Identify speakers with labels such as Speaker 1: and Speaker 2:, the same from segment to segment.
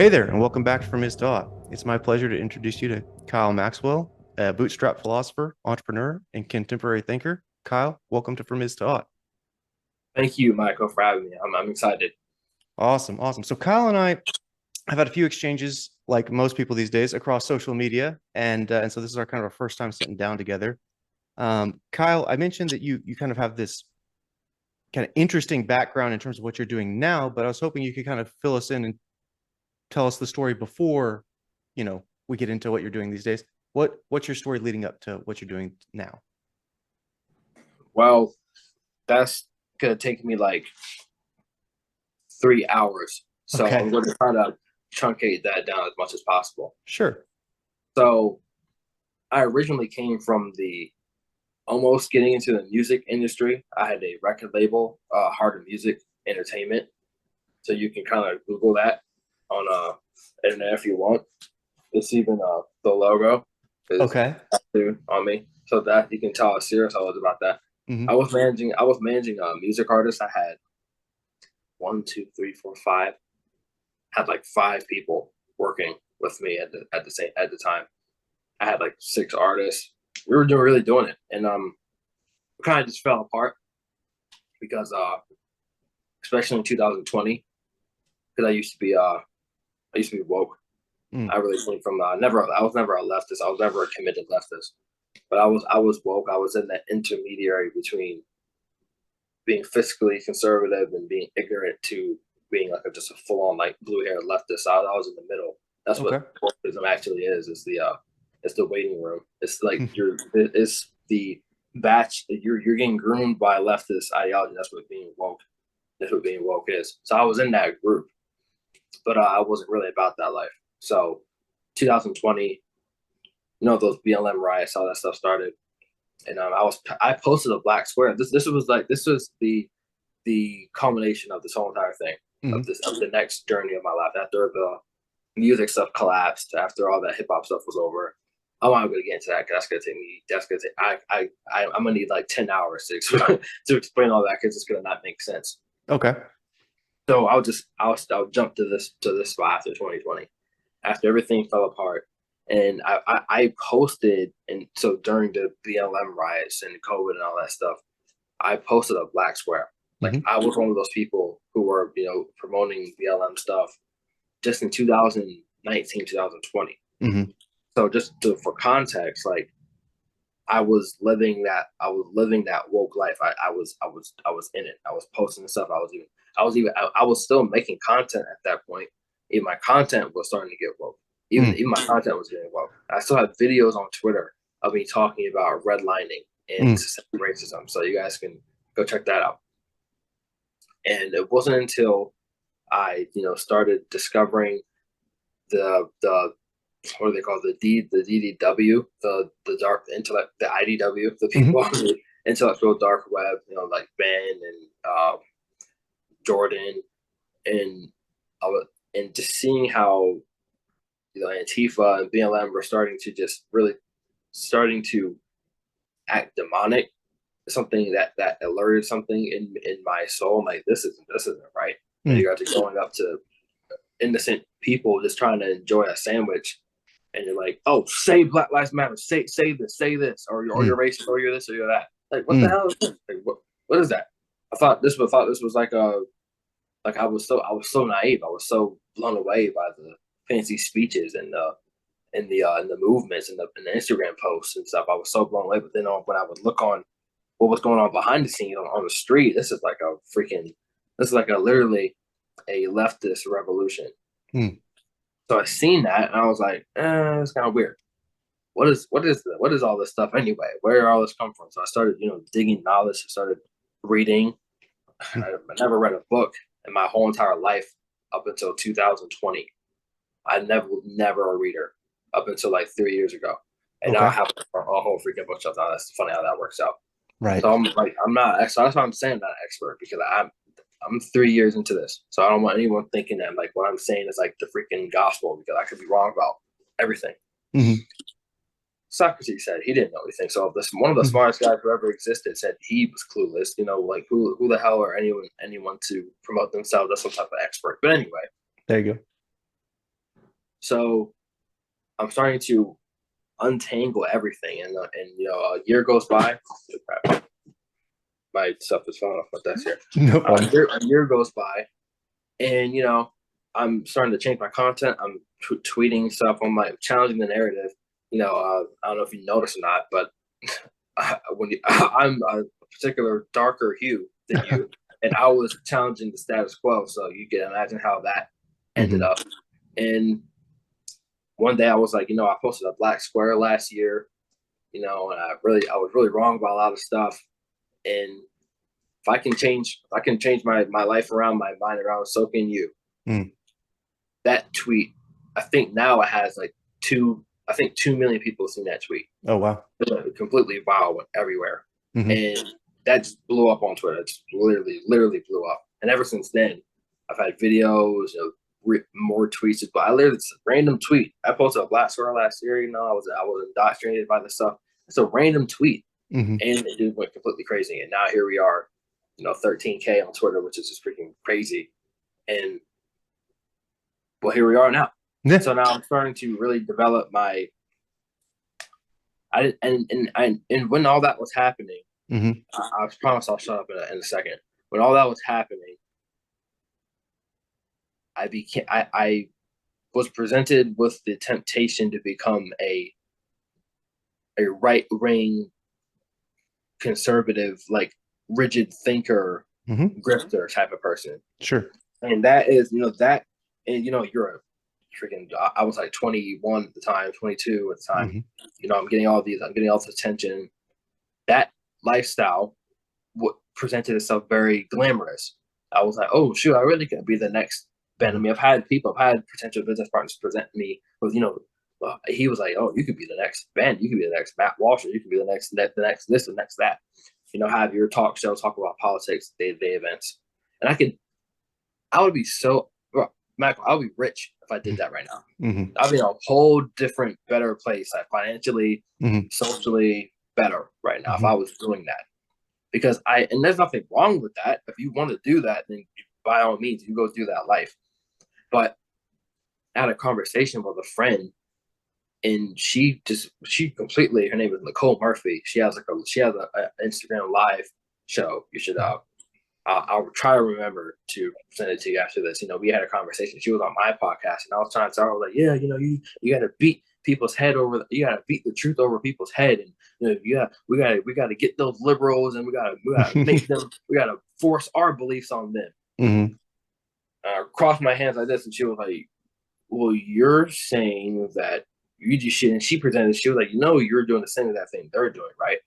Speaker 1: Hey there, and welcome back from His Thought. It's my pleasure to introduce you to Kyle Maxwell, a bootstrap philosopher, entrepreneur, and contemporary thinker. Kyle, welcome to From His Thought.
Speaker 2: Thank you, Michael, for having me. I'm excited.
Speaker 1: Awesome, awesome. So Kyle and I have had a few exchanges, like most people these days, across social media, and so this is our kind of our first time sitting down together. Kyle, I mentioned that you kind of have this kind of interesting background in terms of what you're doing now, but I was hoping you could kind of fill us in and tell us the story before, we get into what you're doing these days. What's your story leading up to what you're doing now?
Speaker 2: Well, that's gonna take me like 3 hours. So I'm
Speaker 1: Okay,
Speaker 2: going to try to truncate that down as much as possible.
Speaker 1: sure.
Speaker 2: So I originally came from the almost getting into the music industry. I had a record label, Heart of Music Entertainment. So you can kind of Google that on internet if you want. It's even the logo is
Speaker 1: Okay.
Speaker 2: tattooed on me, so that you can tell how serious I was about that.
Speaker 1: Hmm.
Speaker 2: I was managing music artists. I had one, two, three, four, five. Had like five people working with me at the time. I had like six artists. We were really doing it, and kind of just fell apart because especially in 2020, because I used to be woke.
Speaker 1: Mm.
Speaker 2: I really came from never. I was never a leftist. I was never a committed leftist, but I was woke. I was in that intermediary between being fiscally conservative and being ignorant to being like just a full on like blue haired leftist. I was in the middle. That's what
Speaker 1: Okay.
Speaker 2: wokeism actually is. It's the waiting room. It's like it's the batch that you're getting groomed by leftist ideology. That's what being woke. That's what being woke is. So I was in that group, but I wasn't really about that life. So 2020, those BLM riots, all that stuff started, and I posted a black square. This was the culmination of this whole entire thing
Speaker 1: Hmm.
Speaker 2: of the next journey of my life after the music stuff collapsed, after all that hip hop stuff was over. I'm not gonna get into that because that's gonna take me. That's gonna take. I'm gonna need like 10 hours to explain all that because it's gonna not make sense.
Speaker 1: Okay.
Speaker 2: So I'll jump to this spot after 2020, after everything fell apart, and I posted, and so during the BLM riots and COVID and all that stuff, I posted a black square. Like
Speaker 1: Hmm.
Speaker 2: I was one of those people who were, promoting BLM stuff just in 2019, 2020.
Speaker 1: Hmm.
Speaker 2: So for context, like I was living that woke life. I was in it. I was posting stuff. I was still making content at that point. Even my content was starting to get woke.
Speaker 1: Mm.
Speaker 2: Even my content was getting woke. I still have videos on Twitter of me talking about redlining and
Speaker 1: Mm.
Speaker 2: systemic racism. So you guys can go check that out. And it wasn't until I, started discovering the what do they call it? The DDW, the dark intellect, the IDW, the
Speaker 1: Hmm.
Speaker 2: people on the intellectual dark web, like Ben and Jordan, and and just seeing how Antifa and BLM were starting to act demonic, something that alerted something in my soul. I'm like, this isn't right. And
Speaker 1: Mm.
Speaker 2: you guys are going up to innocent people just trying to enjoy a sandwich, and you're like, oh, say Black Lives Matter, say this, or
Speaker 1: Mm.
Speaker 2: you're racist, or you're this, or you're that. Like, what the
Speaker 1: Mm.
Speaker 2: hell is this? Like, what is that? Thought this was like I was so naive. I was so blown away by the fancy speeches and the movements and the Instagram posts and stuff. I was so blown away. But then when I would look on what was going on behind the scenes on the street, this is like a literally a leftist revolution.
Speaker 1: Mm.
Speaker 2: So I seen that and I was like, it's kind of weird. What is all this stuff anyway? Where all this come from? So I started, digging knowledge. I started reading.
Speaker 1: Mm.
Speaker 2: I never read a book in my whole entire life up until 2020. I never a reader up until like 3 years ago, and now I
Speaker 1: Okay.
Speaker 2: have a whole freaking bookshelf now. That's funny how that works out.
Speaker 1: Right.
Speaker 2: So I'm like, I'm not. So that's why I'm saying I'm not an expert because I'm 3 years into this, so I don't want anyone thinking that like what I'm saying is like the freaking gospel because I could be wrong about everything.
Speaker 1: Hmm.
Speaker 2: Socrates said he didn't know anything. So this one of the
Speaker 1: Hmm.
Speaker 2: smartest guys who ever existed said he was clueless. Like who the hell are anyone to promote themselves as some type of expert? But anyway,
Speaker 1: There you go.
Speaker 2: So I'm starting to untangle everything, and a year goes by. My stuff is falling off my desk here.
Speaker 1: No problem.
Speaker 2: A year goes by, and I'm starting to change my content. I'm tweeting stuff. I'm like challenging the narrative. I don't know if you noticed or not, but I'm a particular darker hue than you, and I was challenging the status quo. So you can imagine how that ended up. And one day I was like, I posted a black square last year, and I was really wrong about a lot of stuff. And if I can change my life around, my mind around, so can you. That tweet, I think now it has like 2 million people have seen that tweet.
Speaker 1: Oh, wow.
Speaker 2: It completely viral, went everywhere. And that just blew up on Twitter. It just literally blew up. And ever since then, I've had videos, more tweets. But I literally, it's a random tweet. I posted a black squirrel last year. I was indoctrinated by this stuff. It's a random tweet. And it just went completely crazy. And now here we are, 13K on Twitter, which is just freaking crazy. And well, here we are now. Yeah. So now I'm starting to really develop my. And when all that was happening, I promise I'll shut up in a second. When all that was happening, I was presented with the temptation to become a right wing conservative, like rigid thinker, grifter type of person.
Speaker 1: Sure.
Speaker 2: And that is, that, and you're a freaking, I was like 21 at the time, 22 at the time. I'm getting all this attention. That lifestyle presented itself very glamorous. I was like, oh shoot, I really could be the next Ben. I mean, I've had potential business partners present me with, he was like, oh, you could be the next Ben, you could be the next Matt Walsh, you could be the next this, the next that. Have your talk show, talk about politics, day-to-day events. And I would be Mac, I would be rich if I did that right now. I'd be in a whole different, better place, like financially, socially better right now if I was doing that. Because and there's nothing wrong with that. If you want to do that, then by all means, you go do that life. But I had a conversation with a friend, and she completely, her name is Nicole Murphy. She has an Instagram live show. You should I'll try to remember to send it to you after this. We had a conversation. She was on my podcast, and I was trying to tell her, like, yeah, you got to beat people's head over. You got to beat the truth over people's head, and we got to get those liberals, and we got to make them. We got to force our beliefs on them. I crossed my hands like this, and she was like, "Well, you're saying that you just shit." And she presented. She was like, you're doing the same exact thing they're doing, right?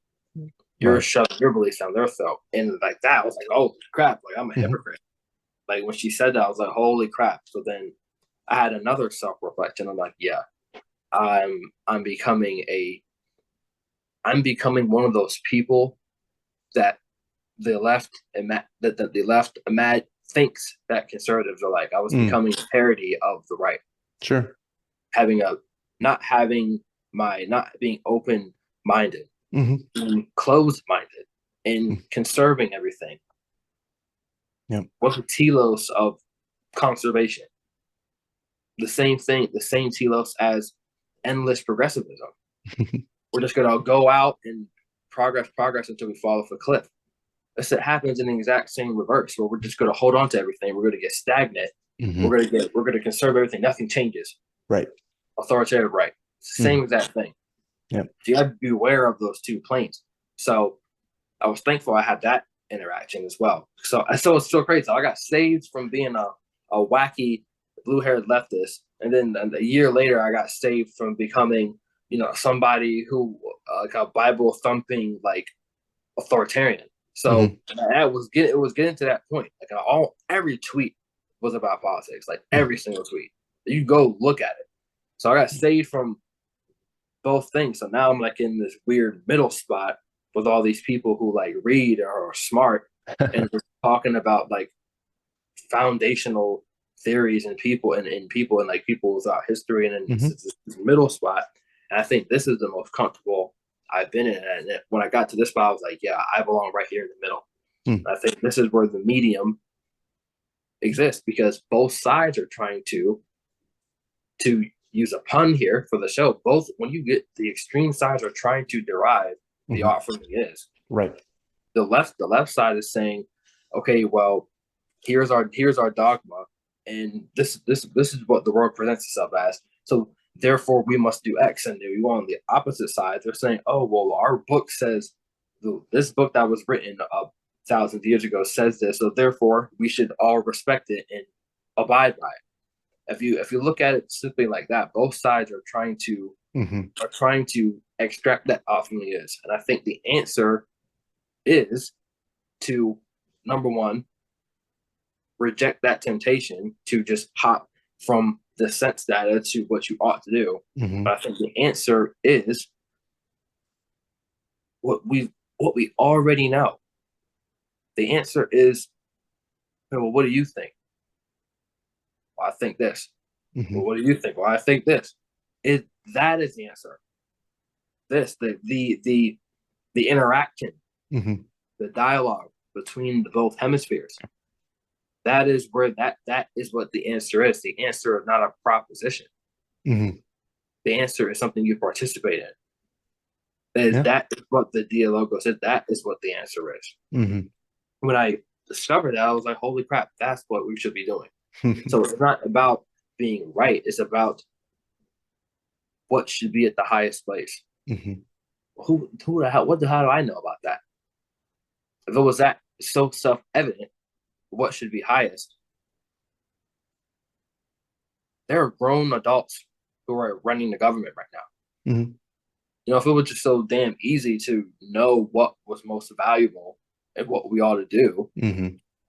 Speaker 2: You're shoving your beliefs down their throat. And like that, I was like, oh crap, like I'm a hypocrite. Like when she said that, I was like, holy crap. So then I had another self-reflection. I'm like, yeah, I'm becoming one of those people that the left thinks that conservatives are like. I was becoming a parody of the right.
Speaker 1: Sure.
Speaker 2: Not being open-minded. Being closed-minded and conserving everything. What's the telos of conservation? The same thing, the same telos as endless progressivism. We're just gonna go out and progress until we fall off a cliff. It happens in the exact same reverse, where we're just gonna hold on to everything. We're gonna get stagnant. We're gonna conserve everything. Nothing changes.
Speaker 1: Right.
Speaker 2: Authoritative right. Same exact thing. So you have to be aware of those two planes. So I was thankful I had that interaction as well. So it's so crazy. So I got saved from being a wacky blue-haired leftist, and then a year later I got saved from becoming somebody who like a Bible thumping like authoritarian. So it was getting to that point. Like every tweet was about politics. Like every single tweet. You go look at it. So I got saved from both things. So now I'm like in this weird middle spot with all these people who like read or are smart and we're talking about like foundational theories and people and like people without history, and then this middle spot. And I think this is the most comfortable I've been in. And when I got to this spot, I was like, yeah, I belong right here in the middle. I think this is where the medium exists, because both sides are trying to use a pun here for the show. Both, when you get the extreme sides are trying to derive the art from the is.
Speaker 1: Right.
Speaker 2: The left side is saying, okay, well, here's our dogma, and this is what the world presents itself as. So therefore, we must do X. And you on the opposite side, they're saying, oh, well, our book says this book that was written thousands of years ago says this, so therefore we should all respect it and abide by it. If you look at it simply like that, both sides are trying to extract that off from the is. And I think the answer is to, number one, reject that temptation to just hop from the sense data to what you ought to do. But I think the answer is what we already know. The answer is, well, what do you think? Well, I think this. Well, what do you think? Well, I think this. That is the answer. This, the interaction, the dialogue between the both hemispheres. That is where that is what the answer is. The answer is not a proposition. The answer is something you participate in. That is what the dialogo said. That is what the answer is. When I discovered that, I was like, holy crap, that's what we should be doing. So it's not about being right. It's about what should be at the highest place. Who the hell, what the hell do I know about that? If it was that so self-evident, what should be highest? There are grown adults who are running the government right now. You know, if it was just so damn easy to know what was most valuable and what we ought to do,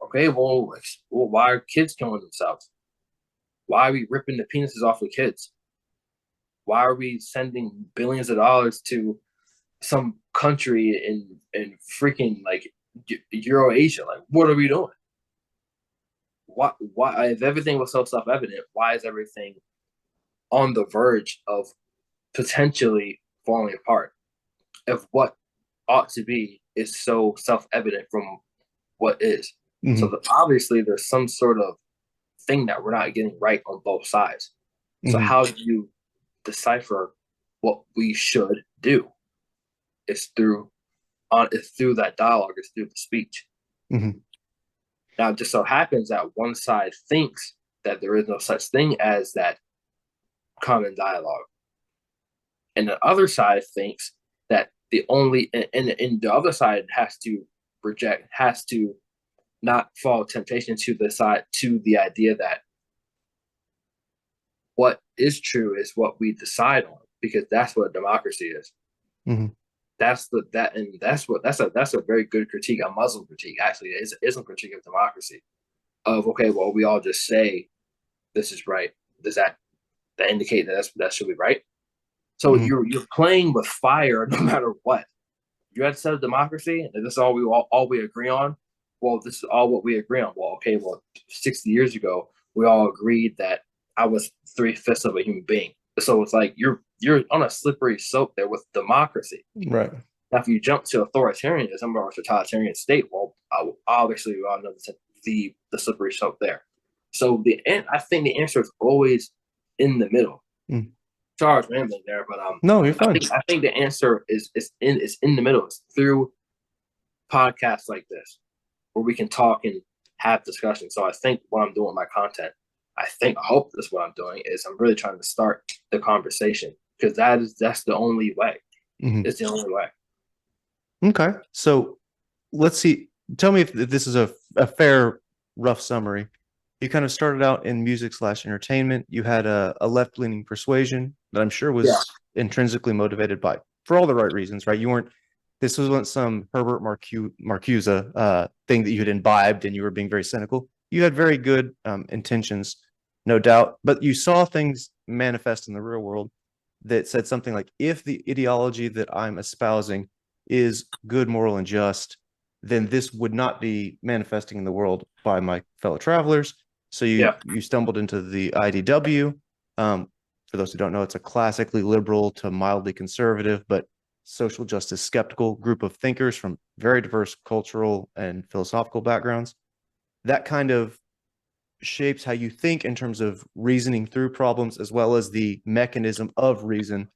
Speaker 2: okay, well, why are kids killing themselves? Why are we ripping the penises off of kids? Why are we sending billions of dollars to some country in freaking like Eurasia? Like, what are we doing? Why if everything was so self-evident, why is everything on the verge of potentially falling apart? If what ought to be is so self-evident from what is. So obviously there's some sort of thing that we're not getting right on both sides. So how do you decipher what we should do? It's through that dialogue, it's through the speech. Now, it just so happens that one side thinks that there is no such thing as that common dialogue. And the other side thinks that the other side has to not fall temptation to the idea that what is true is what we decide on, because that's what democracy is. That's a very good critique, a Muslim critique. Actually, it is an Islam critique of democracy. Of, okay, well, we all just say this is right. Does that indicate that should be right? So you're playing with fire no matter what. You had to set a democracy, and this is all we agree on. Well, this is all what we agree on. Well, okay, 60 years ago, we all agreed that I was 3/5 of a human being. So it's like you're on a slippery slope there with democracy.
Speaker 1: Right.
Speaker 2: Now, if you jump to authoritarianism or a totalitarian state, well, obviously we all know the slippery slope there. So I think the answer is always in the middle. Charles rambling there, but
Speaker 1: no, you're fine.
Speaker 2: I think the answer is in the middle. It's through podcasts like this where we can talk and have discussion. So I think what I'm doing with my content, I hope that's what I'm doing, is I'm really trying to start the conversation, because that's the only way. It's the only way.
Speaker 1: Okay. So let's see. Tell me if this is a fair, rough summary. You kind of started out in music/entertainment. You had a left-leaning persuasion that I'm sure was intrinsically motivated by, for all the right reasons, right? This wasn't some Herbert Marcuse thing that you had imbibed and you were being very cynical. You had very good intentions, no doubt, but you saw things manifest in the real world that said something like, if the ideology that I'm espousing is good, moral, and just, then this would not be manifesting in the world by my fellow travelers. So you stumbled into the IDW. For those who don't know, it's a classically liberal to mildly conservative, but social justice skeptical group of thinkers from very diverse cultural and philosophical backgrounds. That kind of shapes how you think in terms of reasoning through problems, as well as the mechanism of reason,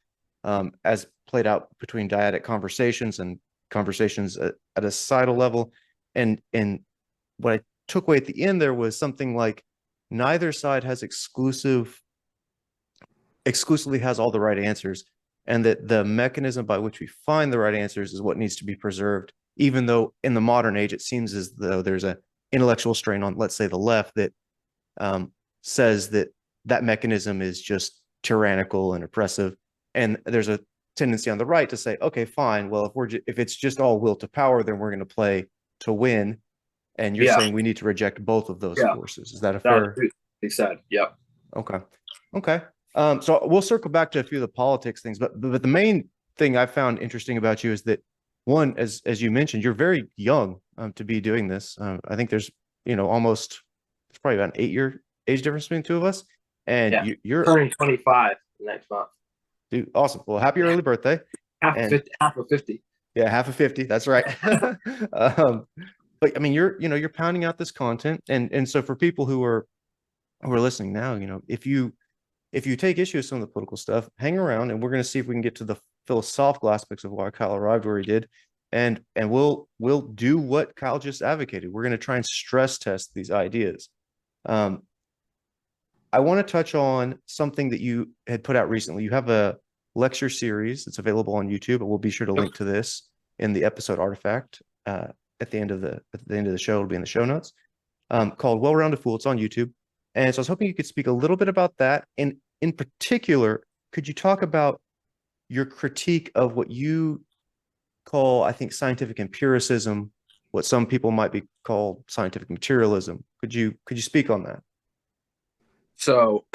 Speaker 1: as played out between dyadic conversations and conversations at a societal level. And what I took away at the end there was something like neither side has exclusively has all the right answers, and that the mechanism by which we find the right answers is what needs to be preserved, even though in the modern age it seems as though there's a intellectual strain on, let's say, the left that says that that mechanism is just tyrannical and oppressive, and there's a tendency on the right to say, okay, fine, well, if it's just all will to power, then we're going to play to win. And you're
Speaker 2: Yeah,
Speaker 1: saying we need to reject both of those
Speaker 2: yeah,
Speaker 1: forces. Is that a
Speaker 2: that's
Speaker 1: fair?
Speaker 2: exactly. Yep.
Speaker 1: Okay. Okay. So we'll circle back to a few of the politics things, but the main thing I found interesting about you is that, one, as you mentioned, you're very young to be doing this. I think there's almost, it's probably about an 8-year age difference between the two of us, and
Speaker 2: Yeah.
Speaker 1: you're
Speaker 2: Turning 25 next month.
Speaker 1: dude, awesome. Well, happy early birthday.
Speaker 2: Half of
Speaker 1: And
Speaker 2: 50, half of 50.
Speaker 1: yeah, half of 50. That's right. um, but I mean, you're pounding out this content, and so for people who are listening now, if you take issue with some of the political stuff, hang around, and we're going to see if we can get to the philosophical aspects of why Kyle arrived where he did, and we'll do what Kyle just advocated. We're going to try and stress test these ideas. Um, I want to touch on something that you had put out recently. You have a lecture series that's available on YouTube, and we'll be sure to link to this in the episode artifact at the end of the show. It'll be in the show notes. Called "Well-Rounded Fool." It's on YouTube, and so I was hoping you could speak a little bit about that. And in particular, could you talk about your critique of what you call, I think, scientific empiricism, what some people might be called scientific materialism? Could you speak on that?
Speaker 2: So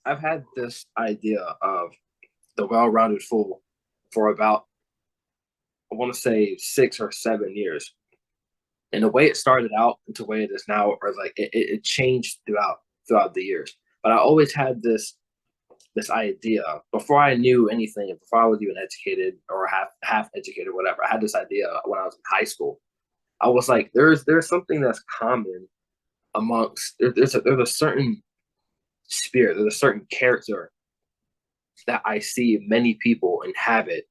Speaker 2: I've had this idea of the well-rounded fool for about, I want to say, 6 or 7 years. And the way it started out and the way it is now, or like it changed throughout the years. But I always had this idea before I knew anything, before I was even educated or half educated, whatever. I had this idea when I was in high school. I was like, there's something that's common amongst there's a certain spirit, there's a certain character that I see many people inhabit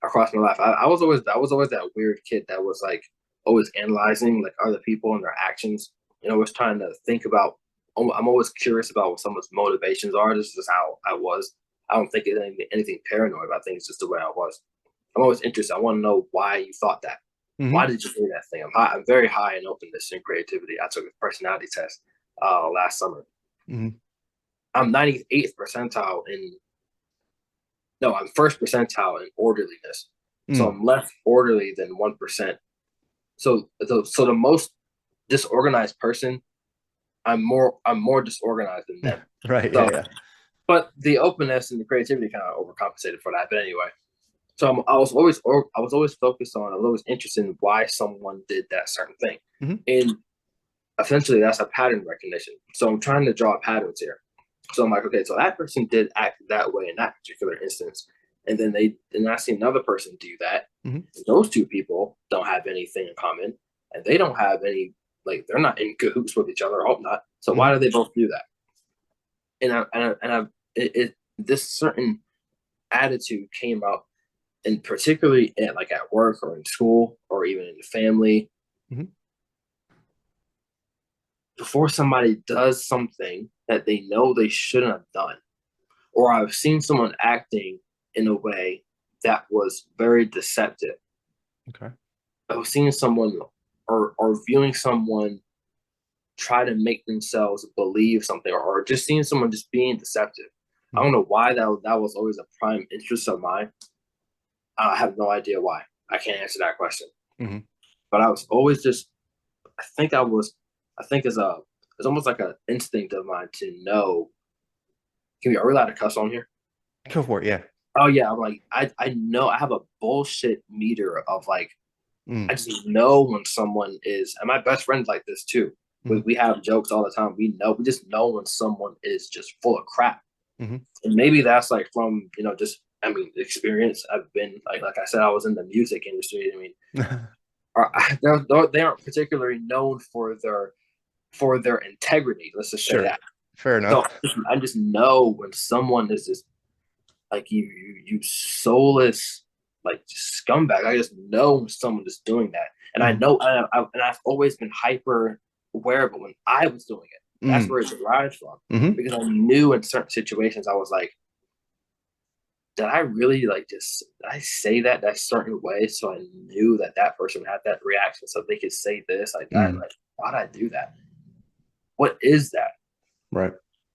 Speaker 2: across my life. I was always that weird kid that was like always analyzing like other people and their actions, and always trying to think about. I'm always curious about what someone's motivations are. This is just how I was. I don't think it's anything paranoid. I think it's just the way I was. I'm always interested. I want to know why you thought that. Why
Speaker 1: Mm-hmm.
Speaker 2: did you do that thing? I'm very high in openness and creativity. I took a personality test last summer.
Speaker 1: Mm-hmm.
Speaker 2: I'm 98th percentile in no, I'm first percentile in orderliness. So
Speaker 1: Mm.
Speaker 2: I'm less orderly than 1%. So the most disorganized person, I'm more disorganized than them.
Speaker 1: Right. Yeah.
Speaker 2: So,
Speaker 1: Yeah.
Speaker 2: but the openness and the creativity kind of overcompensated for that. But anyway, so I was always focused on. I was always interested in why someone did that certain thing,
Speaker 1: Mm-hmm.
Speaker 2: and essentially that's a pattern recognition. So I'm trying to draw patterns here. So I'm like, okay, so that person did act that way in that particular instance, and then I see another person do that.
Speaker 1: Mm-hmm.
Speaker 2: Those two people don't have anything in common, and they don't have any like they're not in cahoots with each other. I hope not. So
Speaker 1: Mm-hmm.
Speaker 2: why do they both do that? And this certain attitude came out, and particularly at work or in school or even in the family.
Speaker 1: Mm-hmm.
Speaker 2: Before somebody does something that they know they shouldn't have done, or I've seen someone acting in a way that was very deceptive.
Speaker 1: Okay.
Speaker 2: I was seeing someone or viewing someone try to make themselves believe something, or just seeing someone just being deceptive. I
Speaker 1: Mm-hmm.
Speaker 2: don't know why that was always a prime interest of mine. I have no idea why. I can't answer that question.
Speaker 1: Mm-hmm.
Speaker 2: But I was always just. I think I was. I think it's almost like an instinct of mine to know. Are we allowed to cuss on here?
Speaker 1: Go for it. Yeah.
Speaker 2: Oh yeah, I'm like I know I have a bullshit meter of like I
Speaker 1: Mm.
Speaker 2: just know when someone is, and my best friend's like this too. We,
Speaker 1: Mm-hmm.
Speaker 2: we have jokes all the time. We just know when someone is just full of crap.
Speaker 1: Mm-hmm.
Speaker 2: And maybe that's like from, just, I mean, experience. I've been, like I said, I was in the music industry. I mean, they aren't particularly known for their for their integrity. Let's just say
Speaker 1: Sure.
Speaker 2: that.
Speaker 1: Fair
Speaker 2: So
Speaker 1: enough.
Speaker 2: I just know when someone is just like you soulless, like scumbag. I just know when someone is doing that, and I
Speaker 1: Mhm.
Speaker 2: know, and I've always been hyper aware of it when I was doing it. That's
Speaker 1: Mhm.
Speaker 2: where it derives from,
Speaker 1: Mhm.
Speaker 2: because I knew in certain situations I was like, did I really like just did I say that certain way? So I knew that that person had that reaction, so they could say this like that.
Speaker 1: Mhm.
Speaker 2: Like, why did I do that? What is that?
Speaker 1: Right.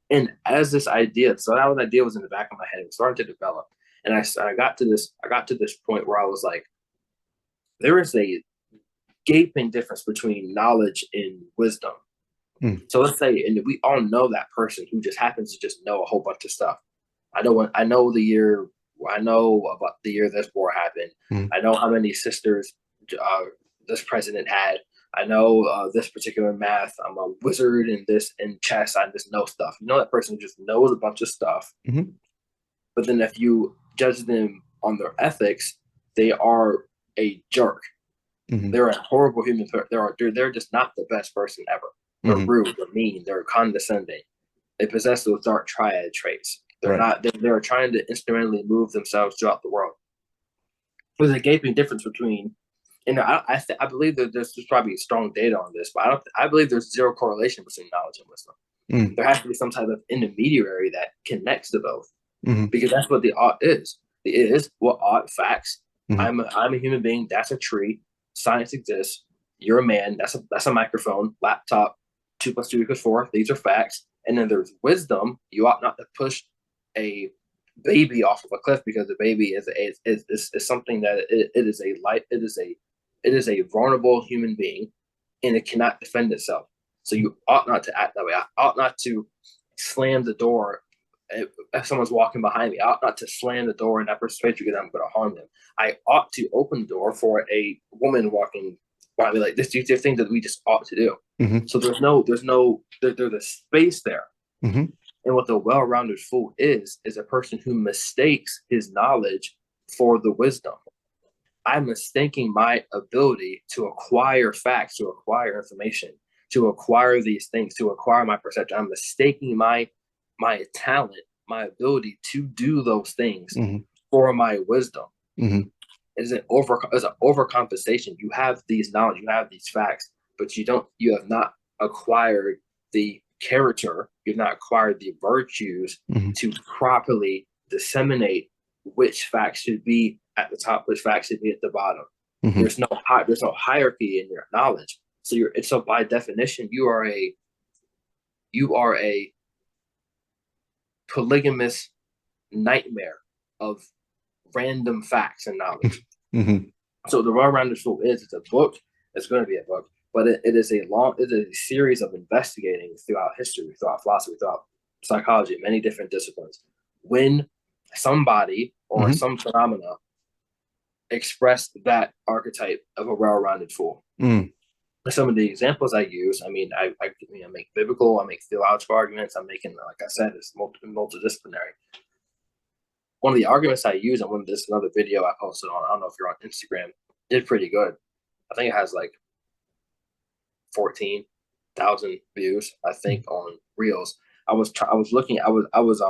Speaker 2: And as this idea, so that idea was in the back of my head, it started to develop, and I got to this point where I was like, there is a gaping difference between knowledge and wisdom.
Speaker 1: Mm.
Speaker 2: So let's say, and we all know that person who just happens to just know a whole bunch of stuff. I know the year. I know about the year this war happened.
Speaker 1: Mm.
Speaker 2: I know how many sisters this president had. I know this particular math. I'm a wizard in this in chess. I just know stuff. You know that person just knows a bunch of stuff.
Speaker 1: Mhm.
Speaker 2: But then if you judge them on their ethics, they are a jerk.
Speaker 1: Mhm.
Speaker 2: They're a horrible human. They're just not the best person ever. They're
Speaker 1: Mhm.
Speaker 2: rude. They're mean. They're condescending. They possess those dark triad traits. They're
Speaker 1: Right.
Speaker 2: not. They're trying to instrumentally move themselves throughout the world. There's a gaping difference between, and I believe that there's probably strong data on this, but I believe there's zero correlation between knowledge and wisdom.
Speaker 1: Mm.
Speaker 2: There has to be some type of intermediary that connects the both,
Speaker 1: Mhm.
Speaker 2: because that's what the art is. It is what art facts.
Speaker 1: Mhm.
Speaker 2: I'm a human being. That's a tree. Science exists. You're a man. That's a microphone. Laptop. 2 + 2 = 4. These are facts. And then there's wisdom. You ought not to push a baby off of a cliff, because the baby is something that it is a light. It is a vulnerable human being, and it cannot defend itself. So you ought not to act that way. I ought not to slam the door if someone's walking behind me. I ought not to slam the door in that person's face because I'm going to harm them. I ought to open the door for a woman walking by me. Like this, these are things that we just ought to do.
Speaker 1: Mhm.
Speaker 2: So there's a space there.
Speaker 1: Mhm.
Speaker 2: And what the well-rounded fool is a person who mistakes his knowledge for the wisdom. I'm mistaking my ability to acquire facts, to acquire information, to acquire these things, to acquire my perception. I'm mistaking my talent, my ability to do those things
Speaker 1: Mhm.
Speaker 2: for my wisdom.
Speaker 1: Mhm.
Speaker 2: It's an overcompensation. You have these knowledge, you have these facts, but you have not acquired the character, you've not acquired the virtues
Speaker 1: Mhm.
Speaker 2: to properly disseminate which facts should be at the top, which facts should be at the bottom.
Speaker 1: Mhm.
Speaker 2: There's no hierarchy in your knowledge. So by definition, you are a polygamous nightmare of random facts and knowledge.
Speaker 1: Mhm.
Speaker 2: So the well-rounded fool it's a book. It's going to be a book, but it is a series of investigating throughout history, throughout philosophy, throughout psychology, many different disciplines. When somebody or
Speaker 1: Mhm.
Speaker 2: some phenomena express that archetype of a well-rounded fool.
Speaker 1: Mm.
Speaker 2: Some of the examples I use, I make biblical, I make theological arguments. I'm making, like I said, it's multidisciplinary. One of the arguments I use, and one of this another video I posted on, I don't know if you're on Instagram, did pretty good. I think it has like 14,000 views, I think, on Reels. I was looking, I was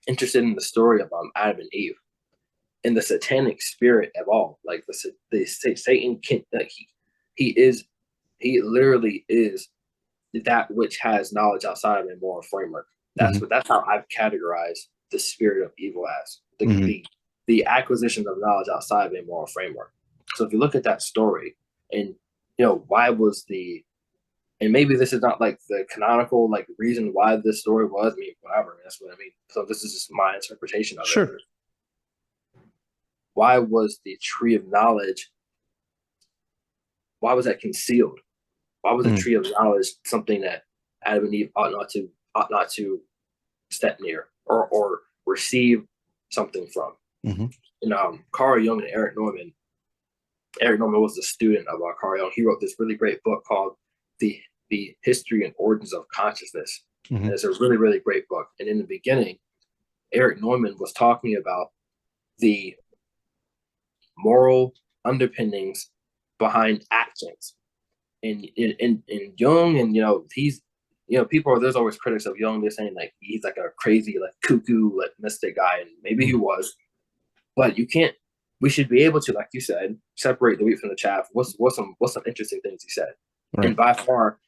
Speaker 2: interested in the story of Adam and Eve and the satanic spirit of all. Like the Satan can he he literally is that which has knowledge outside of a moral framework.
Speaker 1: Mhm.
Speaker 2: That's how I've categorized the spirit of evil as
Speaker 1: Mhm.
Speaker 2: the acquisition of knowledge outside of a moral framework. So if you look at that story, and why was the and maybe this is not like the canonical like reason why this story was. I mean, whatever. That's what I mean. So this is just my interpretation of it.
Speaker 1: Sure.
Speaker 2: Why was the tree of knowledge? Why was that concealed? Why was the
Speaker 1: Mm.
Speaker 2: tree of knowledge something that Adam and Eve ought not to step near or receive something from?
Speaker 1: Mhm.
Speaker 2: And Carl Jung and Eric Norman. Eric Norman was the student of Carl Jung. He wrote this really great book called the History and Origins of Consciousness. And
Speaker 1: Mhm.
Speaker 2: it's a really, really great book. And in the beginning, Eric Norman was talking about the moral underpinnings behind actions. and Jung, and he's, people there's always critics of Jung. They're saying like he's like a crazy, like cuckoo, like mystic guy, and maybe he was, but you can't. We should be able to, like you said, separate the wheat from the chaff. What's some interesting things he said,
Speaker 1: Right.
Speaker 2: and by far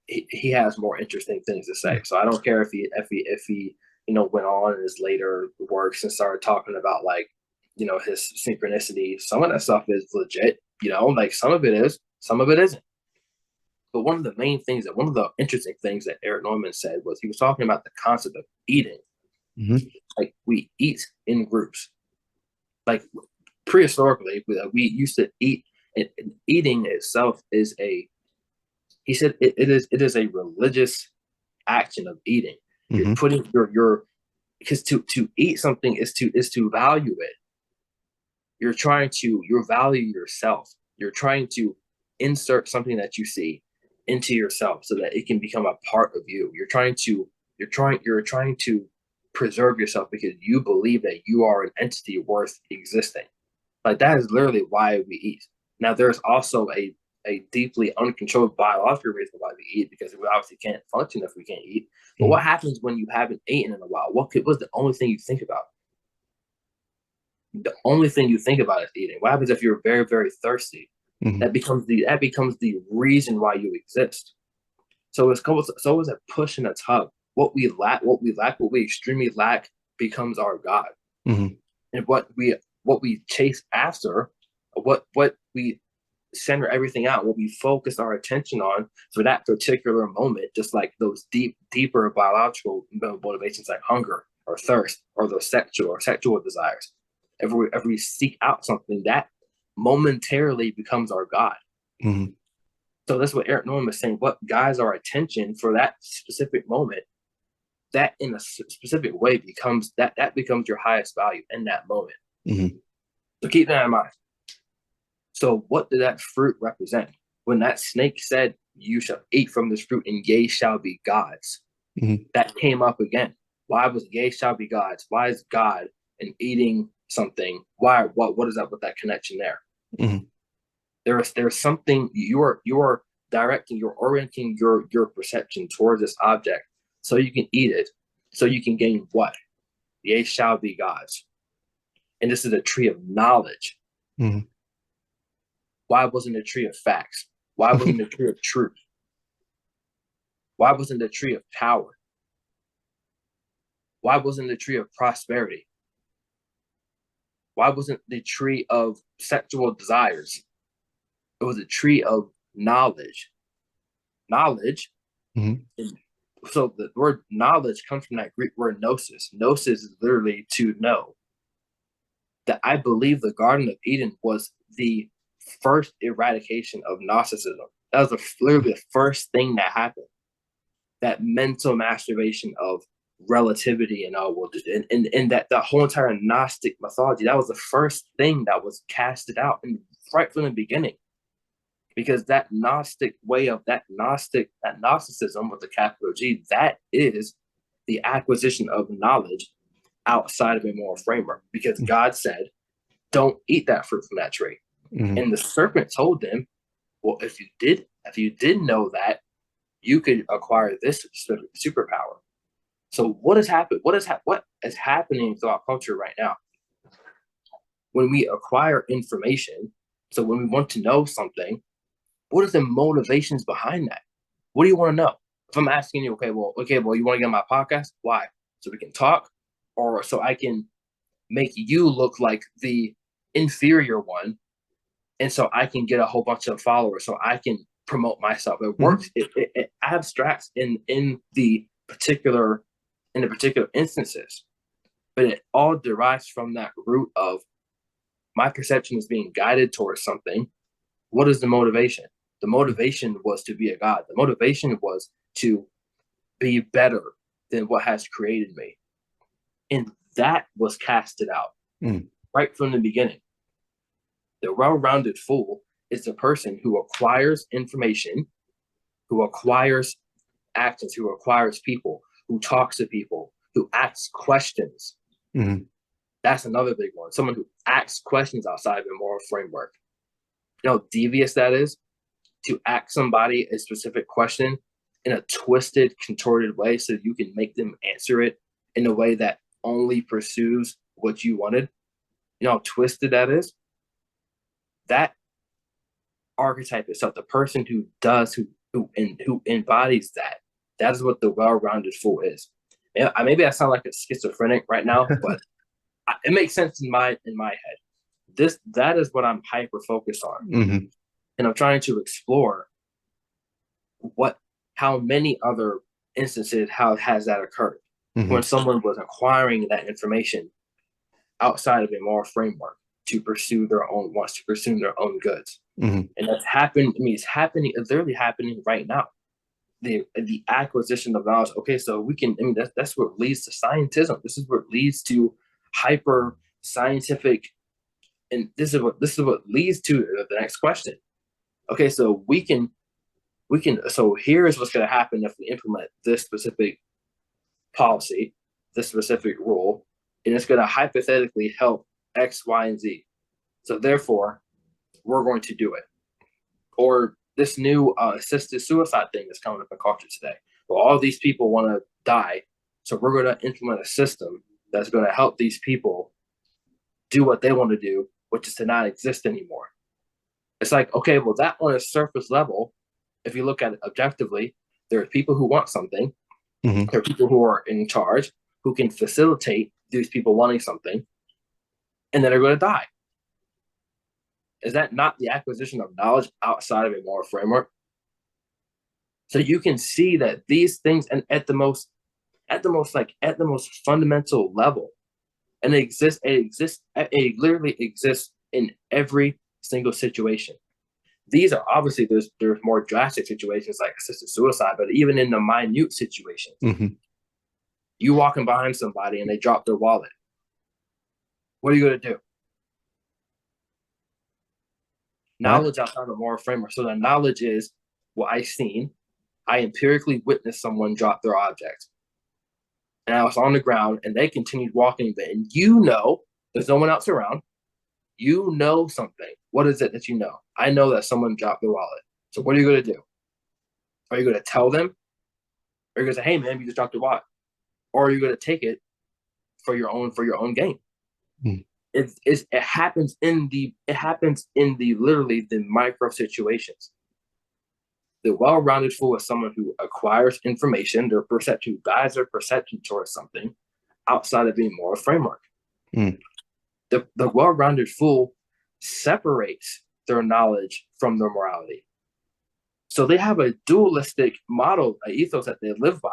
Speaker 2: he has more interesting things to say. So I don't care if he went on in his later works and started talking about like his synchronicity. Some of that stuff is legit. Like some of it is, some of it isn't. But one of the interesting things that Eric Neumann said was he was talking about the concept of eating.
Speaker 1: Mm-hmm.
Speaker 2: Like we eat in groups. Like prehistorically, we used to eat. And eating itself is he said it is a religious action of eating. You're
Speaker 1: Mm-hmm.
Speaker 2: putting your because to eat something is to value it. You value yourself. You're trying to insert something that you see into yourself so that it can become a part of you. You're trying to preserve yourself because you believe that you are an entity worth existing. Like that is literally why we eat. Now there's also a deeply uncontrolled biological reason why we eat, because we obviously can't function if we can't eat. But what happens when you haven't eaten in a while? What's the only thing you think about? The only thing you think about is eating. What happens if you're very, very thirsty?
Speaker 1: Mm-hmm.
Speaker 2: That becomes the reason why you exist. So it's a push and a tug. What we extremely lack becomes our God.
Speaker 1: Mm-hmm.
Speaker 2: And what we chase after, what we center everything out, what we focus our attention on for that particular moment, just like those deeper biological motivations like hunger or thirst or those sexual desires. If we seek out something, that momentarily becomes our God.
Speaker 1: Mm-hmm.
Speaker 2: So that's what Eric Norman is saying. What guides our attention for that specific moment, that in a specific way becomes your highest value in that moment.
Speaker 1: Mm-hmm.
Speaker 2: So keep that in mind. So what did that fruit represent? When that snake said, "You shall eat from this fruit, and ye shall be gods,"
Speaker 1: Mm-hmm.
Speaker 2: that came up again. Why was "ye shall be gods"? Why is God and eating something? Why? What is that with that connection there?
Speaker 1: Mm-hmm.
Speaker 2: There's something you're directing, you're orienting your perception towards this object so you can eat it, so you can gain what? Ye shall be gods. And this is a tree of knowledge.
Speaker 1: Mm-hmm.
Speaker 2: Why wasn't it a tree of facts? Why wasn't it a tree of truth? Why wasn't it a tree of power? Why wasn't it a tree of prosperity? Why wasn't the tree of sexual desires? It was a tree of knowledge. Knowledge.
Speaker 1: Mm-hmm.
Speaker 2: So the word knowledge comes from that Greek word gnosis. Gnosis is literally to know. That I believe the Garden of Eden was the first eradication of Gnosticism. That was literally the first thing that happened. That mental masturbation of relativity and and that the whole entire Gnostic mythology, that was the first thing that was casted out, and right from the beginning. Because that Gnostic way of that Gnosticism with the capital G, that is the acquisition of knowledge outside of a moral framework. Because God said, "Don't eat that fruit from that tree."
Speaker 1: Mm-hmm.
Speaker 2: And the serpent told them, "Well, if you did know that, you could acquire this superpower." So what has happened? What is happening throughout culture right now? When we acquire information, so when we want to know something, what are the motivations behind that? What do you want to know? If I'm asking you, okay, well, you want to get on my podcast? Why? So we can talk, or so I can make you look like the inferior one, and so I can get a whole bunch of followers, so I can promote myself. It works. It abstracts in the particular instances, but it all derives from that root of my perception is being guided towards something. What is the motivation? The motivation was to be a god. The motivation was to be better than what has created me. And that was casted out right from the beginning. The well-rounded fool is the person who acquires information, who acquires actions, who acquires people, who talks to people, who asks questions.
Speaker 1: Mm-hmm.
Speaker 2: That's another big one. Someone who asks questions outside of a moral framework. You know how devious that is? to ask somebody a specific question in a twisted, contorted way so you can make them answer it in a way that only pursues what you wanted. You know how twisted that is? That archetype itself, the person who does, who embodies that, that is what the well-rounded fool is. Maybe I sound like a schizophrenic right now, but it makes sense in my head. That is what I'm hyper focused on, and I'm trying to explore how many other instances how has that occurred when someone was acquiring that information outside of a moral framework to pursue their own wants, to pursue their own goods. And that's happened. I mean, it's literally happening right now. The acquisition of knowledge. Okay, so we can. I mean, that's what leads to scientism. This is what leads to hyper scientific, and this is what leads to the next question. Okay, so we can. So here's what's going to happen if we implement this specific policy, this specific rule, and it's going to hypothetically help X, Y, and Z. So therefore, we're going to do it. Or this new assisted suicide thing that's coming up in culture today. Well, all these people want to die, so we're going to implement a system that's going to help these people do what they want to do, which is to not exist anymore. It's like, okay, well, that on a surface level, if you look at it objectively, there are people who want something. There are people who are in charge who can facilitate these people wanting something, and then they're going to die. Is that not the acquisition of knowledge outside of a moral framework? So you can see that these things, and at the most fundamental level, and it literally exists in every single situation. These are obviously there's more drastic situations like assisted suicide, but even in the minute situations, you walking behind somebody and they drop their wallet. What are you going to do? Knowledge outside of the moral framework. So the knowledge is what I seen. I empirically witnessed someone drop their object. And I was on the ground and they continued walking. And there's no one else around. You know something. What is it that you know? I know that someone dropped their wallet. So what are you going to do? Are you going to tell them? Or are you going to say, hey, man, you just dropped your wallet? Or are you going to take it for your own gain? It happens in the literally the micro situations. The well-rounded fool is someone who acquires information, their perception, who guides their perception towards something outside of a moral framework. The well-rounded fool separates their knowledge from their morality. So they have a dualistic model, an ethos that they live by.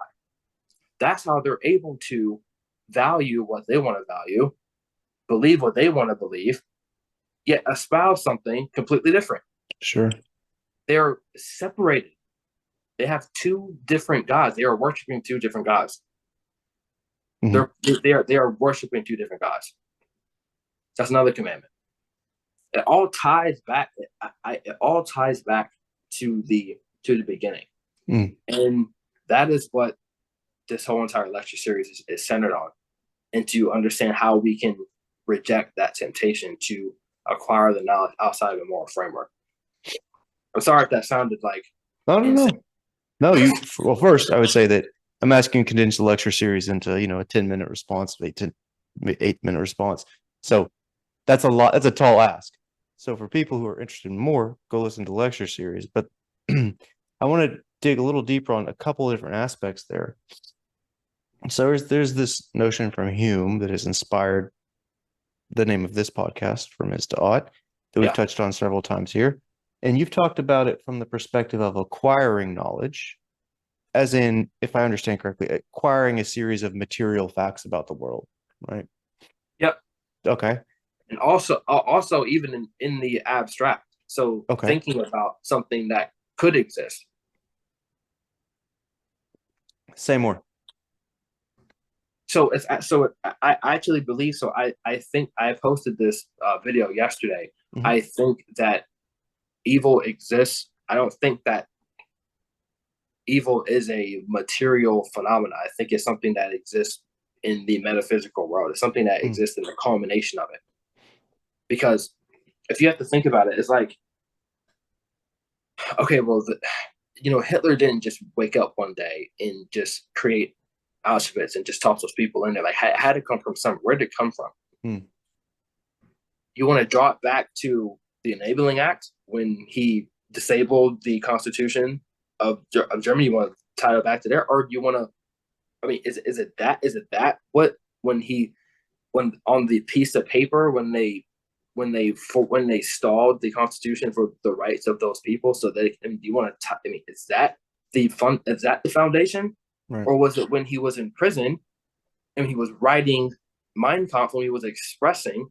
Speaker 2: That's how they're able to value what they want to value, believe what they want to believe, yet espouse something completely different.
Speaker 1: Sure.
Speaker 2: They're separated. They have two different gods. They are worshiping two different gods. They are worshiping two different gods. That's another commandment. It all ties back. It all ties back to the beginning, and that is what this whole entire lecture series is centered on, and to understand how we can reject that temptation to acquire the knowledge outside of a moral framework. I'm sorry if that sounded like
Speaker 1: no. Well, first I would say that I'm asking you to condense the lecture series into a 10-minute response, 8-minute response. So that's a lot. That's a tall ask. So for people who are interested in more, go listen to the lecture series. But I want to dig a little deeper on a couple of different aspects there. So there's this notion from Hume that has inspired the name of this podcast, From Is to Ought, that we've touched on several times here. And you've talked about it from the perspective of acquiring knowledge, as in, if I understand correctly, acquiring a series of material facts about the world, right?
Speaker 2: Yep.
Speaker 1: Okay.
Speaker 2: And also even in the abstract. So thinking about something that could exist.
Speaker 1: Say more.
Speaker 2: I actually believe so. I think I posted this video yesterday. I think that evil exists. I don't think that evil is a material phenomenon. I think it's something that exists in the metaphysical world. It's something that exists in the culmination of it. Because if you have to think about it, it's like Okay, well, Hitler didn't just wake up one day and just create Auschwitz and just toss those people in there. Like, had to come from somewhere. Where did it come from?
Speaker 1: Hmm.
Speaker 2: You want to draw it back to the Enabling Act when he disabled the Constitution of Germany? You want to tie it back to there, or do you want to? I mean, is it that? Is it that what when on the piece of paper when they stalled the Constitution for the rights of those people, so that I mean, do you want to? I mean, is that the fun? Is that the foundation,
Speaker 1: Right.
Speaker 2: or was it when he was in prison and he was writing Mein Kampf when he was expressing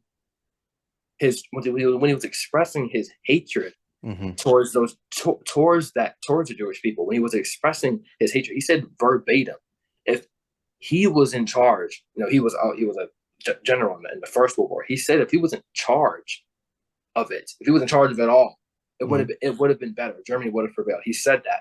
Speaker 2: when he was expressing his hatred
Speaker 1: Mm-hmm.
Speaker 2: towards towards the Jewish people, when he was expressing his hatred, he said verbatim, if he was in charge, he was a general in the First World War. He said if he was in charge of it, if he was in charge of it all, it would have been better. Germany would have prevailed. He said that.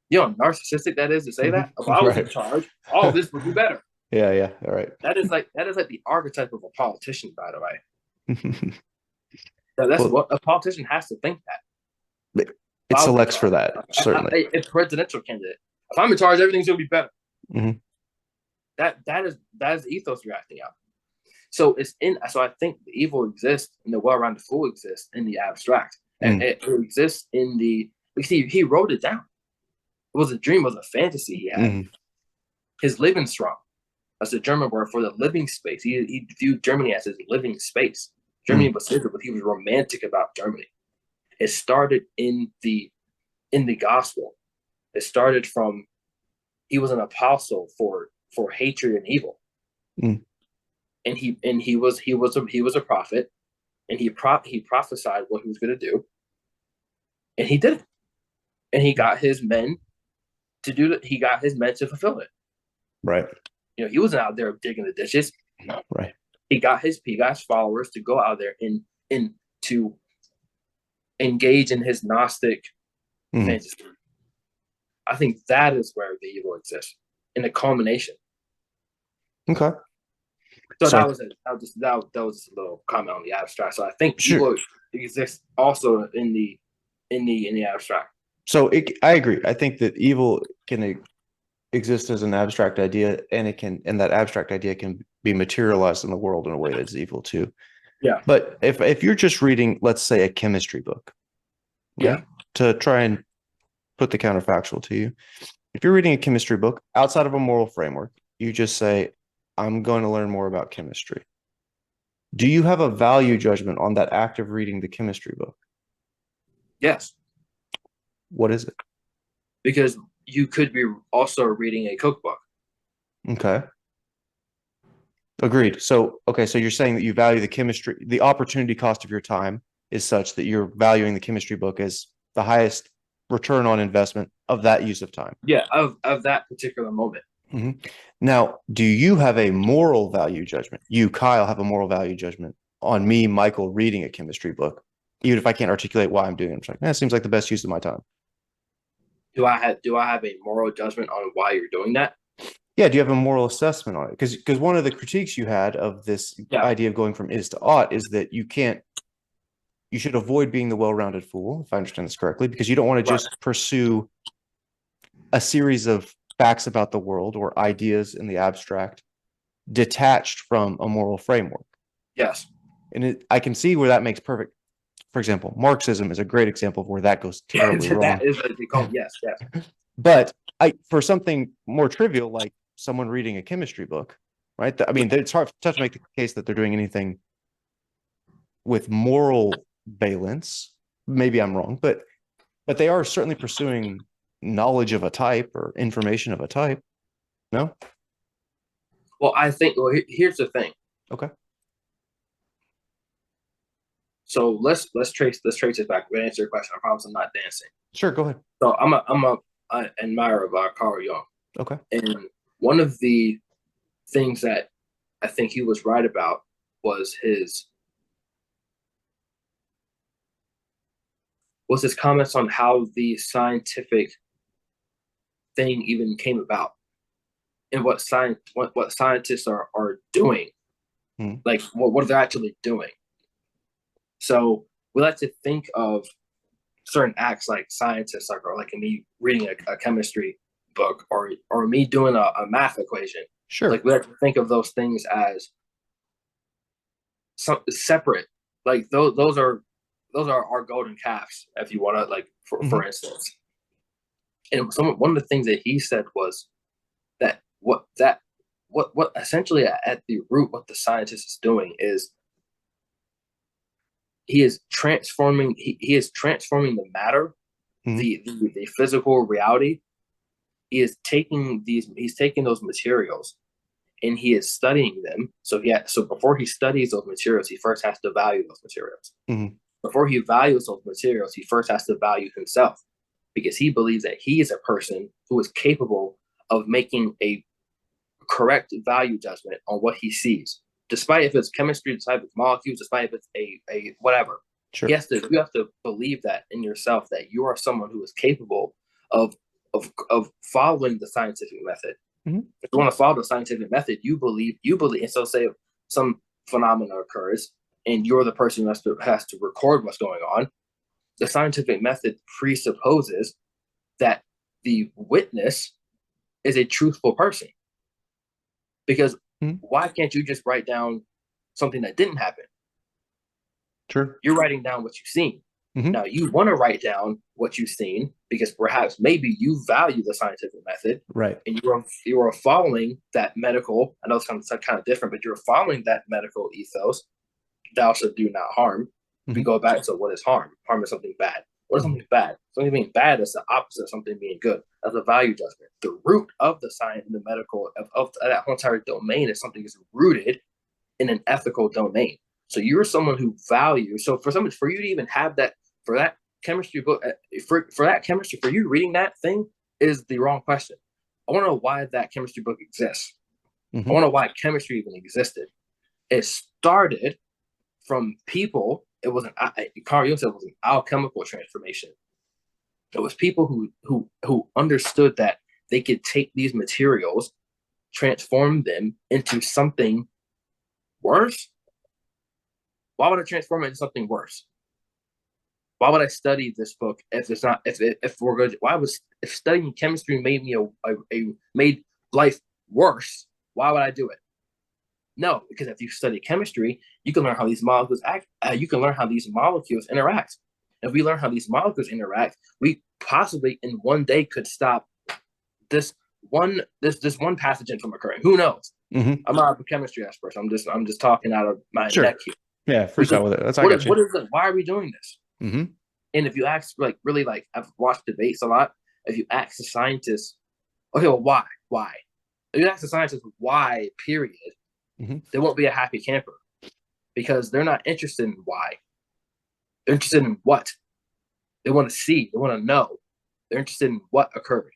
Speaker 2: You know how narcissistic that is to say that? If I was in charge, all this would be better.
Speaker 1: Yeah. All right.
Speaker 2: That is like the archetype of a politician, by the way. That's
Speaker 1: Well,
Speaker 2: what a politician has to think that.
Speaker 1: it selects for that, certainly.
Speaker 2: A presidential candidate. If I'm in charge, everything's gonna be better.
Speaker 1: Mm-hmm.
Speaker 2: That is the ethos you're acting out. So I think the evil exists and the well-rounded fool exists in the abstract. And it exists in the he wrote it down. It was a dream, it was a fantasy he had.
Speaker 1: Mm-hmm.
Speaker 2: His Lebensraum. That's the German word for the living space. He viewed Germany as his living space. Germany was sacred, but he was romantic about Germany. It started in the gospel. It started from he was an apostle for hatred and evil.
Speaker 1: Mm.
Speaker 2: And he was a prophet, and he prophesied what he was going to do, and he did it. And he got his men to do it. He got his men to fulfill it.
Speaker 1: Right.
Speaker 2: He wasn't out there digging the ditches.
Speaker 1: Right.
Speaker 2: He got his followers to go out there and to engage in his Gnostic fantasy. I think that is where the evil exists, in the culmination.
Speaker 1: Okay.
Speaker 2: So that was just a little comment on the abstract. So I think evil exists also in the abstract.
Speaker 1: So I agree. I think that evil can exist as an abstract idea, and that abstract idea can be materialized in the world in a way that's evil too.
Speaker 2: Yeah.
Speaker 1: But if you're just reading, let's say, a chemistry book, right, to try and put the counterfactual to you, if you're reading a chemistry book outside of a moral framework, you just say, I'm going to learn more about chemistry. Do you have a value judgment on that act of reading the chemistry book?
Speaker 2: Yes.
Speaker 1: What is it?
Speaker 2: Because you could be also reading a cookbook.
Speaker 1: Okay. Agreed. So you're saying that you value the opportunity cost of your time is such that you're valuing the chemistry book as the highest return on investment of that use of time.
Speaker 2: Yeah, of that particular moment.
Speaker 1: Mm-hmm. Now, do you have a moral value judgment? You, Kyle, have a moral value judgment on me, Michael, reading a chemistry book, even if I can't articulate why I'm doing it. I'm just like, it seems like the best use of my time.
Speaker 2: Do I have a moral judgment on why you're doing that?
Speaker 1: Yeah, do you have a moral assessment on it? Because one of the critiques you had of this idea of going from is to ought is that you should avoid being the well-rounded fool, if I understand this correctly, because you don't want to just pursue a series of facts about the world or ideas in the abstract detached from a moral framework.
Speaker 2: Yes.
Speaker 1: And I can see where that makes perfect. For example, Marxism is a great example of where that goes terribly wrong.
Speaker 2: That is what they call yes.
Speaker 1: But for something more trivial, like someone reading a chemistry book, right? I mean, it's tough to make the case that they're doing anything with moral valence. Maybe I'm wrong, but they are certainly pursuing knowledge of a type or information of a type. No?
Speaker 2: Well, I think. Well, here's the thing.
Speaker 1: Okay.
Speaker 2: So let's trace it back. We'll answer your question. I promise I'm not dancing.
Speaker 1: Sure, go ahead.
Speaker 2: So I'm an admirer of Carl Jung.
Speaker 1: Okay.
Speaker 2: And one of the things that I think he was right about was his comments on how the scientific thing even came about, and what scientists are doing, like what they're actually doing. So we like to think of certain acts like scientists, like, or like me reading a chemistry book, or me doing a math equation.
Speaker 1: Sure.
Speaker 2: Like we have to think of those things as some separate. Like those are our golden calves, if you want to, like, for instance. And one of the things that he said was that what essentially at the root, what the scientist is doing is he is transforming the matter, the physical reality. He's taking those materials and he is studying them. So before he studies those materials, he first has to value those materials. Before he values those materials, he first has to value himself, because he believes that he is a person who is capable of making a correct value judgment on what he sees, despite if it's chemistry, despite if it's molecules, despite if it's a whatever.
Speaker 1: Sure.
Speaker 2: You have to believe that in yourself, that you are someone who is capable of following the scientific method. If you want to follow the scientific method, you believe. And so, say some phenomena occurs, and you're the person who has to record what's going on. The scientific method presupposes that the witness is a truthful person. Because why can't you just write down something that didn't happen?
Speaker 1: Sure.
Speaker 2: You're writing down what you've seen. Now, you want to write down what you've seen because perhaps maybe you value the scientific method.
Speaker 1: Right.
Speaker 2: And you are following that medical, I know it's kind of different, but you're following that medical ethos. Thou shalt do not harm. We go back to what is harm. Harm is something bad. What is something bad? Something being bad is the opposite of something being good. That's a value judgment. The root of the science and the medical of that whole entire domain is something is rooted in an ethical domain. So you're someone who values. So for you to even have that, for that chemistry book, for you reading that thing is the wrong question. I want to know why that chemistry book exists. I want to know why chemistry even existed. It started from people. It was Carl Jung said it was an alchemical transformation. It was people who understood that they could take these materials, transform them into something worse. Why would I transform it into something worse? Why would I study this book if it's not if we're good? If studying chemistry made me made life worse? Why would I do it? No, because if you study chemistry, you can learn how these molecules act. You can learn how these molecules interact. If we learn how these molecules interact, we possibly in one day could stop this one pathogen from occurring. Who knows? I'm not a chemistry expert. So I'm just talking out of my neck here.
Speaker 1: Yeah, freestyle with it. That's
Speaker 2: what is it? Why are we doing this?
Speaker 1: And
Speaker 2: if you ask, I've watched debates a lot. If you ask the scientists, okay, well, why? Why? If you ask the scientists why, period, they won't be a happy camper, because they're not interested in why. They're interested in what. They want to see. They want to know. They're interested in what occurred.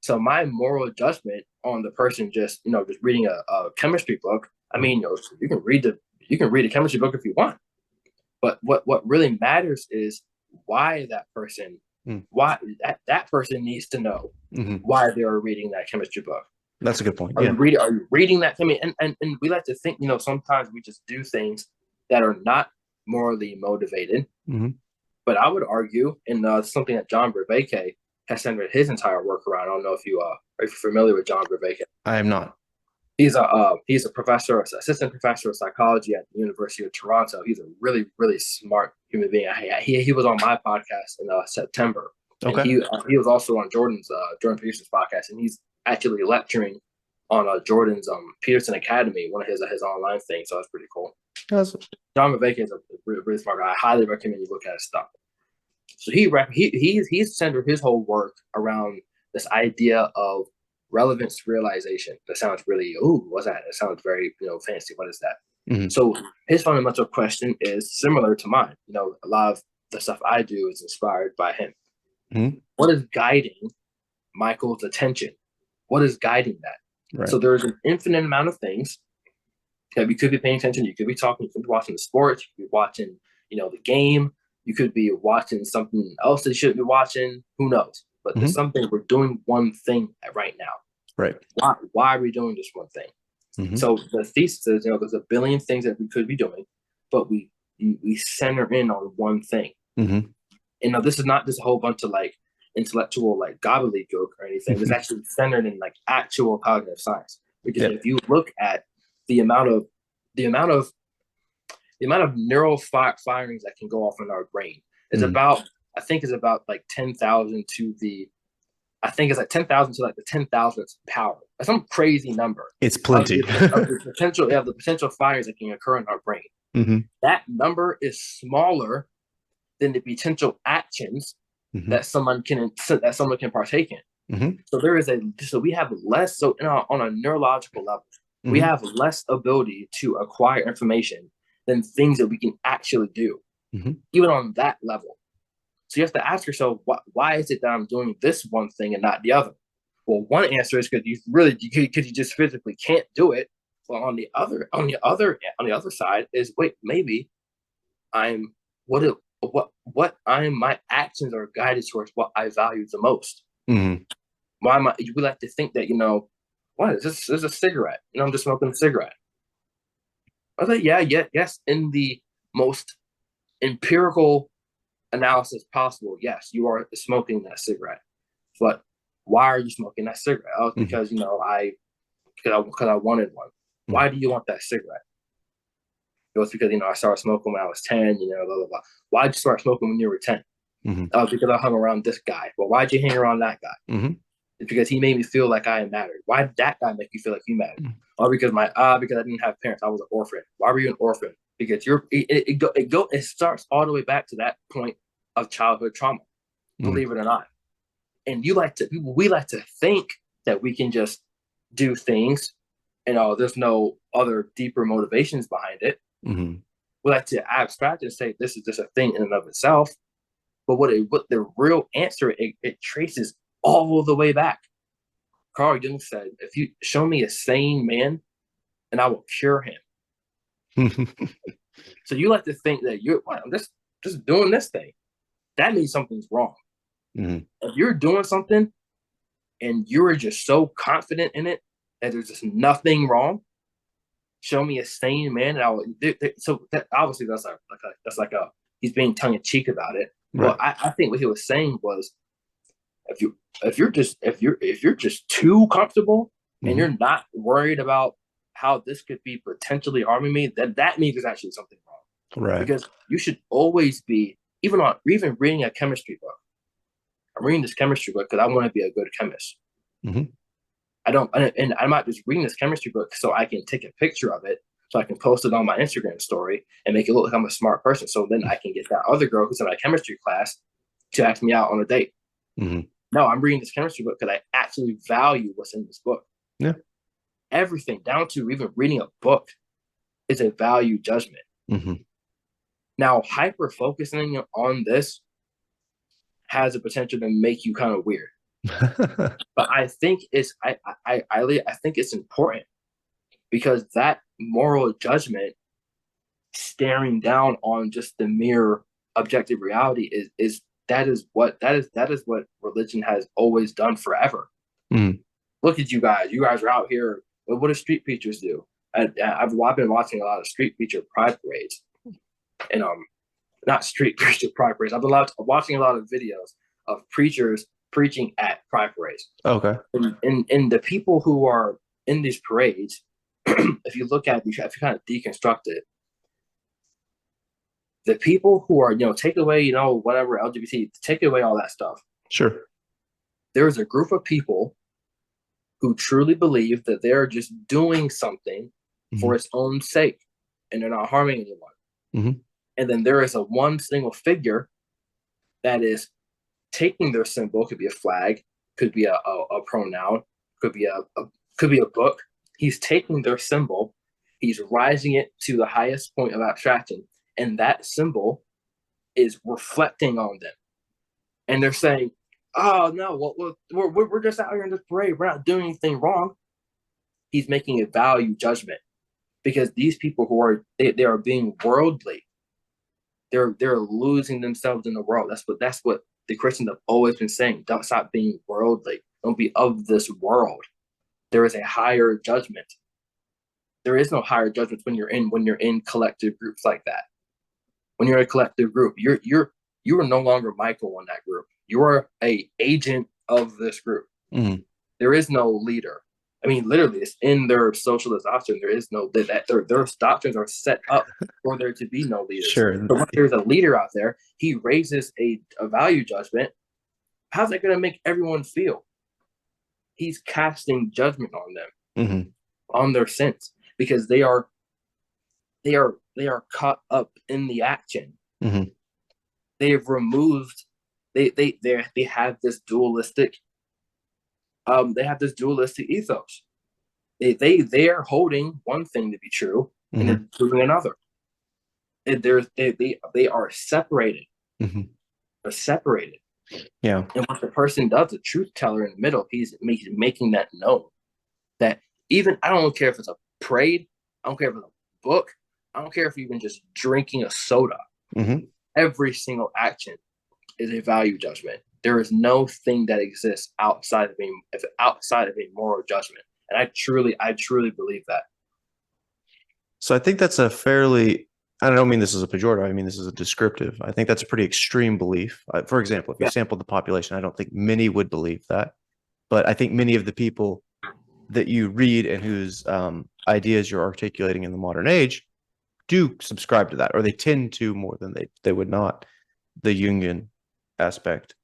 Speaker 2: So my moral judgment on the person just reading a chemistry book. I mean, you can read a chemistry book if you want, but what really matters is why that person, why that person needs to know why they are reading that chemistry book.
Speaker 1: That's a good point.
Speaker 2: Are you reading that? I mean, and we like to think, sometimes we just do things that are not morally motivated. But I would argue, and something that John Vervaeke has centered his entire work around. I don't know if you are familiar with John Vervaeke.
Speaker 1: I am not.
Speaker 2: He's a professor, assistant professor of psychology at the University of Toronto. He's a really, really smart human being. He was on my podcast in September. Okay. And he was also on Jordan Peterson's podcast, and he's actually lecturing on Jordan's Peterson Academy, one of his online things. So that's pretty cool.
Speaker 1: Yes.
Speaker 2: John Vervaeke is a really, really smart guy. I highly recommend you look at his stuff. So he's centered his whole work around this idea of relevance realization. That sounds really, what's that? It sounds very fancy. What is that? So his fundamental question is similar to mine. A lot of the stuff I do is inspired by him. What is guiding Michael's attention? What is guiding that? Right. So there's an infinite amount of things that we could be paying attention. You could be talking, you could be watching the sports, you could be watching, the game. You could be watching something else that you shouldn't be watching. Who knows? But there's something, we're doing one thing right now.
Speaker 1: Right.
Speaker 2: Why are we doing this one thing? So the thesis is, there's a billion things that we could be doing, but we center in on one thing. And this is not just a whole bunch of like intellectual like gobbledygook or anything. It's actually centered in like actual cognitive science. Because if you look at the amount of neural firings that can go off in our brain is about, I think is about like 10,000 to the, I think it's like 10,000 to like the 10,000th power. That's some crazy number.
Speaker 1: It's plenty.
Speaker 2: Of the potential, the potential fires that can occur in our brain. That number is smaller than the potential actions that someone can partake in. So we have less. So on a neurological level, we have less ability to acquire information than things that we can actually do, even on that level. So you have to ask yourself, why is it that I'm doing this one thing and not the other? Well, one answer is because you just physically can't do it. Well, on the other side is, wait, maybe my actions are guided towards what I value the most. Why am I? We like to think that, what is this? This is a cigarette. I'm just smoking a cigarette. I was like, yes. In the most empirical analysis possible, yes, you are smoking that cigarette. But why are you smoking that cigarette? Oh, because because I wanted one. Why do you want that cigarette? It was because I started smoking when I was 10. Blah blah blah. Why did you start smoking when you were 10? Oh, because I hung around this guy. Well, why'd you hang around that guy? It's because he made me feel like I mattered. Why did that guy make you feel like you mattered? Oh, because I didn't have parents. I was an orphan. Why were you an orphan? Because it starts all the way back to that point of childhood trauma, believe it or not. And we like to think that we can just do things and there's no other deeper motivations behind it. We like to abstract and say this is just a thing in and of itself. But what the real answer, it traces all the way back. Carl Jung said, if you show me a sane man, and I will cure him. So you like to think that I'm just doing this thing. That means something's wrong. If you're doing something and you're just so confident in it that there's just nothing wrong, show me a sane man, and I will. So that obviously that's like he's being tongue in cheek about it. Right. Well, I think what he was saying was, if you're just too comfortable and you're not worried about how this could be potentially harming me, that means there's actually something wrong. Right. Because you should always be, even reading a chemistry book. I'm reading this chemistry book because I want to be a good chemist. I'm not just reading this chemistry book so I can take a picture of it, so I can post it on my Instagram story and make it look like I'm a smart person. So then I can get that other girl who's in my chemistry class to ask me out on a date. No, I'm reading this chemistry book because I actually value what's in this book. Yeah. Everything, down to even reading a book, is a value judgment. Now, hyper focusing on this has the potential to make you kind of weird. But I think it's I think it's important, because that moral judgment, staring down on just the mere objective reality, is what religion has always done forever. Look at you guys. You guys are out here. What do street preachers do? I've been watching a lot of street preacher pride parades, and not street preacher pride parades. I've been watching a lot of videos of preachers preaching at pride parades. Okay. And the people who are in these parades, if you kind of deconstruct it, the people who are, take away, whatever LGBT, take away all that stuff. Sure. There is a group of people who truly believe that they're just doing something for its own sake, and they're not harming anyone. And then there is one single figure that is taking their symbol. Could be a flag, could be a pronoun, could be a book. He's taking their symbol, he's rising it to the highest point of abstraction, and that symbol is reflecting on them. And they're saying, oh no, we're just out here in this parade, we're not doing anything wrong. He's making a value judgment, because these people who are they are being worldly. They're losing themselves in the world. That's what the Christians have always been saying. Don't stop being worldly. Don't be of this world. There is a higher judgment. There is no higher judgment when you're in collective groups like that. When you're in a collective group, you are no longer Michael in that group. You are a agent of this group.
Speaker 1: Mhm.
Speaker 2: There is no leader. I mean, literally, it's in their socialist doctrine. There is no that their doctrines are set up for there to be no leaders.
Speaker 1: Sure.
Speaker 2: So when there's a leader out there, he raises a value judgment. How's that going to make everyone feel? He's casting judgment on them,
Speaker 1: Mhm.
Speaker 2: on their sins, because they are caught up in the action.
Speaker 1: Mhm.
Speaker 2: They have removed. They have this dualistic. They have this dualistic ethos. They are holding one thing to be true and
Speaker 1: Mhm.
Speaker 2: they're proving another. And they are separated.
Speaker 1: Mhm.
Speaker 2: They're separated.
Speaker 1: Yeah.
Speaker 2: And what the person does, the truth teller in the middle, he's making that known. That even I don't care if it's a parade, I don't care if it's a book, I don't care if you're even just drinking a soda.
Speaker 1: Mhm.
Speaker 2: Every single action is a value judgment. There is no thing that exists outside of a moral judgment. And I truly believe that.
Speaker 1: So I think that's a fairly, I don't mean this is a pejorative, I mean this is a descriptive. I think that's a pretty extreme belief. For example, if you
Speaker 2: Yeah.
Speaker 1: sampled the population, I don't think many would believe that. But I think many of the people that you read and whose ideas you're articulating in the modern age do subscribe to that, or they tend to more than they would not, the Jungian aspect.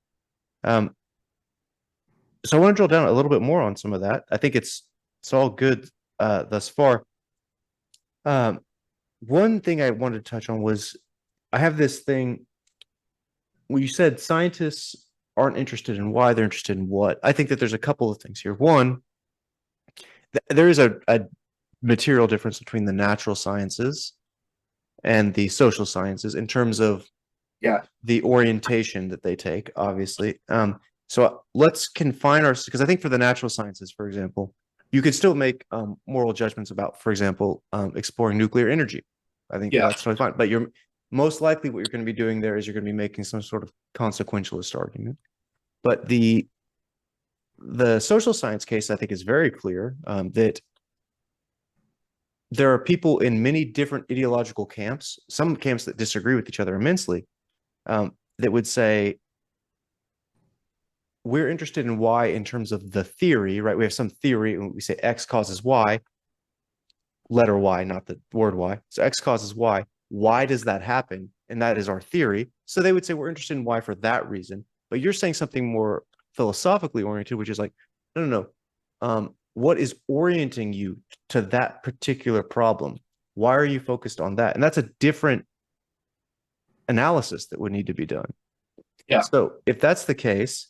Speaker 1: Um, so I want to drill down a little bit more on some of that. I think it's all good thus far. Um, one thing I wanted to touch on was I have this thing when you said scientists aren't interested in why, they're interested in what. I think that there's a couple of things here. One, there is a material difference between the natural sciences and the social sciences in terms of
Speaker 2: Yeah.
Speaker 1: the orientation that they take, obviously. So let's confine our, because I think for the natural sciences, for example, you could still make moral judgments about, for example, exploring nuclear energy. I think
Speaker 2: Yeah.
Speaker 1: that's totally fine. But you're most likely what you're going to be doing there is you're going to be making some sort of consequentialist argument. But the social science case, I think, is very clear that there are people in many different ideological camps, some camps that disagree with each other immensely, that would say, we're interested in why in terms of the theory, right? We have some theory and we say X causes Y, letter Y, not the word Y. So X causes Y. Why does that happen? And that is our theory. So they would say we're interested in why for that reason. But you're saying something more philosophically oriented, which is like, no. What is orienting you to that particular problem? Why are you focused on that? And that's a different analysis that would need to be done.
Speaker 2: Yeah.
Speaker 1: So if that's the case,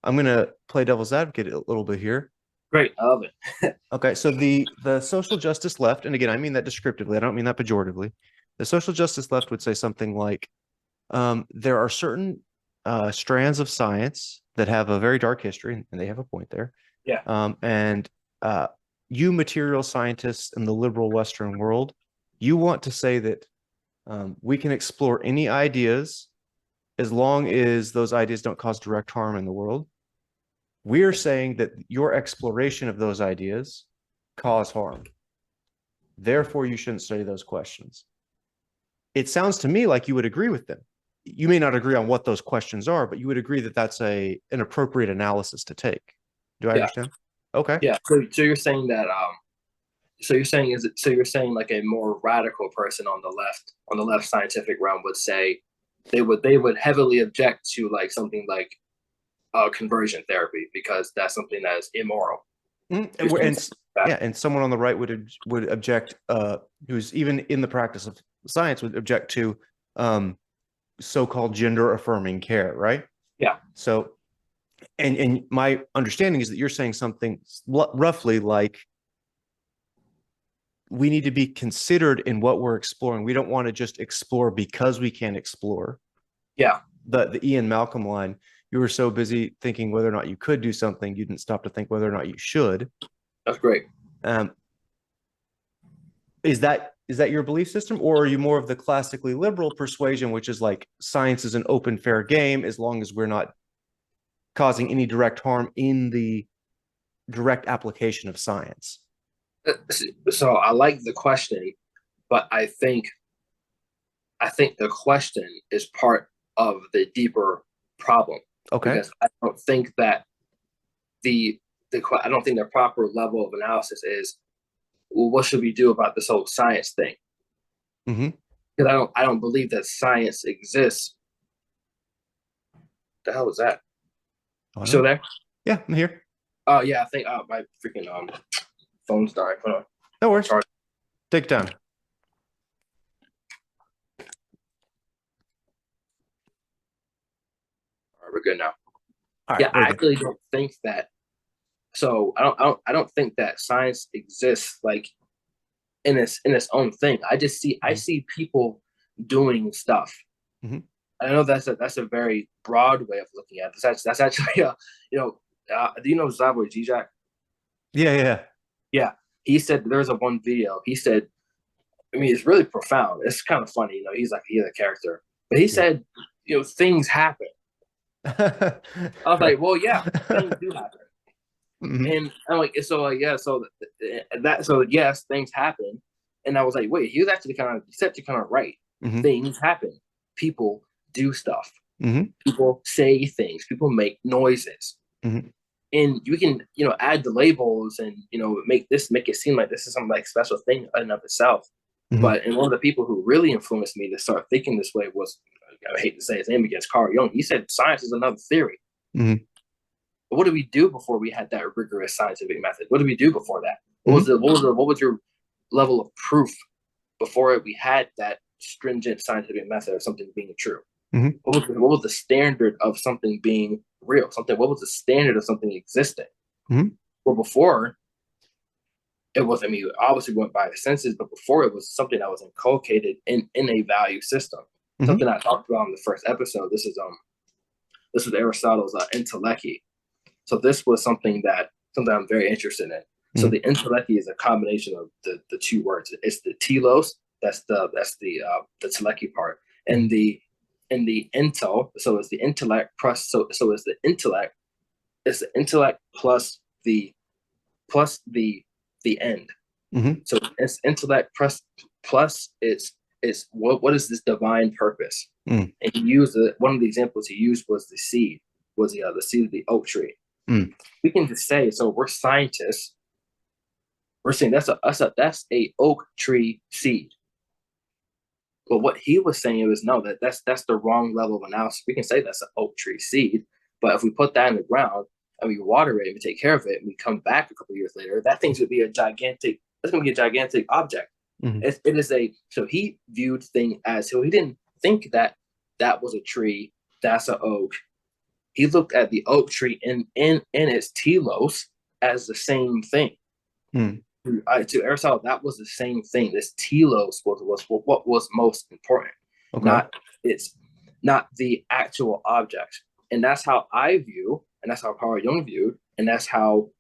Speaker 1: I'm going to play devil's advocate a little bit here.
Speaker 2: Great. I love it.
Speaker 1: Okay, so the social justice left, and again, I mean that descriptively, I don't mean that pejoratively. The social justice left would say something like, there are certain strands of science that have a very dark history, and they have a point there.
Speaker 2: Yeah.
Speaker 1: And you material scientists in the liberal Western world, you want to say that we can explore any ideas as long as those ideas don't cause direct harm in the world. We're saying that your exploration of those ideas cause harm. Therefore, you shouldn't study those questions. It sounds to me like you would agree with them. You may not agree on what those questions are, but you would agree that that's an appropriate analysis to take. Do I understand? Okay.
Speaker 2: Yeah. So you're saying that so you're saying like a more radical person on the left scientific realm would say they would heavily object to like something like conversion therapy because that's something that is immoral.
Speaker 1: And someone on the right would object, who's even in the practice of science would object to so-called gender affirming care, right?
Speaker 2: Yeah.
Speaker 1: So, and my understanding is that you're saying something roughly like, we need to be considered in what we're exploring. We don't want to just explore because we can explore.
Speaker 2: Yeah.
Speaker 1: The Ian Malcolm line, you were so busy thinking whether or not you could do something, you didn't stop to think whether or not you should.
Speaker 2: That's great.
Speaker 1: Is that your belief system, or are you more of the classically liberal persuasion, which is like science is an open, fair game as long as we're not causing any direct harm in the direct application of science?
Speaker 2: So I like the question, but I think the question is part. of the deeper problem.
Speaker 1: Okay.
Speaker 2: Because I don't think that I don't think the proper level of analysis is, well, what should we do about this whole science thing?
Speaker 1: Mm-hmm.
Speaker 2: Because I don't believe that science exists. The hell was that?
Speaker 1: Oh,
Speaker 2: Still
Speaker 1: no.
Speaker 2: there?
Speaker 1: Yeah, I'm here.
Speaker 2: Oh yeah, I think my freaking phone's died. Hold on.
Speaker 1: No worries.
Speaker 2: Charge.
Speaker 1: Take your time.
Speaker 2: All right, we're good now.
Speaker 1: All right,
Speaker 2: Yeah,
Speaker 1: very
Speaker 2: I
Speaker 1: good.
Speaker 2: actually don't think that. So I don't think that science exists like in its own thing. I
Speaker 1: Mm-hmm.
Speaker 2: see people doing stuff.
Speaker 1: Mm-hmm.
Speaker 2: I know that's a very broad way of looking at this. That's actually you know, do you know Slavoj Žižek?
Speaker 1: Yeah, yeah.
Speaker 2: Yeah, he said there's a one video. He said, I mean, it's really profound. It's kind of funny, you know. He's a character, but he
Speaker 1: Yeah.
Speaker 2: said, you know, things happen. I was like, well, yeah, things do happen,
Speaker 1: Mm-hmm.
Speaker 2: and I'm like, so like, yeah, so yes, things happen, and I was like, wait, he's actually kind of right.
Speaker 1: Mm-hmm.
Speaker 2: Things happen. People do stuff.
Speaker 1: Mm-hmm.
Speaker 2: People say things. People make noises.
Speaker 1: Mm-hmm.
Speaker 2: And you can, you know, add the labels and, you know, make it seem like this is some like special thing in and of itself.
Speaker 1: Mm-hmm.
Speaker 2: But and one of the people who really influenced me to start thinking this way was, I hate to say his name against Carl Jung. He said science is another theory.
Speaker 1: Mm-hmm.
Speaker 2: But what did we do before we had that rigorous scientific method? What did we do before that?
Speaker 1: Mm-hmm.
Speaker 2: What was your level of proof before we had that stringent scientific method of something being true?
Speaker 1: Mm-hmm.
Speaker 2: What was the standard of something being real? What was the standard of something existing?
Speaker 1: Mm-hmm.
Speaker 2: Well, before it was, I mean, obviously went by the senses, but before it was something that was inculcated in a value system.
Speaker 1: Mm-hmm.
Speaker 2: Something I talked about in the first episode. This was Aristotle's intellechy. So this was something I'm very interested in. So
Speaker 1: Mm-hmm.
Speaker 2: the intellechy is a combination of the two words. It's the telos, the telechy part, and the intel. So it's the intellect plus it's the intellect plus the end.
Speaker 1: Mm-hmm.
Speaker 2: So it's intellect plus it's what is this divine purpose?
Speaker 1: Mm-hmm.
Speaker 2: And he used one of the examples he used was the seed, was the seed of the oak tree.
Speaker 1: Mm-hmm.
Speaker 2: We can just say, so we're scientists. We're saying that's a oak tree seed. But what he was saying was no, that's the wrong level of analysis. We can say that's an oak tree seed, but if we put that in the ground and we water it and we take care of it and we come back a couple of years later, that thing's gonna be a gigantic. That's gonna be a gigantic object.
Speaker 1: Mm-hmm.
Speaker 2: It is a so he viewed thing as so he didn't think that that was a tree. That's an oak. He looked at the oak tree in its telos as the same thing.
Speaker 1: Mm-hmm.
Speaker 2: To Aristotle, that was the same thing. This telos was what was most important,
Speaker 1: Okay.
Speaker 2: not the actual object. And that's how I view, and that's how Carl Jung viewed, and that's how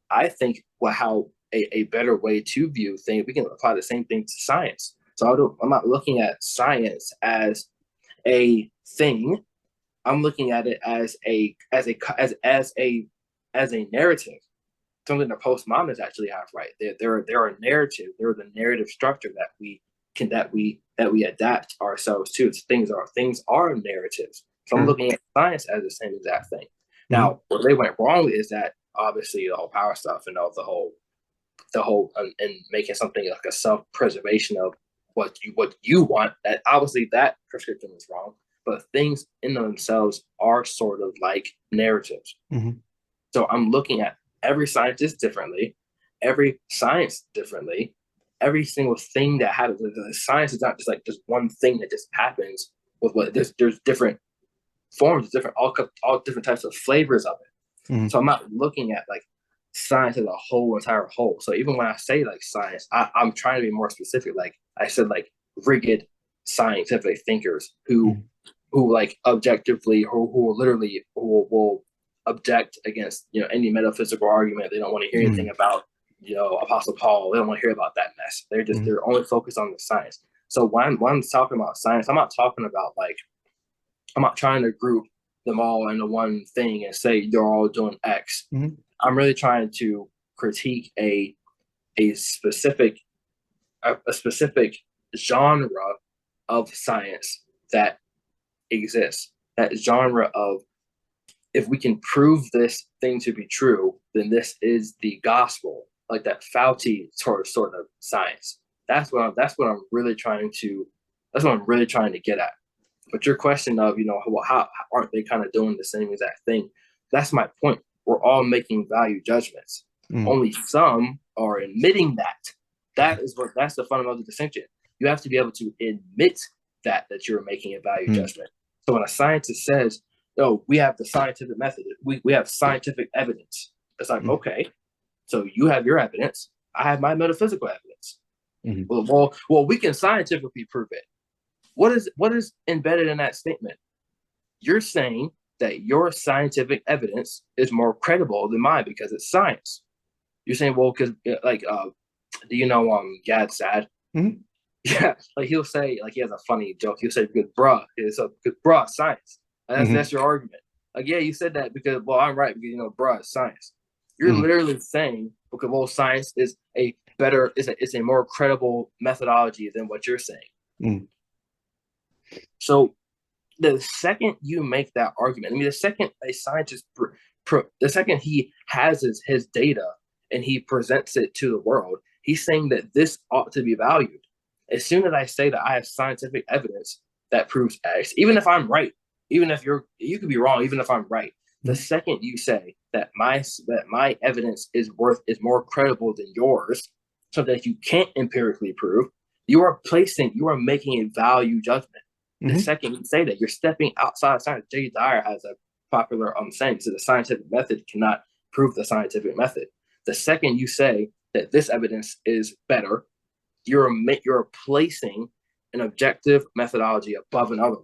Speaker 2: I think how a better way to view things. We can apply the same thing to science. So I'm not looking at science as a thing. I'm looking at it as a narrative, something that postmodernists actually have, right? They're a narrative. They're the narrative structure that we adapt ourselves to. Things are narratives. So I'm looking at science as the same exact thing. Now,
Speaker 1: Mm-hmm.
Speaker 2: where they went wrong is that obviously the whole power stuff and all the whole and making something like a self-preservation of what you want. That obviously that prescription is wrong. But things in themselves are sort of like narratives.
Speaker 1: Mm-hmm.
Speaker 2: So I'm looking at every scientist differently, every science differently, every single thing that happens. The science is not just like just one thing that just happens with what there's different forms, different all different types of flavors of it.
Speaker 1: Mm-hmm.
Speaker 2: So I'm not looking at like science as a whole entire whole. So even when I say like science, I'm trying to be more specific. Like I said, like rigid scientific thinkers who like objectively who will literally will object against any metaphysical argument. They don't want to hear anything about Apostle Paul. They don't want to hear about that mess.
Speaker 1: Mm-hmm.
Speaker 2: They're only focused on the science. So when I'm talking about science, I'm not talking about like I'm not trying to group them all into one thing and say they're all doing X.
Speaker 1: Mm-hmm.
Speaker 2: I'm really trying to critique a specific genre of science that exists. that genre of, if we can prove this thing to be true, then this is the gospel, like that Fauci sort of science. That's what I'm really trying to get at. But your question of, how aren't they kind of doing the same exact thing? That's my point. We're all making value judgments. Only some are admitting that. That's the fundamental distinction. You have to be able to admit that you're making a value judgment. So when a scientist says, "No, we have the scientific method. We have scientific evidence," it's like, okay, so you have your evidence. I have my metaphysical evidence. Well, we can scientifically prove it. What is embedded in that statement? You're saying that your scientific evidence is more credible than mine because it's science. You're saying, well, because do you know Gad Sad? Yeah, like he'll say, like he has a funny joke. He'll say, "Good bruh, it's a good bruh science." That's your argument. Like, yeah, you said that because, well, I'm right because bruh is science. You're literally saying, okay, well, science is it's a more credible methodology than what you're saying. So the second you make that argument, I mean, the second a scientist, the second he has his data and he presents it to the world, he's saying that this ought to be valued. As soon as I say that I have scientific evidence that proves X, even if I'm right, even if you could be wrong, even if I'm right, the second you say that my evidence is more credible than yours, something that you can't empirically prove, you are making a value judgment. The second you say that, you're stepping outside of science. Jay Dyer has a popular saying, so the scientific method cannot prove the scientific method. The second you say that this evidence is better, you're placing an objective methodology above another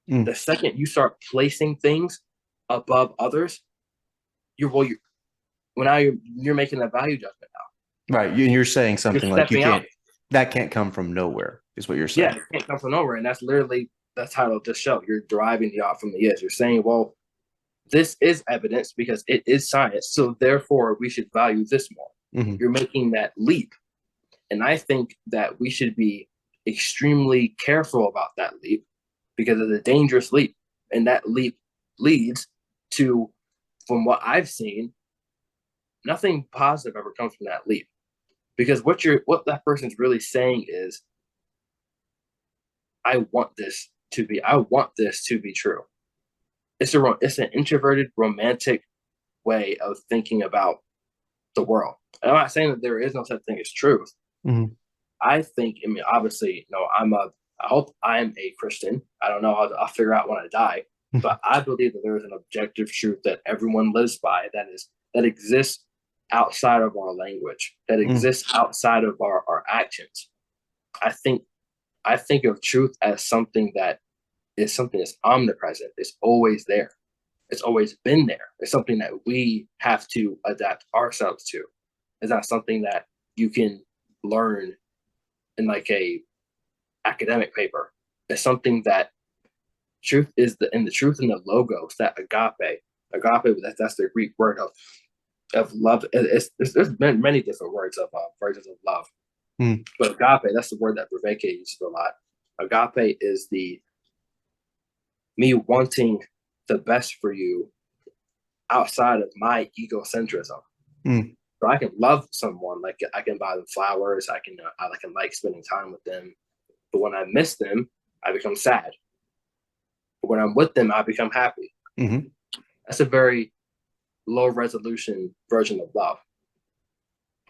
Speaker 2: one. The second you start placing things above others, you're making a value judgment now.
Speaker 1: Right. You're saying something like that can't come from nowhere, is what you're saying.
Speaker 2: Yeah, it can't come from nowhere. And that's literally the title of this show. You're deriving the ought from the is. You're saying, well, this is evidence because it is science. So therefore, we should value this more. You're making that leap. And I think that we should be extremely careful about that leap because it's a dangerous leap. And that leap leads to, from what I've seen, nothing positive ever comes from that leap. Because what that person's really saying is, I want this to be true. It's an introverted, romantic way of thinking about the world. And I'm not saying that there is no such thing as truth. I think, I mean, obviously, I hope I'm a Christian. I don't know. I'll figure out when I die. But I believe that there is an objective truth that everyone lives by that exists outside of our language, that exists outside of our actions. I think of truth as something that's omnipresent. It's always there. It's always been there. It's something that we have to adapt ourselves to. It's not something that you can learn in like a academic paper. It's something that truth is the truth in the logos, that agape. Agape, that's the Greek word of love. There's many different words of versions of love. But agape, that's the word that Rebecca uses a lot. Agape is the me wanting the best for you outside of my egocentrism. So I can love someone, like I can buy them flowers, I can like spending time with them. But when I miss them, I become sad. But when I'm with them, I become happy. That's a very low resolution version of love.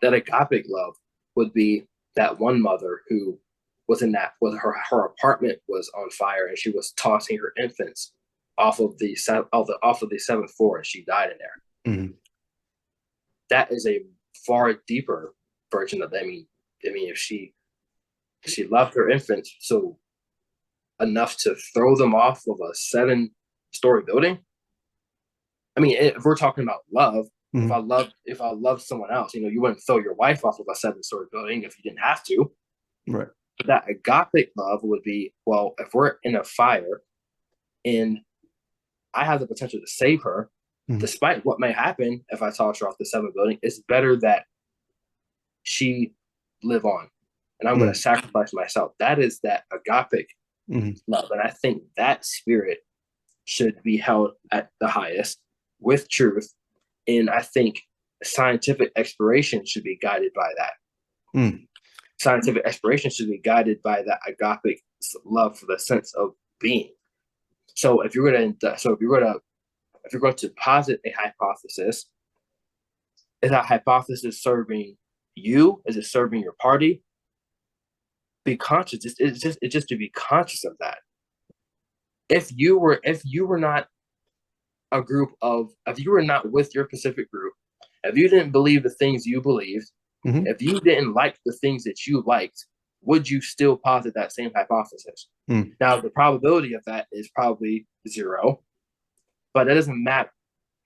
Speaker 2: That agapic love would be that one mother who was her apartment was on fire and she was tossing her infants off of the seventh floor and she died in there. That is a far deeper version of that. I mean, if she loved her infants so enough to throw them off of a 7-story building. I mean, if we're talking about love, if I loved someone else, you wouldn't throw your wife off of a 7-story building if you didn't have to.
Speaker 1: Right.
Speaker 2: But that agapic love would be, well, if we're in a fire and I have the potential to save her, despite what may happen if I toss her off the 7th building, it's better that she live on. And I'm going to sacrifice myself. That is that agapic love. And I think that spirit should be held at the highest with truth. And I think scientific exploration should be guided by that.
Speaker 1: Mm.
Speaker 2: Scientific exploration should be guided by that agapic love for the sense of being. So if you're going to posit a hypothesis, is that hypothesis serving you? Is it serving your party? Be conscious. It's just to be conscious of that. If you were not if you were not with your specific group, if you didn't believe the things you believed,
Speaker 1: Mm-hmm.
Speaker 2: if you didn't like the things that you liked, would you still posit that same hypothesis?
Speaker 1: Mm.
Speaker 2: Now, the probability of that is probably 0, but that doesn't matter.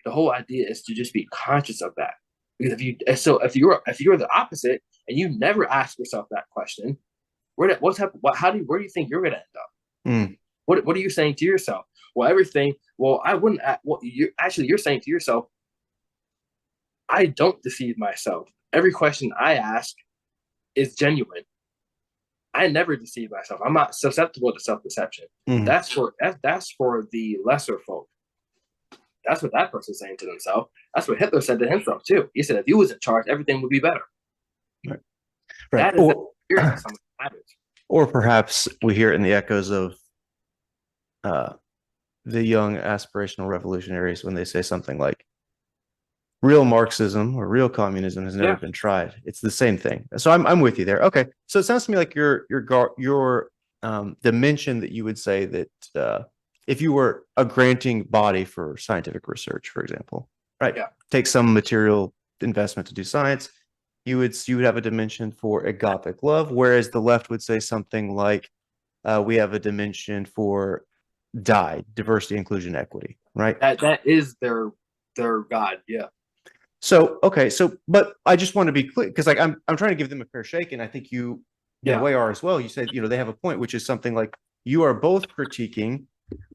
Speaker 2: The whole idea is to just be conscious of that. Because if you're the opposite and you never ask yourself that question, where do you think you're going to end up?
Speaker 1: Mm.
Speaker 2: What are you saying to yourself? Well, everything. Well, I wouldn't. Well, you're saying to yourself, I don't deceive myself. Every question I ask is genuine. I never deceive myself. I'm not susceptible to self-deception.
Speaker 1: Mm.
Speaker 2: That's for the lesser folk. That's what that person's saying to themselves. That's what Hitler said to himself too. He said, if he was in charge, everything would be better.
Speaker 1: Right. Right.
Speaker 2: That is the experience of someone who matters.
Speaker 1: Or perhaps we hear it in the echoes of the young aspirational revolutionaries when they say something like, real Marxism or real communism has never been tried. It's the same thing. So I'm with you there. Okay. So it sounds to me like your dimension that you would say that if you were a granting body for scientific research, for example, right?
Speaker 2: Yeah.
Speaker 1: Take some material investment to do science, you would have a dimension for agapic love, whereas the left would say something like we have a dimension for diversity, inclusion, equity, right?
Speaker 2: That is their God. Yeah.
Speaker 1: So okay, but I just want to be clear because like I'm trying to give them a fair shake, and I think you in a way are as well. You said they have a point, which is something like you are both critiquing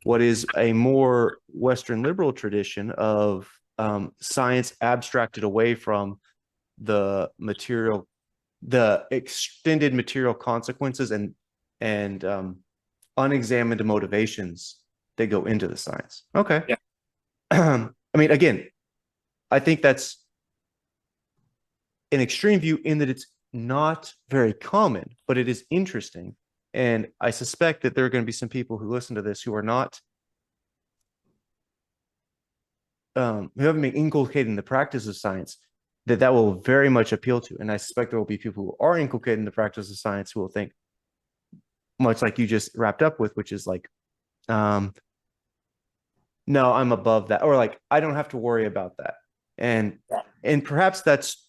Speaker 1: what is a more Western liberal tradition of science abstracted away from the extended material consequences and unexamined motivations that go into the science. Okay.
Speaker 2: Yeah.
Speaker 1: I mean, again, I think that's an extreme view in that it's not very common, but it is interesting. And I suspect that there are going to be some people who listen to this who are not, who haven't been inculcated in the practice of science, that will very much appeal to. And I suspect there will be people who are inculcated in the practice of science who will think, much like you just wrapped up with, which is like, no, I'm above that, or like, I don't have to worry about that. And perhaps that's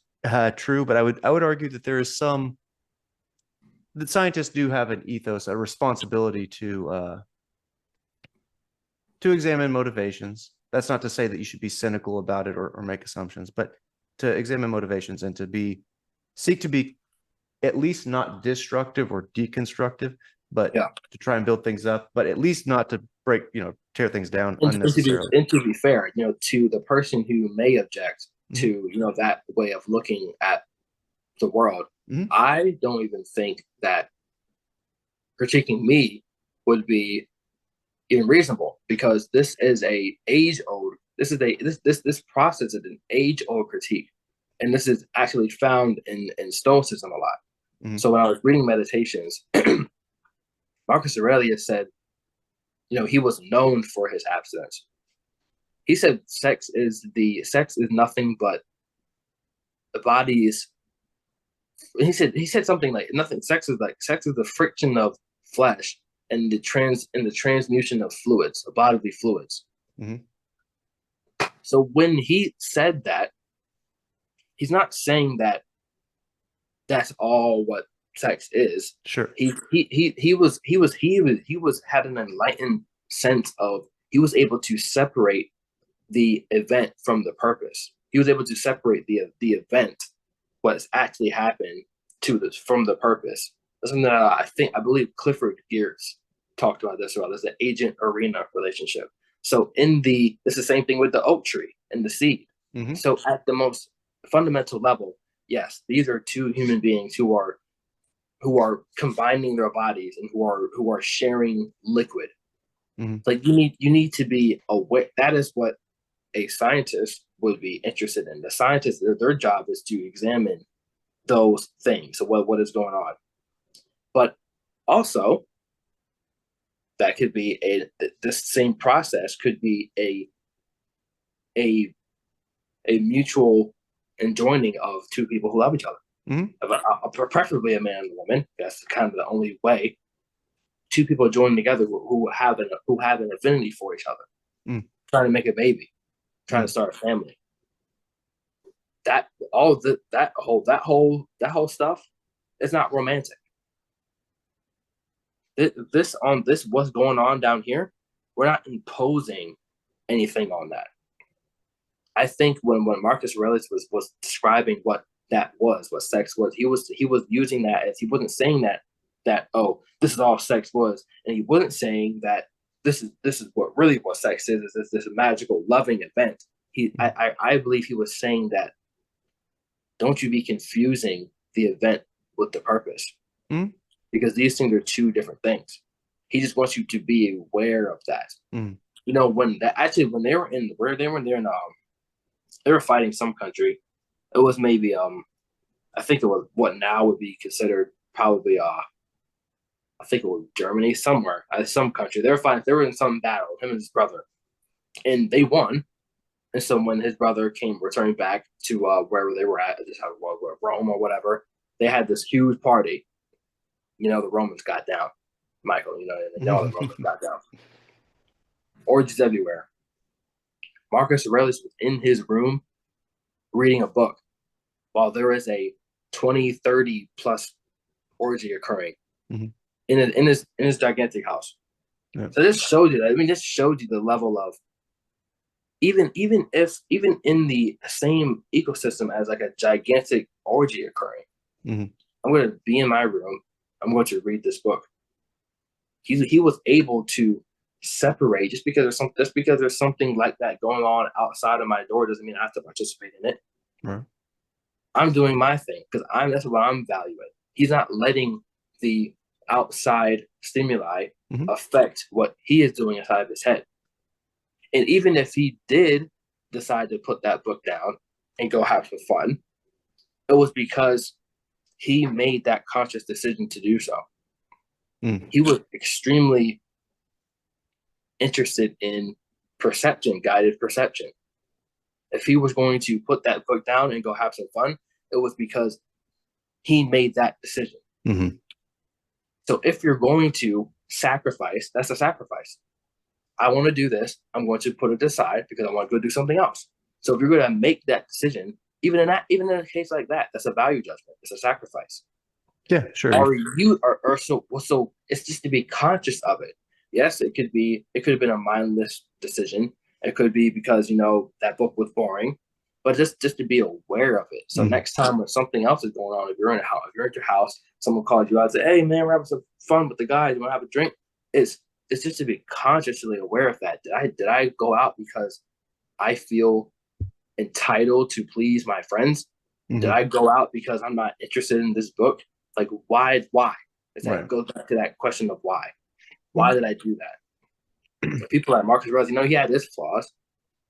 Speaker 1: true, but I would argue that there is that scientists do have an ethos, a responsibility to examine motivations. That's not to say that you should be cynical about it or make assumptions, but to examine motivations and seek to be at least not destructive or deconstructive, but to try and build things up, but at least not to tear things down unnecessarily.
Speaker 2: And to be fair, to the person who may object to, that way of looking at the world, I don't even think that critiquing me would be even reasonable, because this is this process is an age-old critique, and this is actually found in Stoicism a lot. So when I was reading Meditations, Marcus Aurelius said, he was known for his abstinence. He said sex is nothing but the body's. He said something like nothing. Sex is the friction of flesh and the transmutation of fluids, of bodily fluids. So when he said that, he's not saying that that's all what sex is.
Speaker 1: Sure.
Speaker 2: He had an enlightened sense of, he was able to separate the event from the purpose. He was able to separate the event, what's actually happened from the purpose. That's something that I believe Clifford Geertz talked about this the agent arena relationship. So it's the same thing with the oak tree and the seed. So at the most fundamental level, yes, these are two human beings who are combining their bodies and who are sharing liquid.
Speaker 1: Mhm.
Speaker 2: Like you need to be aware. That is what a scientist would be interested in. The scientist, their job is to examine those things. So what is going on? But also, that could be this same process could be a a mutual enjoining of two people who love each other,
Speaker 1: Mhm.
Speaker 2: preferably a man and a woman. That's kind of the only way. Two people joining together who have an affinity for each other,
Speaker 1: Mm.
Speaker 2: trying to make a baby, trying to
Speaker 1: Mm.
Speaker 2: start a family. That all the that whole stuff is not romantic. This what's going on down here. We're not imposing anything on that. I think when Marcus Aurelius was describing what that was, what sex was, he was using that as he wasn't saying that oh, this is all sex was, and he wasn't saying that this is what sex is this magical loving event.
Speaker 1: Mm.
Speaker 2: I believe he was saying that don't you be confusing the event with the purpose,
Speaker 1: Mm.
Speaker 2: because these things are two different things. He just wants you to be aware of that.
Speaker 1: Mm.
Speaker 2: When that actually when they were in where they were in they were fighting some country. It was maybe I think it was what now would be considered probably I think it was Germany somewhere, some country. They were fighting. They were in some battle, him and his brother, and they won. And so when his brother came returning back to wherever they were at, just Rome or whatever, they had this huge party. The Romans got down, Michael. The Romans got down. Orgies everywhere. Marcus Aurelius was in his room reading a book while there is a 20, 30 plus orgy occurring
Speaker 1: Mhm.
Speaker 2: in his gigantic house.
Speaker 1: Yeah.
Speaker 2: So this showed you that. I mean, this showed you the level of even in the same ecosystem as like a gigantic orgy occurring.
Speaker 1: Mhm.
Speaker 2: I'm going to be in my room. I'm going to read this book. He was able to separate just because there's something like that going on outside of my door doesn't mean I have to participate in it.
Speaker 1: Right.
Speaker 2: I'm doing my thing because that's what I'm valuing. He's not letting the outside stimuli
Speaker 1: Mhm.
Speaker 2: affect what he is doing inside of his head. And even if he did decide to put that book down and go have some fun, it was because he made that conscious decision to do so.
Speaker 1: Mm.
Speaker 2: He was extremely interested in perception, guided perception. If he was going to put that book down and go have some fun, it was because he made that decision.
Speaker 1: Mhm.
Speaker 2: So if you're going to sacrifice, that's a sacrifice. I want to do this. I'm going to put it aside because I want to go do something else. So if you're going to make that decision, even in a case like that, that's a value judgment. It's a sacrifice.
Speaker 1: Yeah, sure.
Speaker 2: So it's just to be conscious of it. Yes, it could have been a mindless decision. It could be because that book was boring, but just to be aware of it. So
Speaker 1: Mhm.
Speaker 2: next time when something else is going on, if you're in a house, if you're at your house, someone calls you out and say, "Hey man, we're having some fun with the guys. You want to have a drink?" It's it's just to be consciously aware of that. Did I go out because I feel entitled to please my friends? Did
Speaker 1: Mhm.
Speaker 2: I go out because I'm not interested in this book? Like, why? Why? It's that
Speaker 1: Right.
Speaker 2: goes back to that question of why. Why
Speaker 1: Mhm.
Speaker 2: did I do that? People like Marcus Aurelius, he had his flaws,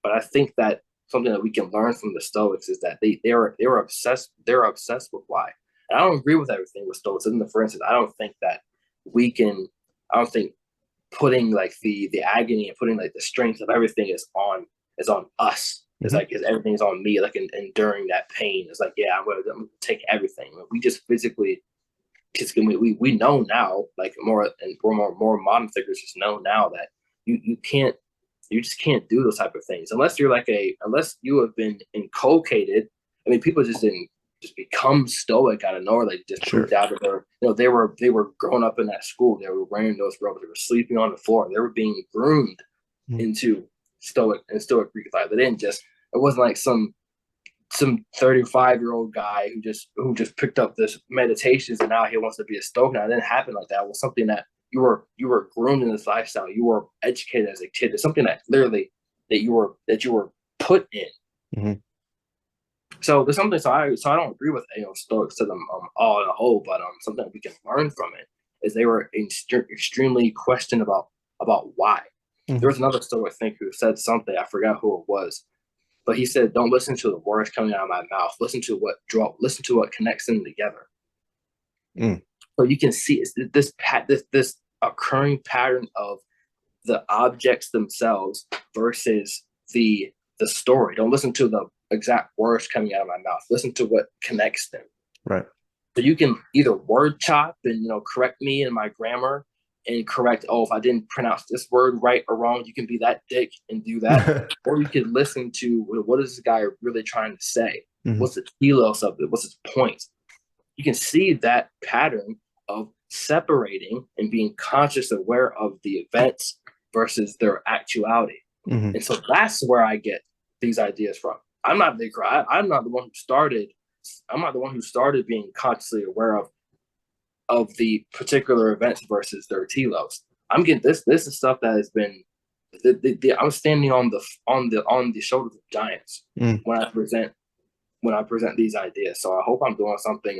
Speaker 2: but I think that something that we can learn from the Stoics is that they were obsessed. They're obsessed with why. And I don't agree with everything with Stoicism. For instance, I don't think that we can. I don't think putting like the agony and putting like the strength of everything is on us. It's
Speaker 1: Mhm.
Speaker 2: like everything's on me. Like enduring that pain. It's like I'm gonna take everything. We just physically because we know now, like more and more modern figures just know now that you just can't do those type of things unless unless you have been inculcated. I mean, people just didn't just become stoic out of nowhere. Like just
Speaker 1: Sure.
Speaker 2: proved out of their they were growing up in that school. They were wearing those robes. They were sleeping on the floor. They were being groomed
Speaker 1: Mhm.
Speaker 2: into stoic Greek life. They didn't just. It wasn't like some 35-year-old guy who just picked up this meditations and now he wants to be a stoic. Now it didn't happen like that. It was something that you were groomed in this lifestyle. You were educated as a kid. It's something that literally that you were put in.
Speaker 1: Mhm.
Speaker 2: So there's something. So I don't agree with Stoics to them all in a whole, but something we can learn from it is they were extremely questioned about why. There
Speaker 1: Mhm.
Speaker 2: was another Stoic thinker who said something, I forgot who it was, but he said, "Don't listen to the words coming out of my mouth. Listen to what connects them together."
Speaker 1: Mm.
Speaker 2: So you can see this occurring pattern of the objects themselves versus the story. Don't listen to the exact words coming out of my mouth. Listen to what connects them.
Speaker 1: Right.
Speaker 2: So you can either word chop and correct me in my grammar and correct, oh, if I didn't pronounce this word right or wrong, you can be that dick and do that. Or you could listen to, what is this guy really trying to say?
Speaker 1: Mhm.
Speaker 2: What's the telos of it? What's his point? You can see that pattern of separating and being conscious aware of the events versus their actuality.
Speaker 1: Mhm.
Speaker 2: And so that's where I get these ideas from. I'm not the one who started. I'm not the one who started being consciously aware of the particular events versus their telos. I'm getting this. This is stuff that has been. I'm standing on the shoulders of giants
Speaker 1: Mm.
Speaker 2: when I present these ideas. So I hope I'm doing something.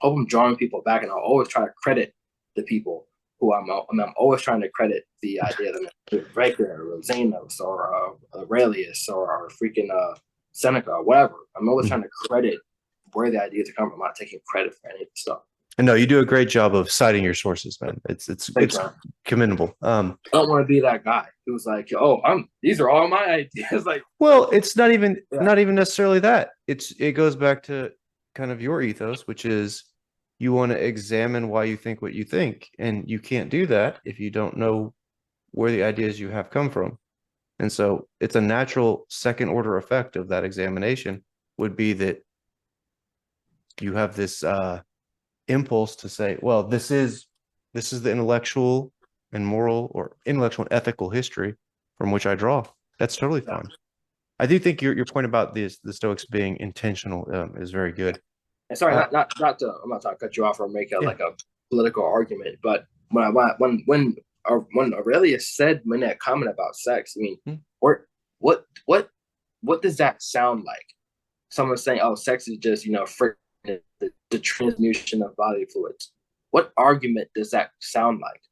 Speaker 2: Hope I'm drawing people back, and I'll always try to credit the people who I'm always trying to credit the idea that Draco or Xenos or Aurelius or freaking Seneca or whatever. I'm always
Speaker 1: Mhm.
Speaker 2: trying to credit where the ideas are coming from. I'm not taking credit for any of the stuff.
Speaker 1: And no, you do a great job of citing your sources, man.
Speaker 2: Thanks,
Speaker 1: It's
Speaker 2: man.
Speaker 1: commendable.
Speaker 2: I don't want to be that guy who's like, "Oh, these are all my ideas." Like,
Speaker 1: Well, it's
Speaker 2: yeah,
Speaker 1: not even necessarily that. It goes back to kind of your ethos, which is you want to examine why you think what you think, and you can't do that if you don't know where the ideas you have come from. And so it's a natural second order effect of that examination would be that you have this impulse to say, well, this is the intellectual and moral or intellectual and ethical history from which I draw. That's totally
Speaker 2: yeah.
Speaker 1: fine. I do think your point about the Stoics being intentional is very good.
Speaker 2: And sorry,
Speaker 1: Uh,
Speaker 2: not to. I'm not trying to cut you off or make
Speaker 1: yeah.
Speaker 2: like a political argument, but when Aurelius said when that comment about sex, I mean,
Speaker 1: Hmm.
Speaker 2: or what what what does that sound like? Someone saying, "Oh, sex is just the transmutation of body fluids." What argument does that sound like?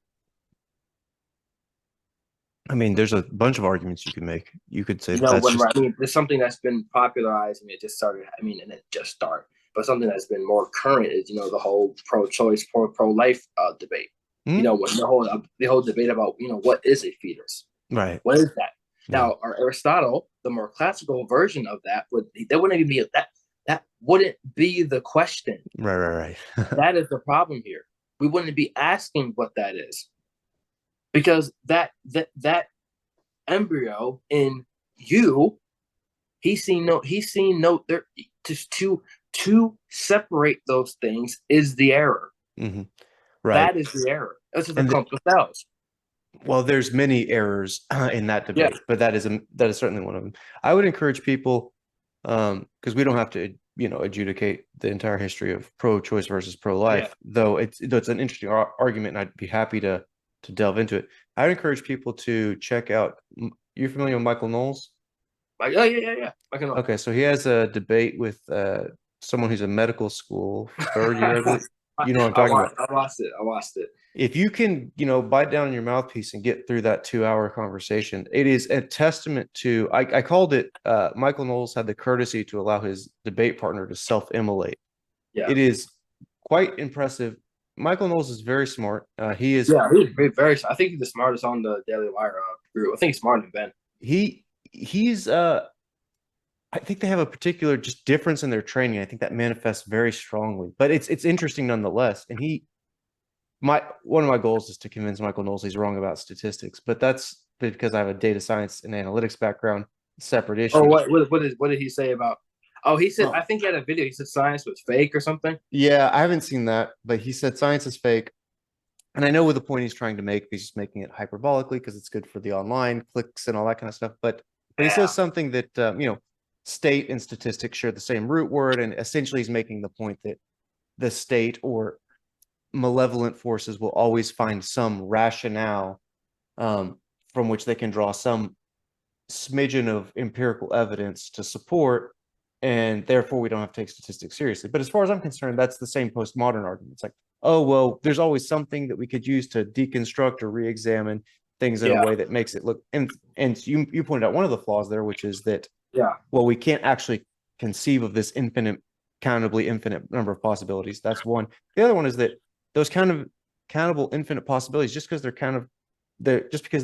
Speaker 1: I mean, there's a bunch of arguments you can make. You could say that that's
Speaker 2: When
Speaker 1: just
Speaker 2: I mean, it's something that's been popularized. I mean, it just started. I mean, and it just started. But something that's been more current is the whole pro-choice, pro-life debate.
Speaker 1: hmm,
Speaker 2: When the whole debate about what is a fetus?
Speaker 1: right.
Speaker 2: What is that?
Speaker 1: Yeah.
Speaker 2: Now, Aristotle, the more classical version of that wouldn't even be that wouldn't be the question.
Speaker 1: Right, right, right.
Speaker 2: That is the problem here. We wouldn't be asking what that is because that embryo in you, he's seen no there just to separate those things is the error.
Speaker 1: Hmm. Right.
Speaker 2: That is the error. This is a
Speaker 1: And
Speaker 2: compass cells.
Speaker 1: well, there's many errors in that
Speaker 2: Yeah,
Speaker 1: debate, but that is certainly one of them. I would encourage people, because we don't have to, adjudicate the entire history of pro-choice versus
Speaker 2: yeah.
Speaker 1: pro-life, though it's an interesting argument, and I'd be happy to delve into it. I would encourage people to check out. You're familiar with Michael Knowles?
Speaker 2: Like, oh yeah. I can.
Speaker 1: Okay, so he has a debate with someone who's in medical school, third year, I believe. You know what I'm talking about.
Speaker 2: I watched it. I watched it.
Speaker 1: If you can, bite down on your mouthpiece and get through that 2 hour conversation, it is a testament to, I called it, Michael Knowles had the courtesy to allow his debate partner to self-immolate.
Speaker 2: Yeah,
Speaker 1: It is quite impressive. Michael Knowles is very smart. He is,
Speaker 2: yeah. He's very. I think he's the smartest on the Daily Wire group. I think he's smarter than Ben.
Speaker 1: he's, I think they have a particular just difference in their training. I think that manifests very strongly, but it's interesting nonetheless. And one of my goals is to convince Michael Knowles he's wrong about statistics, but that's because I have a data science and analytics background, separate
Speaker 2: Oh,
Speaker 1: issue.
Speaker 2: what did he say about? Oh, he said. I
Speaker 1: Well,
Speaker 2: think he had a video. He said science was fake or something.
Speaker 1: yeah, I haven't seen that, but he said science is fake. And I know what the point he's trying to make, he's just making it hyperbolically because it's good for the online clicks and all that kind of stuff. But he says
Speaker 2: Yeah,
Speaker 1: something that state and statistics share the same root word, and essentially he's making the point that the state or malevolent forces will always find some rationale from which they can draw some smidgen of empirical evidence to support, and therefore we don't have to take statistics seriously. But as far as I'm concerned, that's the same postmodern argument. It's like, oh, well, there's always something that we could use to deconstruct or re-examine. things in a way that makes it look, and you pointed out one of the flaws there, which is that, well, we can't actually conceive of this countably infinite number of possibilities. That's one. The other one is that those kind of countable infinite possibilities, just because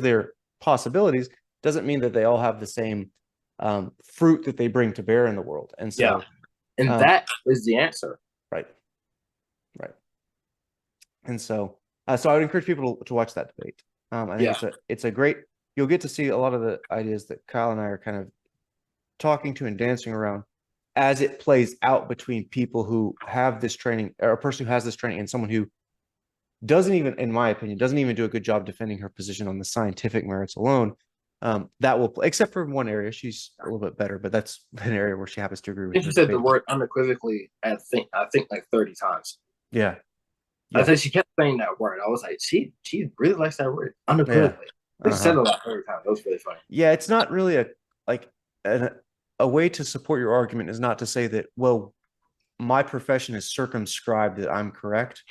Speaker 1: they're possibilities, doesn't mean that they all have the same fruit that they bring to bear in the world. And so,
Speaker 2: that is the answer.
Speaker 1: Right. And so, so I would encourage people to watch that debate. I think it's a great. You'll get to see a lot of the ideas that Kyle and I are kind of talking to and dancing around as it plays out between people who have this training, or a person who has this training, and someone who doesn't even, in my opinion, doesn't even do a good job defending her position on the scientific merits alone. That will, except for one area, she's a little bit better, but that's an area where she happens to agree with.
Speaker 2: She said the word unequivocally, I think like 30 times.
Speaker 1: Yeah.
Speaker 2: I think she kept saying that word. I was like, she really likes that word, unequivocally. She said it like 30 times. That was really funny.
Speaker 1: Yeah, it's not really a way to support your argument is not to say that, well, my profession is circumscribed that I'm correct,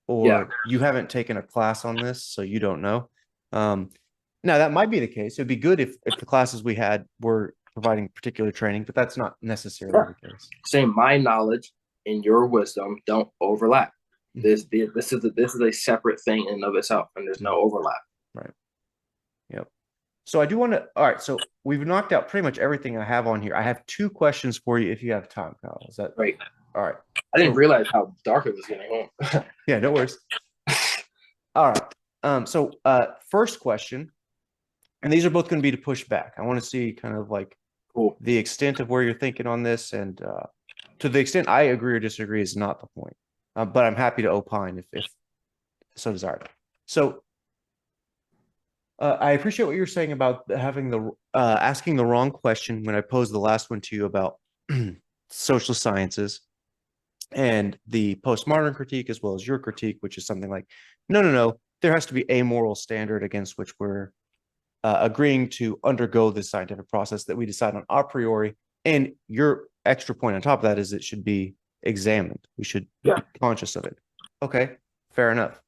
Speaker 1: or you haven't taken a class on this, so you don't know. Now, that might be the case. It'd be good if the classes we had were providing particular training, but that's not necessarily the case.
Speaker 2: Saying my knowledge and your wisdom don't overlap. This is a separate thing in and of itself, and there's no overlap.
Speaker 1: Right. Yep. So I do want to. All right. So we've knocked out pretty much everything I have on here. I have 2 questions for you if you have time, Kyle. Is that
Speaker 2: right?
Speaker 1: All right.
Speaker 2: I didn't realize how dark it was getting home.
Speaker 1: Yeah, no worries. All right. So first question, and these are both going to be to push back. I want to see kind of like the extent of where you're thinking on this, and to the extent I agree or disagree is not the point. But I'm happy to opine if so desired. So I appreciate what you're saying about having asking the wrong question when I posed the last one to you about social sciences and the postmodern critique, as well as your critique, which is something like, no, there has to be a moral standard against which we're agreeing to undergo this scientific process that we decide on a priori. And your extra point on top of that is it should be examined. We should be conscious of it. Okay, fair enough.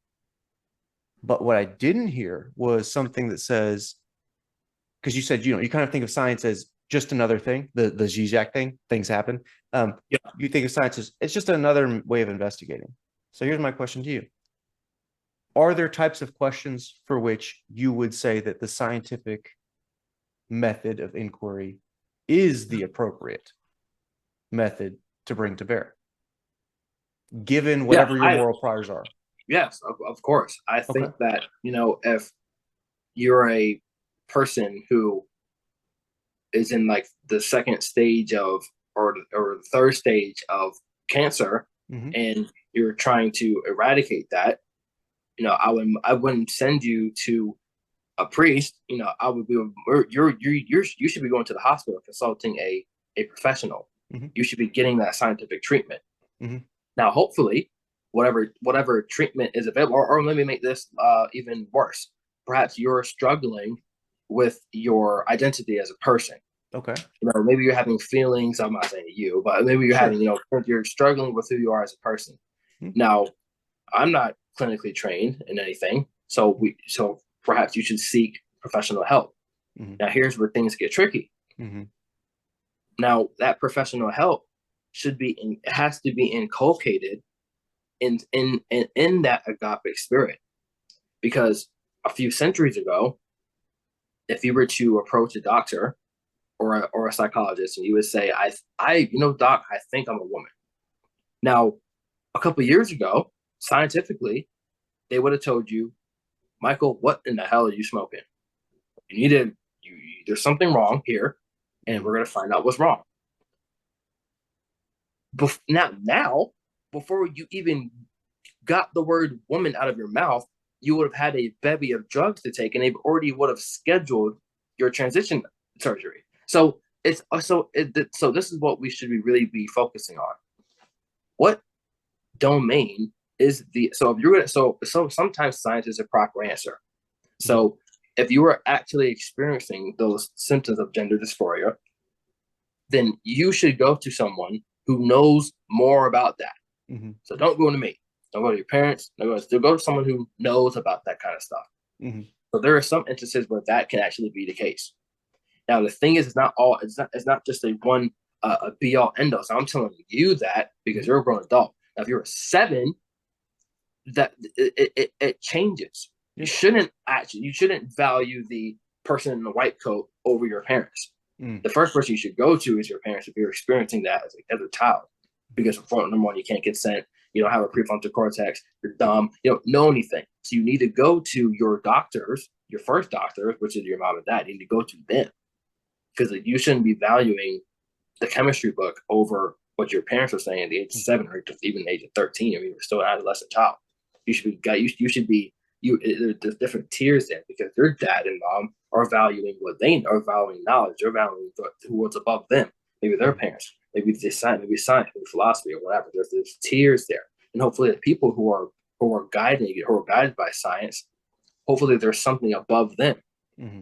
Speaker 1: But what I didn't hear was something that says, because you said, you kind of think of science as just another thing, the Zizek thing, things happen. You think of science as it's just another way of investigating. So here's my question to you. Are there types of questions for which you would say that the scientific method of inquiry is the appropriate method to bring to bear, given whatever your moral priors are?
Speaker 2: Yes, of course. I think that, if you're a person who is in like the second stage of, or the third stage of cancer, and you're trying to eradicate that, I wouldn't send you to a priest. I would be, you should be going to the hospital, consulting a professional. You should be getting that scientific treatment. Now, hopefully, whatever treatment is available, or let me make this even worse. Perhaps you're struggling with your identity as a person.
Speaker 1: Okay.
Speaker 2: Maybe you're having feelings. I'm not saying you, but maybe you're having, you're struggling with who you are as a person. Now, I'm not clinically trained in anything, so perhaps you should seek professional help. Now, here's where things get tricky. Now, that professional help has to be inculcated in that agape spirit, because a few centuries ago, if you were to approach a doctor or a psychologist and you would say, doc, I think I'm a woman. Now, a couple of years ago, scientifically, they would have told you, Michael, what in the hell are you smoking? There's something wrong here, and we're going to find out what's wrong. Now, before you even got the word woman out of your mouth, you would have had a bevy of drugs to take, and they already would have scheduled your transition surgery. So this is what we should really be focusing on. What domain is so sometimes science is a proper answer. So if you are actually experiencing those symptoms of gender dysphoria, then you should go to someone who knows more about that. So don't go to me. Don't go to your parents. Go to someone who knows about that kind of stuff. So there are some instances where that can actually be the case. Now the thing is, it's not just a be all end all. So I'm telling you that because you're a grown adult. Now if you're a 7, that it changes. You shouldn't value the person in the white coat over your parents. The first person you should go to is your parents if you're experiencing that as a child, because for number one, you can't consent, you don't have a prefrontal cortex, you're dumb, you don't know anything. So you need to go to your doctors, your first doctors, which is your mom and dad. You need to go to them, because you shouldn't be valuing the chemistry book over what your parents are saying at the age of 7 or even the age of 13. I mean, you're still an adolescent child. There's different tiers there, because your dad and mom are valuing what they are valuing knowledge. They're valuing what's above them. Maybe their parents, maybe science, maybe philosophy or whatever. There's tiers there, and hopefully the people who are guided by science, hopefully there's something above them.
Speaker 1: Mm-hmm.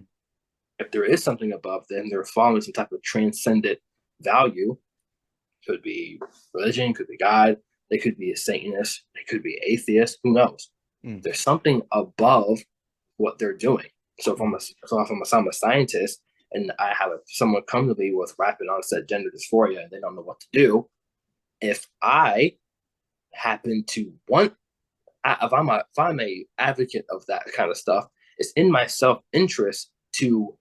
Speaker 2: If there is something above them, they're following some type of transcendent value. Could be religion, could be God. They could be a Satanist. They could be atheist. Who knows? There's something above what they're doing. So if I'm a scientist and I have someone come to me with rapid onset gender dysphoria and they don't know what to do, if I happen to want, if I'm a advocate of that kind of stuff, it's in my self-interest to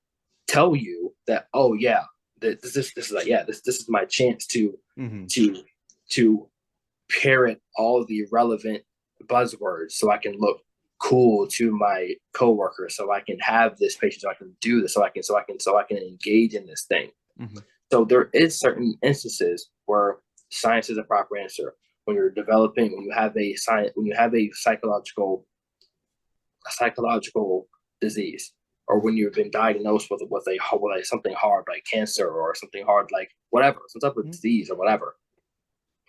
Speaker 2: tell you that, oh yeah, this is my chance to parrot all the relevant buzzwords so I can look cool to my coworkers, so I can have this patient, so I can do this, so I can engage in this thing. So there is certain instances where science is a proper answer. When you're developing, when you have a psychological disease, or when you've been diagnosed with something hard like cancer, or something hard like whatever, some type of disease or whatever.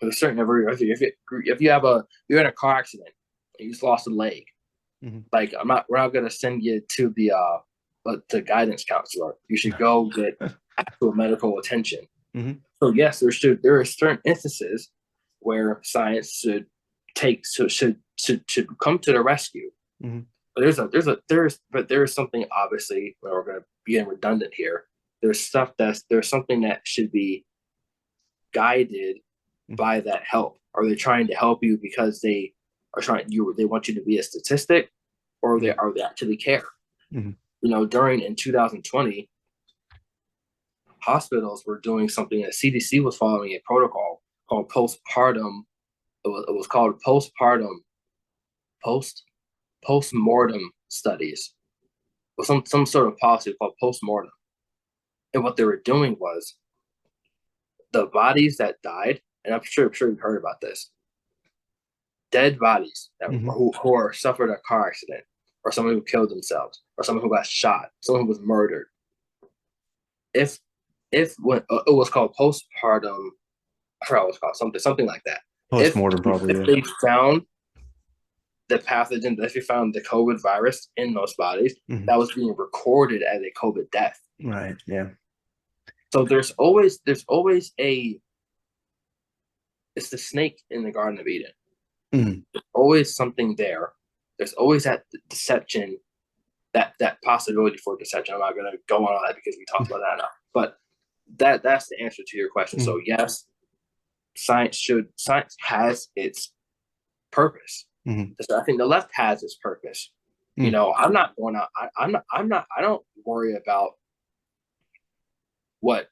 Speaker 2: For a certain degree, if you're in a car accident and you just lost a leg, like we're not gonna send you to the guidance counselor. You should go get actual medical attention. So yes, there are certain instances where science should come to the rescue. But there is something, obviously, we're going to be redundant here. There's something that should be guided by that help. Are they trying to help you because they want you to be a statistic, or they actually care? In 2020, hospitals were doing something that CDC was following a protocol called postpartum. It was called postmortem studies, or some sort of policy called postmortem. And what they were doing was the bodies that died, and I'm sure you've heard about this, dead bodies that who suffered a car accident, or someone who killed themselves, or someone who got shot, someone who was murdered. When it was called postpartum, I forgot what it was called, something like that.
Speaker 1: Postmortem, probably.
Speaker 2: If they found the pathogen, if they found the COVID virus in those bodies, that was being recorded as a COVID death.
Speaker 1: Right. Yeah.
Speaker 2: So there's always it's the snake in the Garden of Eden. There's always something there. There's always that deception, that possibility for deception. I'm not going to go on that because we talked about that now. But that's the answer to your question. So yes, science has its purpose. So I think the left has its purpose. I'm not going out. I don't worry about what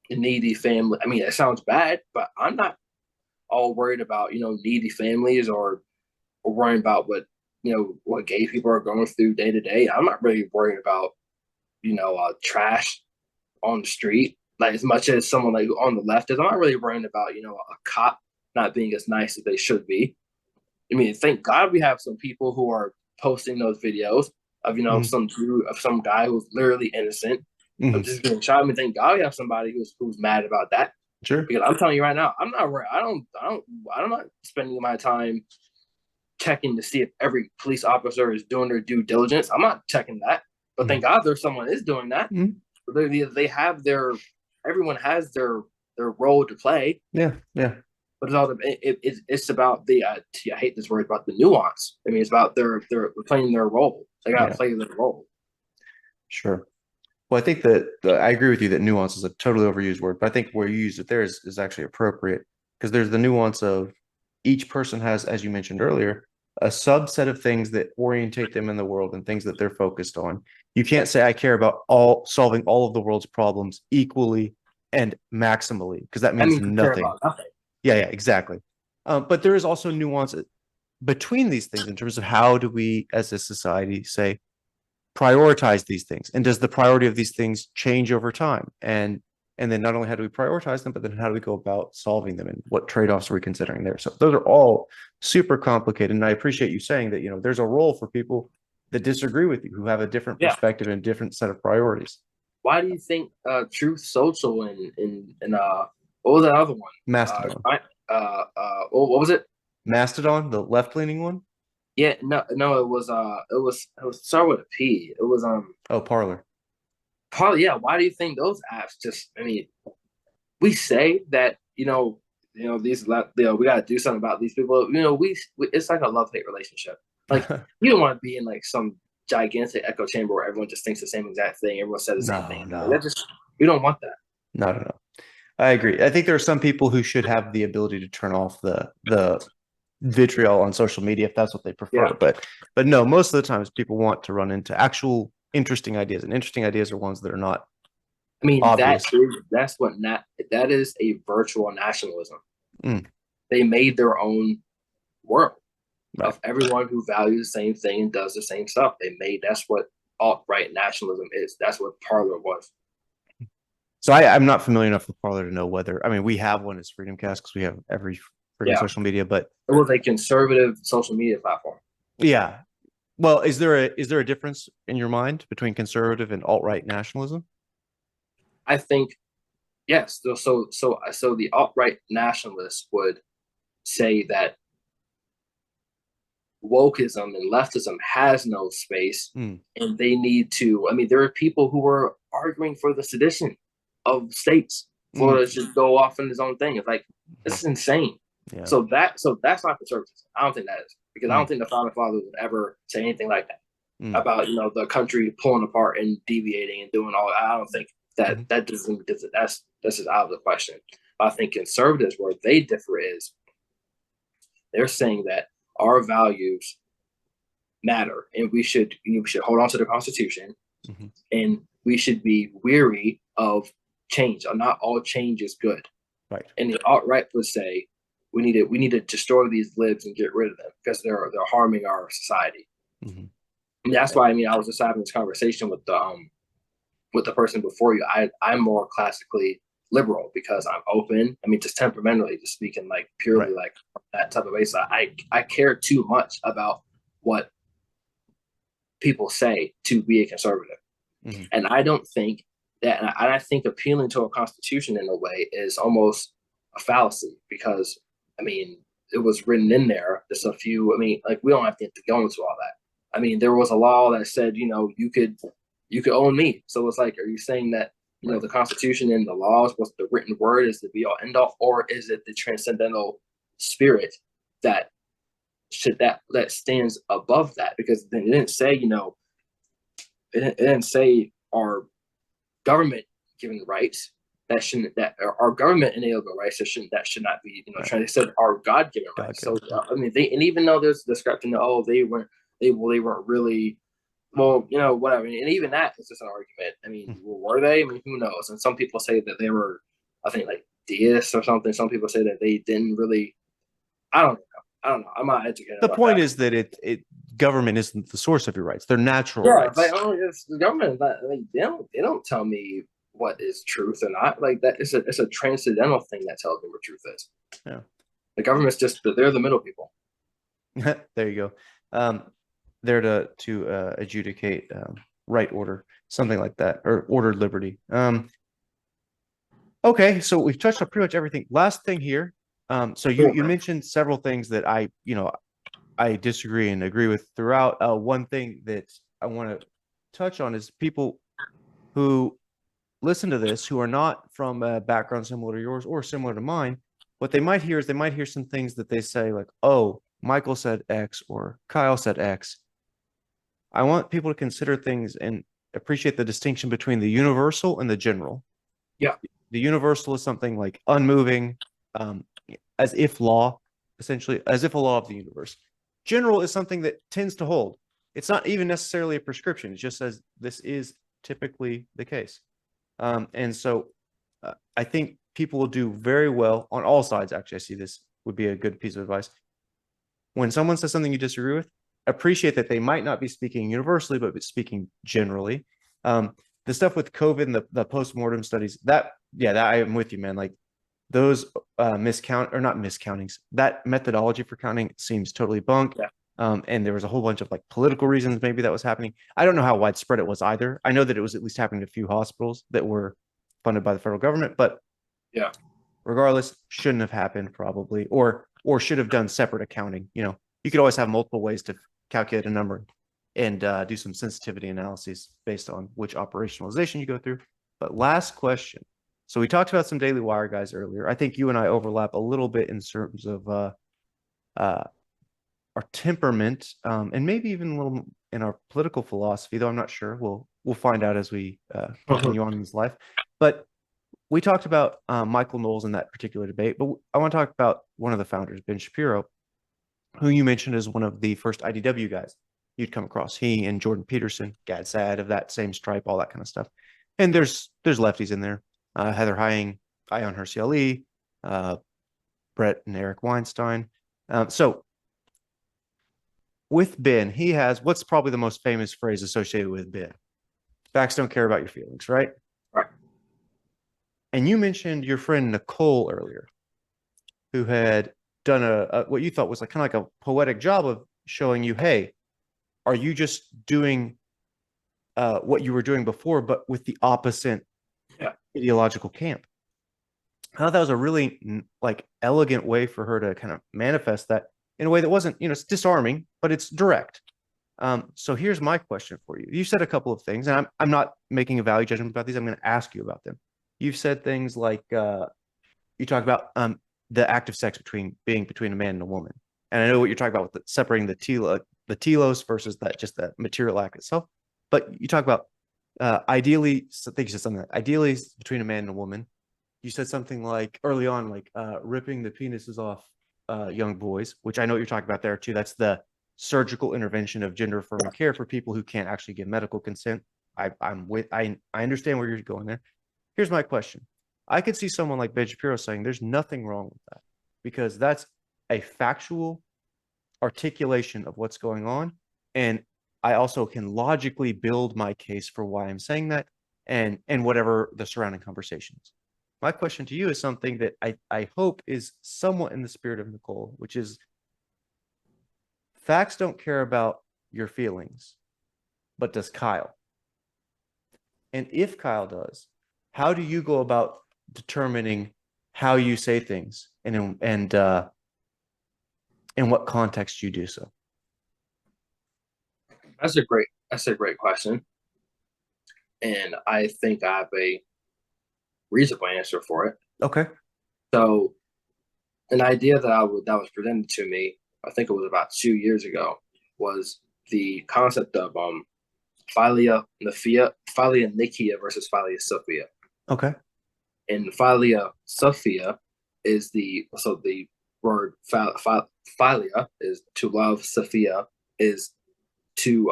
Speaker 2: needy family. I mean, it sounds bad, but I'm not all worried about needy families, or worrying about what gay people are going through day to day. I'm not really worried about trash on the street, like as much as someone like on the left is. I'm not really worrying about a cop not being as nice as they should be. I mean, thank God we have some people who are posting those videos of some guy who's literally innocent of just getting shot. I mean, thank God we have somebody who's mad about that.
Speaker 1: Sure.
Speaker 2: Because I'm telling you right now, I'm not worried. I'm not spending my time checking to see if every police officer is doing their due diligence. I'm not checking that. But thank God there's someone is doing that. They have everyone has their role to play.
Speaker 1: Yeah. Yeah.
Speaker 2: But it's about I hate this word, about the nuance. I mean, it's about they're playing their role. They gotta play their role.
Speaker 1: Sure. Well, I think that I agree with you that nuance is a totally overused word, but I think where you use it there is actually appropriate because there's the nuance of each person has, as you mentioned earlier, a subset of things that orientate them in the world and things that they're focused on. You can't say I care about all solving all of the world's problems equally and maximally because that
Speaker 2: I
Speaker 1: means
Speaker 2: mean, you care
Speaker 1: nothing.
Speaker 2: about nothing.
Speaker 1: Yeah, exactly. But there is also nuance between these things in terms of how do we, as a society, say prioritize these things, and does the priority of these things change over time? And then not only how do we prioritize them, but then how do we go about solving them, and what trade-offs are we considering there? So those are all super complicated. And I appreciate you saying that, there's a role for people that disagree with you, who have a different
Speaker 2: Yeah.
Speaker 1: perspective and a different set of priorities.
Speaker 2: Why do you think Truth Social and what was that other one?
Speaker 1: Mastodon.
Speaker 2: What was it?
Speaker 1: Mastodon, the left-leaning one.
Speaker 2: Yeah, no, it was start with a P. It was
Speaker 1: Oh, Parler.
Speaker 2: probably yeah. Why do you think those apps just? I mean, we say that these we got to do something about these people. We it's like a love hate relationship. Like you don't want to be in like some gigantic echo chamber where everyone just thinks the same exact thing. Everyone says the same
Speaker 1: No,
Speaker 2: thing. Like,
Speaker 1: no,
Speaker 2: that just we don't want that.
Speaker 1: no. I agree. I think there are some people who should have the ability to turn off the vitriol on social media if that's what they prefer.
Speaker 2: Yeah.
Speaker 1: But no, most of the times people want to run into actual interesting ideas, and interesting ideas are ones that are not
Speaker 2: I mean
Speaker 1: obvious.
Speaker 2: that is a virtual nationalism.
Speaker 1: Mm,
Speaker 2: They made their own world
Speaker 1: right.
Speaker 2: of everyone who values the same thing and does the same stuff. That's what alt-right nationalism is. That's what Parler was.
Speaker 1: So I'm not familiar enough with Parler to know whether, I mean, we have one as Freedom Cast because we have every freaking
Speaker 2: Yeah.
Speaker 1: social media, but
Speaker 2: It was a conservative social media platform.
Speaker 1: yeah. Well, is there a difference in your mind between conservative and alt-right nationalism?
Speaker 2: I think yes. So the alt-right nationalists would say that wokeism and leftism has no space,
Speaker 1: Mm,
Speaker 2: and they need to. I mean, there are people who are arguing for the sedition of states.
Speaker 1: mm,
Speaker 2: Florida should go off in his own thing. It's like this is insane.
Speaker 1: yeah.
Speaker 2: So that's not conservatism. I don't think that is because I don't
Speaker 1: Mm,
Speaker 2: think the founding fathers would ever say anything like that
Speaker 1: mm,
Speaker 2: about the country pulling apart and deviating and doing all. I don't think
Speaker 1: mm,
Speaker 2: that doesn't that's this is out of the question. I think conservatives where they differ is they're saying that our values matter and we should hold on to the Constitution
Speaker 1: mhm.
Speaker 2: and we should be weary of change. Not all change is good.
Speaker 1: Right.
Speaker 2: And the alt right would say we need to destroy these libs and get rid of them because they're harming our society.
Speaker 1: Mhm.
Speaker 2: And that's why I was just having this conversation with the person before you. I'm more classically liberal because I'm open. I mean, just temperamentally, just speaking like purely
Speaker 1: Right.
Speaker 2: like that type of way. So I care too much about what people say to be a conservative.
Speaker 1: Mhm.
Speaker 2: And I don't think that, and I think appealing to a constitution in a way is almost a fallacy because, I mean, it was written in there. There's a few, I mean, like we don't have to go into all that. I mean, there was a law that said, you could own me. So it's like, are you saying that,
Speaker 1: Right.
Speaker 2: the Constitution and the laws, what's the written word is the be all end all, or is it the transcendental spirit that that stands above that? Because then it didn't say, it didn't say our government given rights that our government inalienable rights that should not be
Speaker 1: Right.
Speaker 2: trying to say our God given rights. So
Speaker 1: God-given.
Speaker 2: I mean and even though there's a description that they weren't really whatever, and even that is just an argument. I mean,
Speaker 1: Mm.
Speaker 2: were they? I mean, who knows? And some people say that they were, I think, like deists or something. Some people say that they didn't really. I don't know. I don't know. I'm not educated
Speaker 1: The
Speaker 2: about
Speaker 1: point
Speaker 2: that.
Speaker 1: is that it government isn't the source of your rights. They're natural
Speaker 2: Yeah, but
Speaker 1: rights.
Speaker 2: it's the government is not. Like, they don't tell me what is truth or not. Like that is it's a transcendental thing that tells me what truth is.
Speaker 1: Yeah.
Speaker 2: The government's just they're the middle people.
Speaker 1: There you go. There to adjudicate right order, something like that, or ordered liberty. Okay, so we've touched on pretty much everything. Last thing here. So you mentioned several things that I disagree and agree with throughout. One thing that I want to touch on is people who listen to this who are not from a background similar to yours or similar to mine. What they might hear is they might hear some things that they say like, "Oh, Michael said X or Kyle said X." I want people to consider things appreciate the distinction between the universal and the general.
Speaker 2: Yeah.
Speaker 1: The universal is something like unmoving, um, as if law, essentially, as if a law of the universe. General is something that tends to hold. It's not even necessarily a prescription. It just says this is typically the case. And so I think people will do very well on all sides. Actually, I see this would be a good piece of advice. When someone says something you disagree with, appreciate that they might not be speaking universally, but speaking generally. The stuff with COVID and the post-mortem studies, that I am with you, man. Like those miscount or not miscountings, that methodology for counting seems totally bunk.
Speaker 2: Yeah.
Speaker 1: And there was a whole bunch of like political reasons maybe that was happening. I don't know how widespread it was either. I know that it was at least happening to a few hospitals that were funded by the federal government, but
Speaker 2: Yeah.
Speaker 1: regardless, shouldn't have happened probably, or should have done separate accounting. You know, you could always have multiple ways to calculate a number and do some sensitivity analyses based on which operationalization you go through. But last question. So we talked about some Daily Wire guys earlier. I think you and I overlap a little bit in terms of our temperament, and maybe even a little in our political philosophy, though I'm not sure. We'll find out as we continue on in this life. But we talked about Michael Knowles in that particular debate, but I want to talk about one of the founders, Ben Shapiro, who you mentioned as one of the first IDW guys you'd come across. He and Jordan Peterson, Gad Saad of that same stripe, all that kind of stuff. And there's lefties in there, Heather Hying, Ion Hersey, Brett and Eric Weinstein. So with Ben, he has what's probably the most famous phrase associated with Ben. Facts don't care about your feelings, right?
Speaker 2: Right.
Speaker 1: And you mentioned your friend Nicole earlier, who had done a what you thought was like kind of like a poetic job of showing you, hey, are you just doing what you were doing before, but with the opposite ideological camp? I thought that was a really like elegant way for her to kind of manifest that in a way that wasn't, it's disarming, but it's direct. So here's my question for you. You said a couple of things, and I'm not making a value judgment about these. I'm going to ask you about them. You've said things like you talk about the act of sex between a man and a woman, and I know what you're talking about with separating the telos versus that just the material act itself. But you talk about ideally, I think you said something like ideally between a man and a woman. You said something like early on, like ripping the penises off young boys, which I know what you're talking about there too. That's the surgical intervention of gender affirming care for people who can't actually give medical consent. I understand where you're going there. Here's my question. I could see someone like Ben Shapiro saying there's nothing wrong with that because that's a factual articulation of what's going on. And I also can logically build my case for why I'm saying that and whatever the surrounding conversations. My question to you is something that I hope is somewhat in the spirit of Nicole, which is facts don't care about your feelings, but does Kyle? And if Kyle does, how do you go about determining how you say things and in what context you do so?
Speaker 2: That's a great question. And I think I have a reasonable answer for it.
Speaker 1: Okay.
Speaker 2: So an idea that was presented to me, I think it was about 2 years ago, was the concept of philia Nikia versus philia Sophia.
Speaker 1: Okay.
Speaker 2: And philia Sophia is the word philia is to love, Sophia is to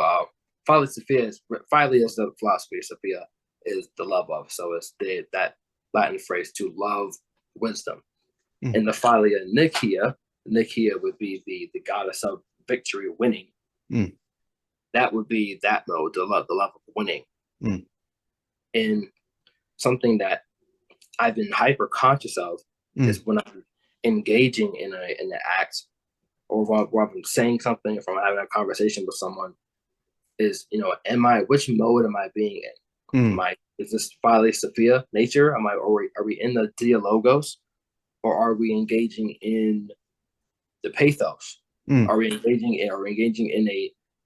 Speaker 2: philia is the philosophy, Sophia is the love of. So it's that Latin phrase to love wisdom. And the philia Nikia would be the goddess of victory, winning. That would be that mode, the love of winning. And something that I've been hyper conscious of is when I'm engaging in an act, or while I'm saying something, if I'm having a conversation with someone, is which mode am I being in? Is this philia Sophia nature? Are we in the dialogos, or are we engaging in the pathos? Are we engaging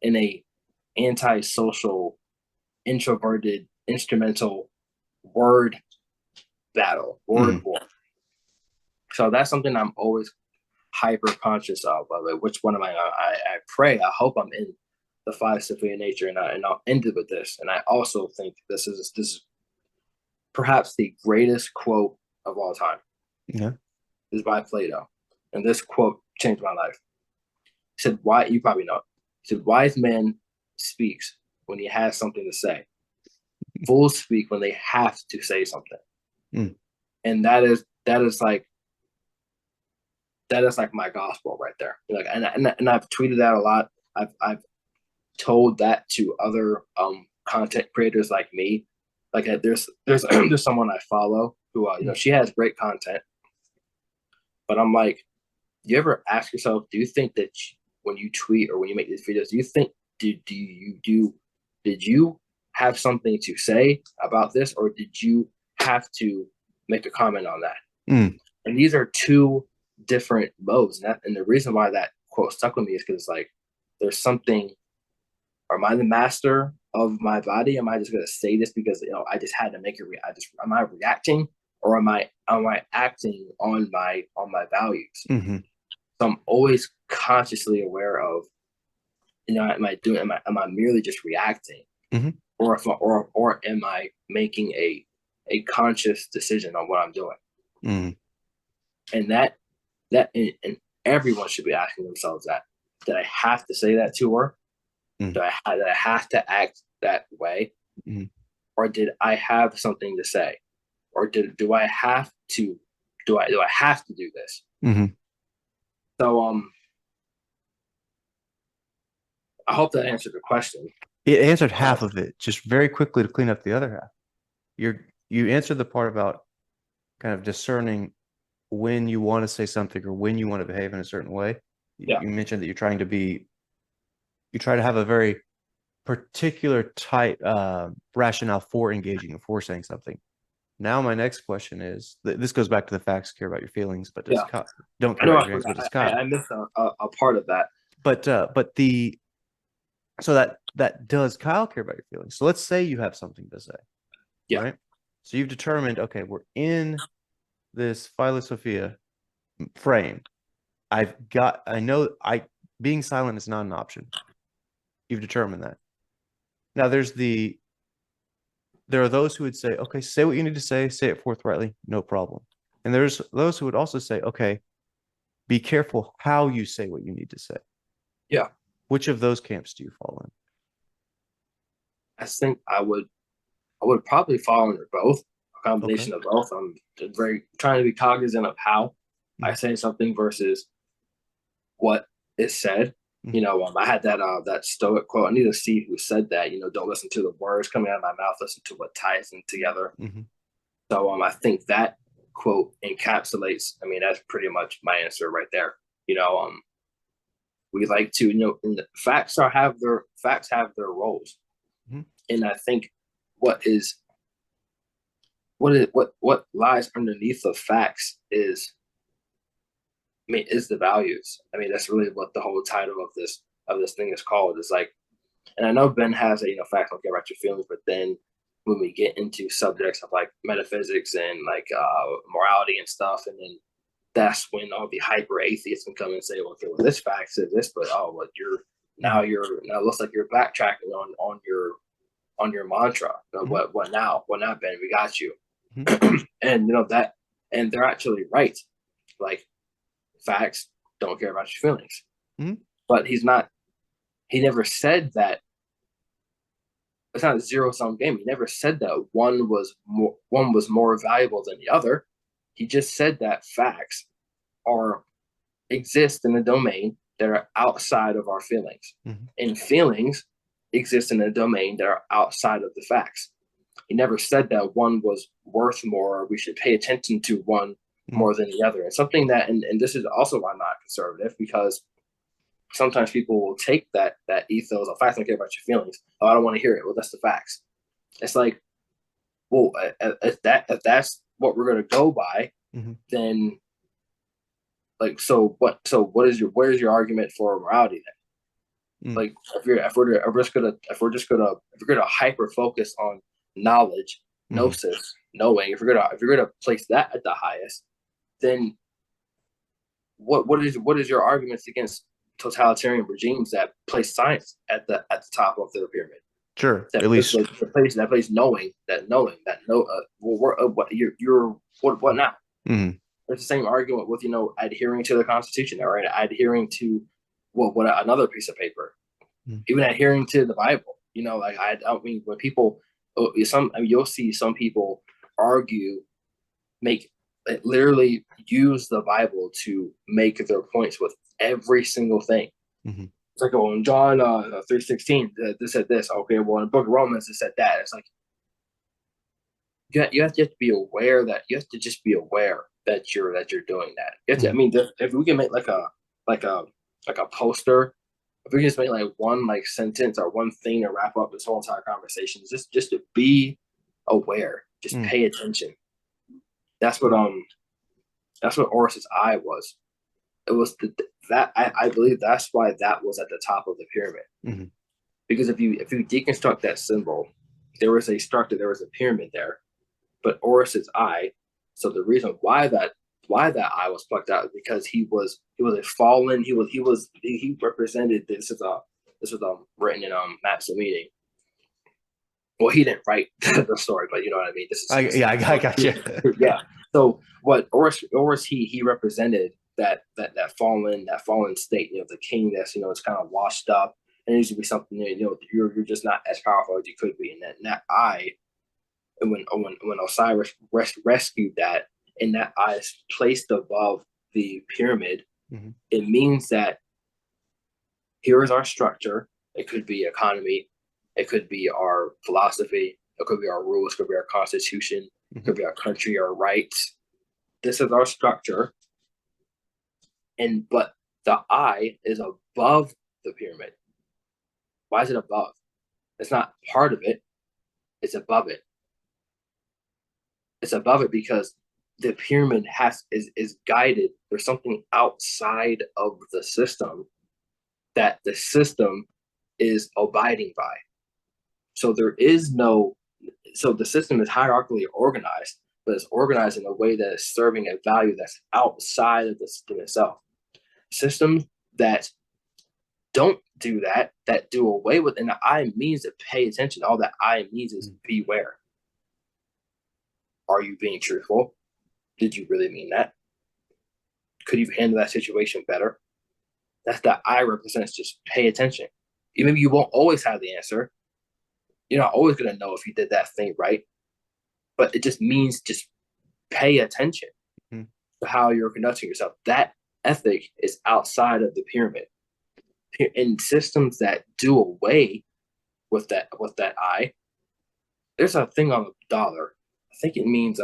Speaker 2: in a antisocial, introverted, instrumental word battle, word war? So that's something I'm always hyper conscious of. Like, which one am I? I pray. I hope I'm in the philosophy of nature, and I'll end it with this. And I also think this is perhaps the greatest quote of all time.
Speaker 1: Yeah.
Speaker 2: Is by Plato, and this quote changed my life. He said, "Why you probably know." He said, "Wise man speaks when he has something to say. Fools speak when they have to say something."
Speaker 1: Mm.
Speaker 2: And that is like my gospel right there. Like, and I've tweeted that a lot. I've told that to other content creators like me. Like there's there's someone I follow who she has great content, but I'm like, you ever ask yourself, do you think that when you tweet or when you make these videos, do you think did you have something to say about this, or did you have to make a comment on that?
Speaker 1: Mm.
Speaker 2: And these are two different modes, and the reason why that quote stuck with me is because like there's something. Am I the master of my body? Am I just gonna say this because I just had to make it? Am I reacting, or am I acting on my values?
Speaker 1: Mm-hmm.
Speaker 2: So I'm always consciously aware of, am I merely just reacting,
Speaker 1: Mm-hmm.
Speaker 2: or am I making a conscious decision on what I'm doing?
Speaker 1: Mm-hmm.
Speaker 2: And and everyone should be asking themselves that. Did I have to say that to her?
Speaker 1: Mm-hmm.
Speaker 2: Did I have to act that way?
Speaker 1: Mm-hmm.
Speaker 2: Or did I have something to say? Or do I have to do I have to do this?
Speaker 1: Mm-hmm.
Speaker 2: So I hope that answered the question.
Speaker 1: It answered half of it. Just very quickly to clean up the other half. You answered the part about kind of discerning when you want to say something or when you want to behave in a certain way.
Speaker 2: Yeah.
Speaker 1: You mentioned that you try to have a very particular type rationale for engaging and for saying something. Now my next question is, this goes back to the facts, care about your feelings, but don't care about your feelings, but does Kyle?
Speaker 2: I missed a part of that.
Speaker 1: So that does Kyle care about your feelings? So let's say you have something to say.
Speaker 2: Yeah.
Speaker 1: Right? So you've determined, okay, we're in this philosophia frame. Being silent is not an option. You've determined that. Now there are those who would say, okay, say what you need to say it forthrightly, no problem. And there's those who would also say, okay, be careful how you say what you need to say.
Speaker 2: Yeah.
Speaker 1: Which of those camps do you fall in?
Speaker 2: I think I would probably fall under both, a combination of both. I'm very trying to be cognizant of how I say something versus what is said. I had that Stoic quote. I need to see who said that. Don't listen to the words coming out of my mouth. Listen to what ties them together.
Speaker 1: Mm-hmm.
Speaker 2: So I think that quote encapsulates. I mean, that's pretty much my answer right there. We like to facts have their roles,
Speaker 1: mm-hmm.
Speaker 2: and I think what lies underneath the facts is the values. I mean, that's really what the whole title of this thing is called. It's like, and I know Ben has facts don't care about your feelings, but then when we get into subjects of like metaphysics and like morality and stuff, and then that's when all the hyper atheists can come and say, well, okay, well, this fact says this, but now it looks like you're backtracking on your mantra.
Speaker 1: Mm-hmm.
Speaker 2: What now? What now, Ben? We got you.
Speaker 1: Mm-hmm.
Speaker 2: And they're actually right. Like, facts don't care about your feelings.
Speaker 1: Mm-hmm.
Speaker 2: But he never said that. It's not a zero-sum game. He never said that one was more valuable than the other. He just said that facts exist in a domain that are outside of our feelings.
Speaker 1: Mm-hmm.
Speaker 2: And feelings exist in a domain that are outside of the facts. He never said that one was worth more, or we should pay attention to one more than the other. And something that, and this is also why I'm not conservative, because sometimes people will take that ethos of facts don't care about your feelings. Oh, I don't want to hear it. Well, that's the facts. It's like, well, if that's what we're going to go by,
Speaker 1: mm-hmm.
Speaker 2: then like, where's your argument for morality then? Like, if we're just gonna hyper focus on knowledge, gnosis, knowing, if we're gonna place that at the highest, then what is your arguments against totalitarian regimes that place science at the top of their pyramid.
Speaker 1: Sure.
Speaker 2: That
Speaker 1: At least.
Speaker 2: that place knowing that no what you're what now?
Speaker 1: Mhm.
Speaker 2: It's the same argument with adhering to the Constitution, right? Adhering to what another piece of paper, even adhering to the Bible. Like I mean, when people you'll see some people argue, literally use the Bible to make their points with every single thing.
Speaker 1: Mhm.
Speaker 2: It's like, oh, in John 3:16, this said this. Okay, well, in the book of Romans, it said that. It's like you have to be aware that you have to just be aware that you're doing that. You have to, I mean, if we can make like a poster, if we can just make like one like sentence or one thing to wrap up this whole entire conversation, just to be aware, just pay attention. That's what Orus's eye was. It was that I believe that's why that was at the top of the pyramid. Because if you deconstruct that symbol, there was a pyramid there, but Orus's eye. So the reason why that eye was plucked out is because he was a fallen. He represented this was written in Maps of Meaning. Well, he didn't write the story, but you know what I mean.
Speaker 1: I got you.
Speaker 2: Yeah. So what Orus he represented that fallen state, the king that's it's kind of washed up, and it needs to be something you're just not as powerful as you could be, and that eye, and when Osiris rescued that, and that eye is placed above the pyramid, it means that here is our structure. It could be economy, it could be our philosophy, it could be our rules, it could be our constitution, it could be our country, our rights. This is our structure. But the eye is above the pyramid. Why is it above? It's not part of it. It's above it. It's above it because the pyramid is guided. There's something outside of the system that the system is abiding by. So there is no. So the system is hierarchically organized, but it's organized in a way that is serving a value that's outside of the system itself. Systems that don't do that, that do away with, and the eye means to pay attention. All that eye means is beware. Are you being truthful? Did you really mean that? Could you handle that situation better? That's that eye represents. Just pay attention. Maybe you won't always have the answer. You're not always going to know if you did that thing right, but it just means just pay attention to how you're conducting yourself. That ethic is outside of the pyramid. In systems that do away with that eye, there's a thing on the dollar. I think it means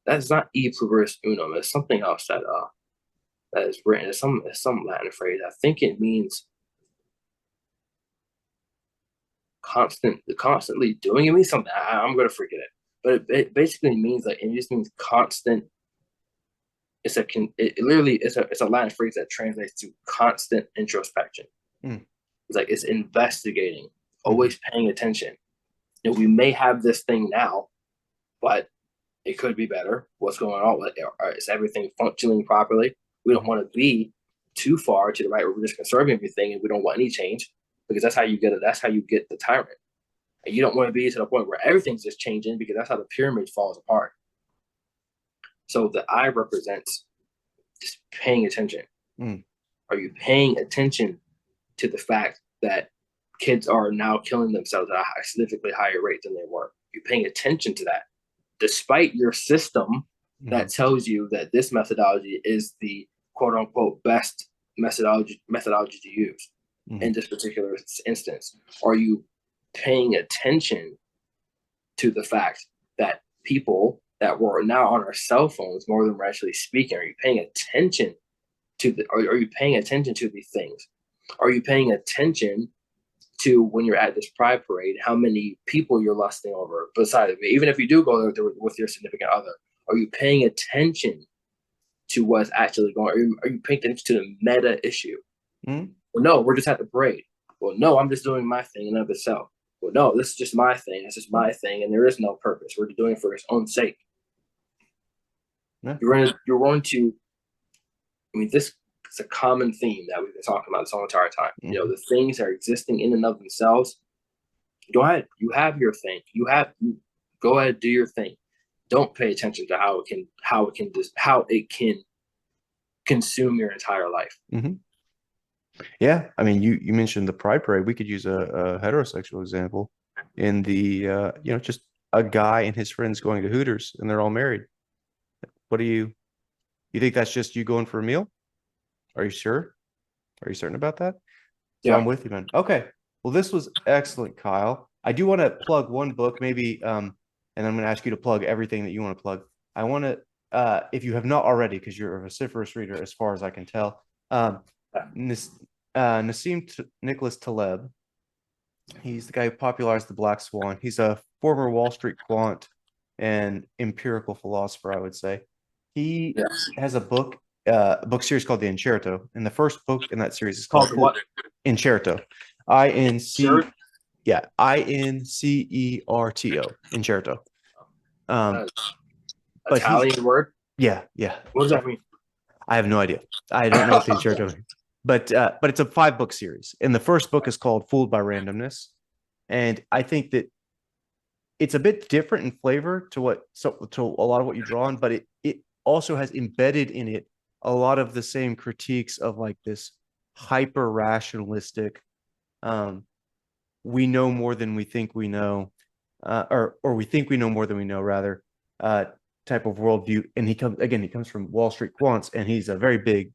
Speaker 2: that's not e pluribus unum. It's something else that is written. It's some Latin phrase. I think it means constantly doing. It means something. I'm gonna forget it, but it basically means like, it just means constant. It's a Latin phrase that translates to constant introspection. It's like it's investigating, always paying attention. We may have this thing now, but it could be better. What's going on? Is everything functioning properly? We don't want to be too far to the right where we're just conserving everything and we don't want any change, because that's how you get it. That's how you get the tyrant. And you don't want to be to the point where everything's just changing, because that's how the pyramid falls apart. So the eye represents just paying attention. Are you paying attention to the fact that kids are now killing themselves at a significantly higher rate than they were? You're paying attention to that, despite your system that tells you that this methodology is the quote unquote best methodology to use in this particular instance. Are you paying attention to the fact that people that were now on our cell phones more than we're actually speaking? Are you paying attention to are you paying attention to these things? Are you paying attention to, when you're at this pride parade, how many people you're lusting over besides me? Even if you do go there with your significant other, are you paying attention to what's actually going on? Are you paying attention to the meta issue? Well, no, we're just at the parade. Well, no, I'm just doing my thing in and of itself. Well, no, this is just my thing. It's just my thing, and there is no purpose. We're doing it for its own sake. You're going to. I mean, this it's a common theme that we've been talking about this whole entire time. You know,
Speaker 1: Mhm.
Speaker 2: the things that are existing in and of themselves. Go ahead. You have your thing. You go ahead, do your thing. Don't pay attention to how it can consume your entire life.
Speaker 1: Mhm. Yeah, I mean, you mentioned the Pride Parade. We could use a heterosexual example in the just a guy and his friends going to Hooters and they're all married. What do you think that's just you going for a meal? Are you sure? Are you certain about that? So I'm
Speaker 2: Yeah.
Speaker 1: with you, man. Okay. Well, this was excellent, Kyle. I do want to plug one book, maybe, and I'm going to ask you to plug everything that you want to plug. I want to, if you have not already, because you're a vociferous reader, as far as I can tell, Nis, Nicholas Taleb. He's the guy who popularized the Black Swan. He's a former Wall Street quant and empirical philosopher, I would say. He
Speaker 2: Yes.
Speaker 1: has a book series called The Incerto, and the first book in that series is
Speaker 2: Called
Speaker 1: called
Speaker 2: what?
Speaker 1: Incerto. I-N-C,
Speaker 2: Shirt.
Speaker 1: yeah, Incerto, Incerto. Um, but he's
Speaker 2: Italian word.
Speaker 1: yeah.
Speaker 2: What does that mean?
Speaker 1: I have no idea. I don't know what the Incerto is. But it's a 5-book series. And the first book is called Fooled by Randomness. And I think that it's a bit different in flavor to a lot of what you draw on, but it also has embedded in it a lot of the same critiques of like this hyper rationalistic we know more than we think we know, or we think we know more than we know, rather, uh, type of worldview. And he comes from Wall Street quants, and he's a very big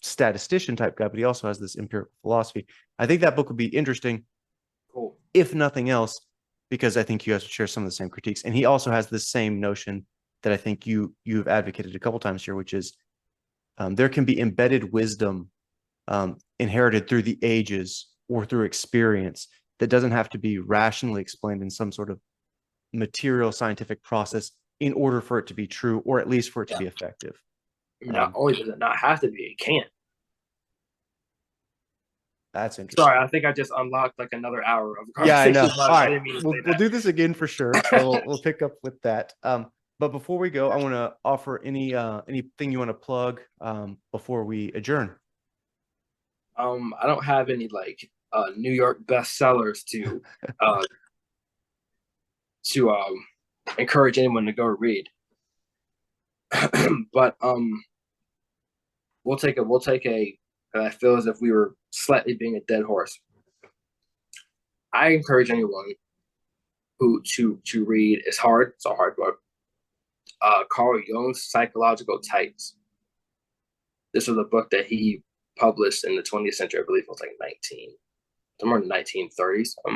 Speaker 1: statistician type guy, but he also has this empirical philosophy. I think that book would be interesting,
Speaker 2: Cool.
Speaker 1: if nothing else, because I think you guys share some of the same critiques. And he also has this same notion that I think you've advocated a couple times here, which is there can be embedded wisdom inherited through the ages or through experience that doesn't have to be rationally explained in some sort of material scientific process in order for it to be true, or at least for it to
Speaker 2: Yeah.
Speaker 1: be effective.
Speaker 2: I mean, not only does it not have to be, it can.
Speaker 1: That's interesting.
Speaker 2: Sorry, I think I just unlocked like another hour of
Speaker 1: Yeah, I know.
Speaker 2: conversation.
Speaker 1: All
Speaker 2: I
Speaker 1: right,
Speaker 2: didn't mean to say
Speaker 1: we'll
Speaker 2: that.
Speaker 1: do this again for sure. So we'll pick up with that. But before we go, I want to offer anything you want to plug before we adjourn.
Speaker 2: I don't have any like New York bestsellers uh to encourage anyone to go read. But we'll take a I feel as if we were slightly being a dead horse. I encourage anyone who to read. It's hard. It's a hard book. Carl Jung's Psychological Types. This was a book that he published in the 20th century. I believe it was like somewhere in the 1930s. I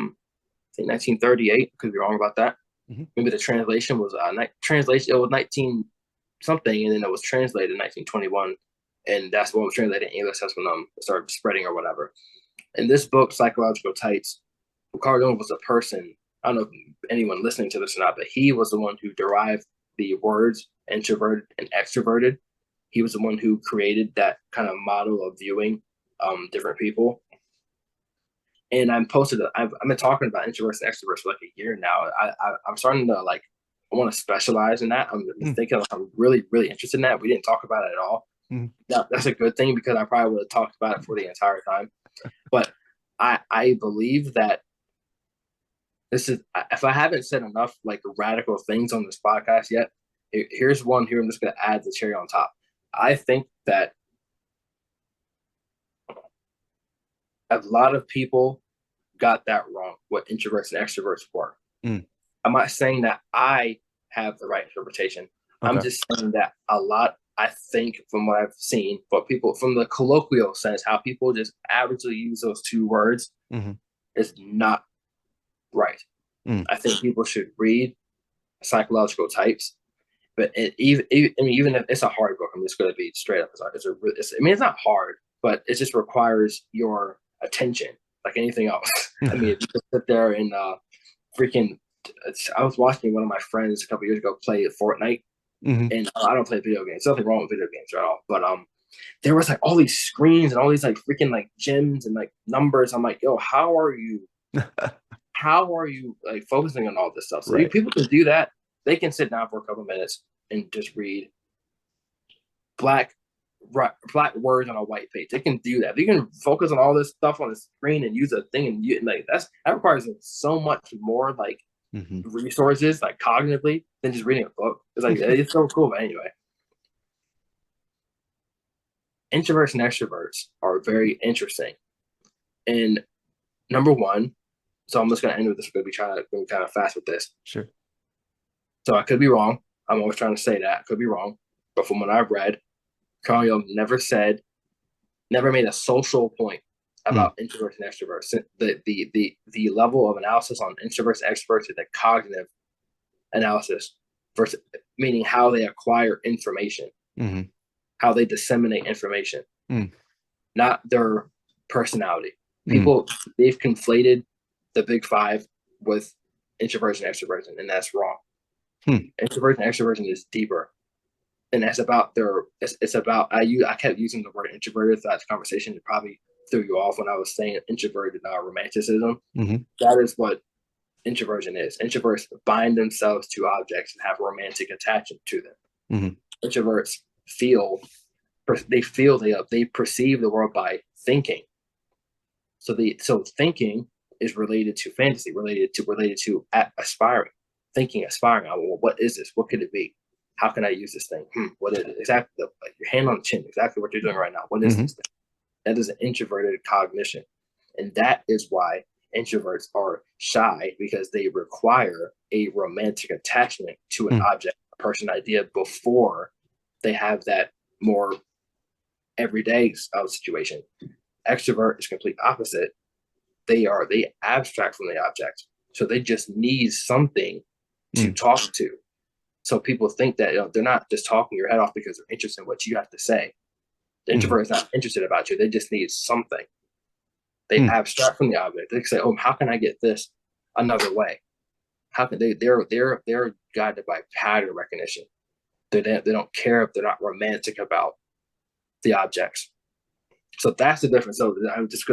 Speaker 2: think 1938. Could be wrong about that.
Speaker 1: Mm-hmm.
Speaker 2: Maybe the translation was translation. It was 19 something, and then it was translated in 1921, and that's what was translated in English. That's when it started spreading or whatever. In this book, Psychological Types, Carl Jung was a person. I don't know if anyone listening to this or not, but he was the one who derived the words introverted and extroverted. He was the one who created that kind of model of viewing different people. And I've been talking about introverts and extroverts for like a year now. I'm starting to like, I want to specialize in that. I'm thinking I'm really, really interested in that. We didn't talk about it at all. That's a good thing because I probably would have talked about it for the entire time. But I believe that this is, if I haven't said enough like radical things on this podcast yet, here's one here. I'm just going to add the cherry on top. I think that a lot of people got that wrong, what introverts and extroverts were. I'm not saying that I have the right interpretation. Okay. I'm just saying that a lot, I think, from what I've seen, but people from the colloquial sense, how people just averagely use those two words is not right. I think people should read Psychological Types, but even if it's a hard book, I'm just going to be straight up. It's not hard, but it just requires your attention, like anything else. I mean, if you just sit there and I was watching one of my friends a couple years ago play Fortnite, and I don't play video games. There's nothing wrong with video games at all, but there was like all these screens and all these like freaking like gems and like numbers. I'm like, yo, how are you like focusing on all this stuff? So right. People can do that. They can sit down for a couple minutes and just read Black black words on a white page. They can do that. They can focus on all this stuff on the screen and use a thing, and like that requires so much more like resources, like cognitively, than just reading a book. It's like it's so cool. But anyway, introverts and extroverts are very interesting. And number one, so I'm just going to end with this. We're going to be kind of fast with this.
Speaker 1: Sure.
Speaker 2: So I could be wrong. I'm always trying to say that. I could be wrong. But from what I've read, Carl Jung never made a social point about introverts and extroverts. The level of analysis on introverts and extroverts is the cognitive analysis, versus meaning how they acquire information, how they disseminate information, not their personality. People, they've conflated the big five with introversion and extroversion, and that's wrong. Introversion and extroversion is deeper. And that's about it's about, I kept using the word introverted throughout the conversation. It probably threw you off when I was saying introverted romanticism. That is what introversion is. Introverts bind themselves to objects and have romantic attachment to them. Introverts they perceive the world by thinking. So thinking is related to fantasy, related to aspiring. Thinking, aspiring. Well, what is this? What could it be? How can I use this thing? What is it? Exactly. Like your hand on the chin. Exactly what you're doing right now. What is this thing? That is an introverted cognition, and that is why introverts are shy, because they require a romantic attachment to an object, a person, idea before they have that more everyday situation. Extrovert is complete opposite. They abstract from the object, so they just need something to talk to. So people think that they're not just talking your head off because they're interested in what you have to say. The introvert is not interested about you. They just need something. They abstract from the object. They say, "Oh, how can I get this another way?" How can they're guided by pattern recognition. They don't care if they're not romantic about the objects. So that's the difference. So I'm just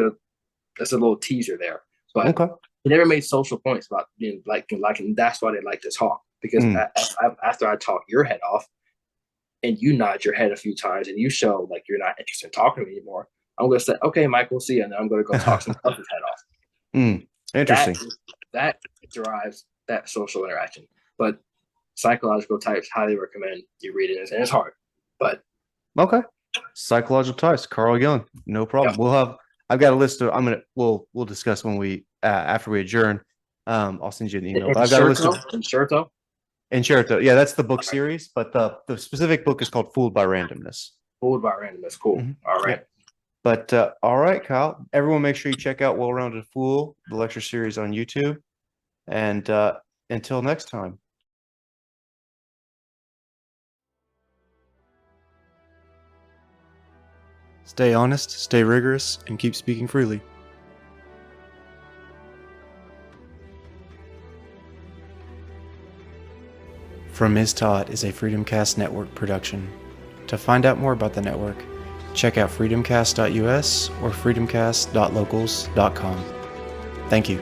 Speaker 2: that's a little teaser there. But he never made social points about being like, and that's why they like to talk. Because after I talk your head off, and you nod your head a few times, and you show like you're not interested in talking to me anymore, I'm going to say, "Okay, Mike, we'll see you," and then I'm going to go talk some else's head off.
Speaker 1: Interesting.
Speaker 2: That drives that social interaction. But psychological types, highly recommend you read it, and it's hard. But
Speaker 1: psychological types, Carl Jung, no problem. I've got a list of. We'll discuss when we after we adjourn. I'll send you an email. But I've got a list of Incerto. Yeah, that's the book series, but the specific book is called Fooled by Randomness.
Speaker 2: Fooled by Randomness. Cool. All right.
Speaker 1: Yeah. But all right, Kyle. Everyone, make sure you check out Well-Rounded Fool, the lecture series on YouTube. And until next time. Stay honest, stay rigorous, and keep speaking freely. From Is Taught is a FreedomCast Network production. To find out more about the network, check out freedomcast.us or freedomcast.locals.com. Thank you.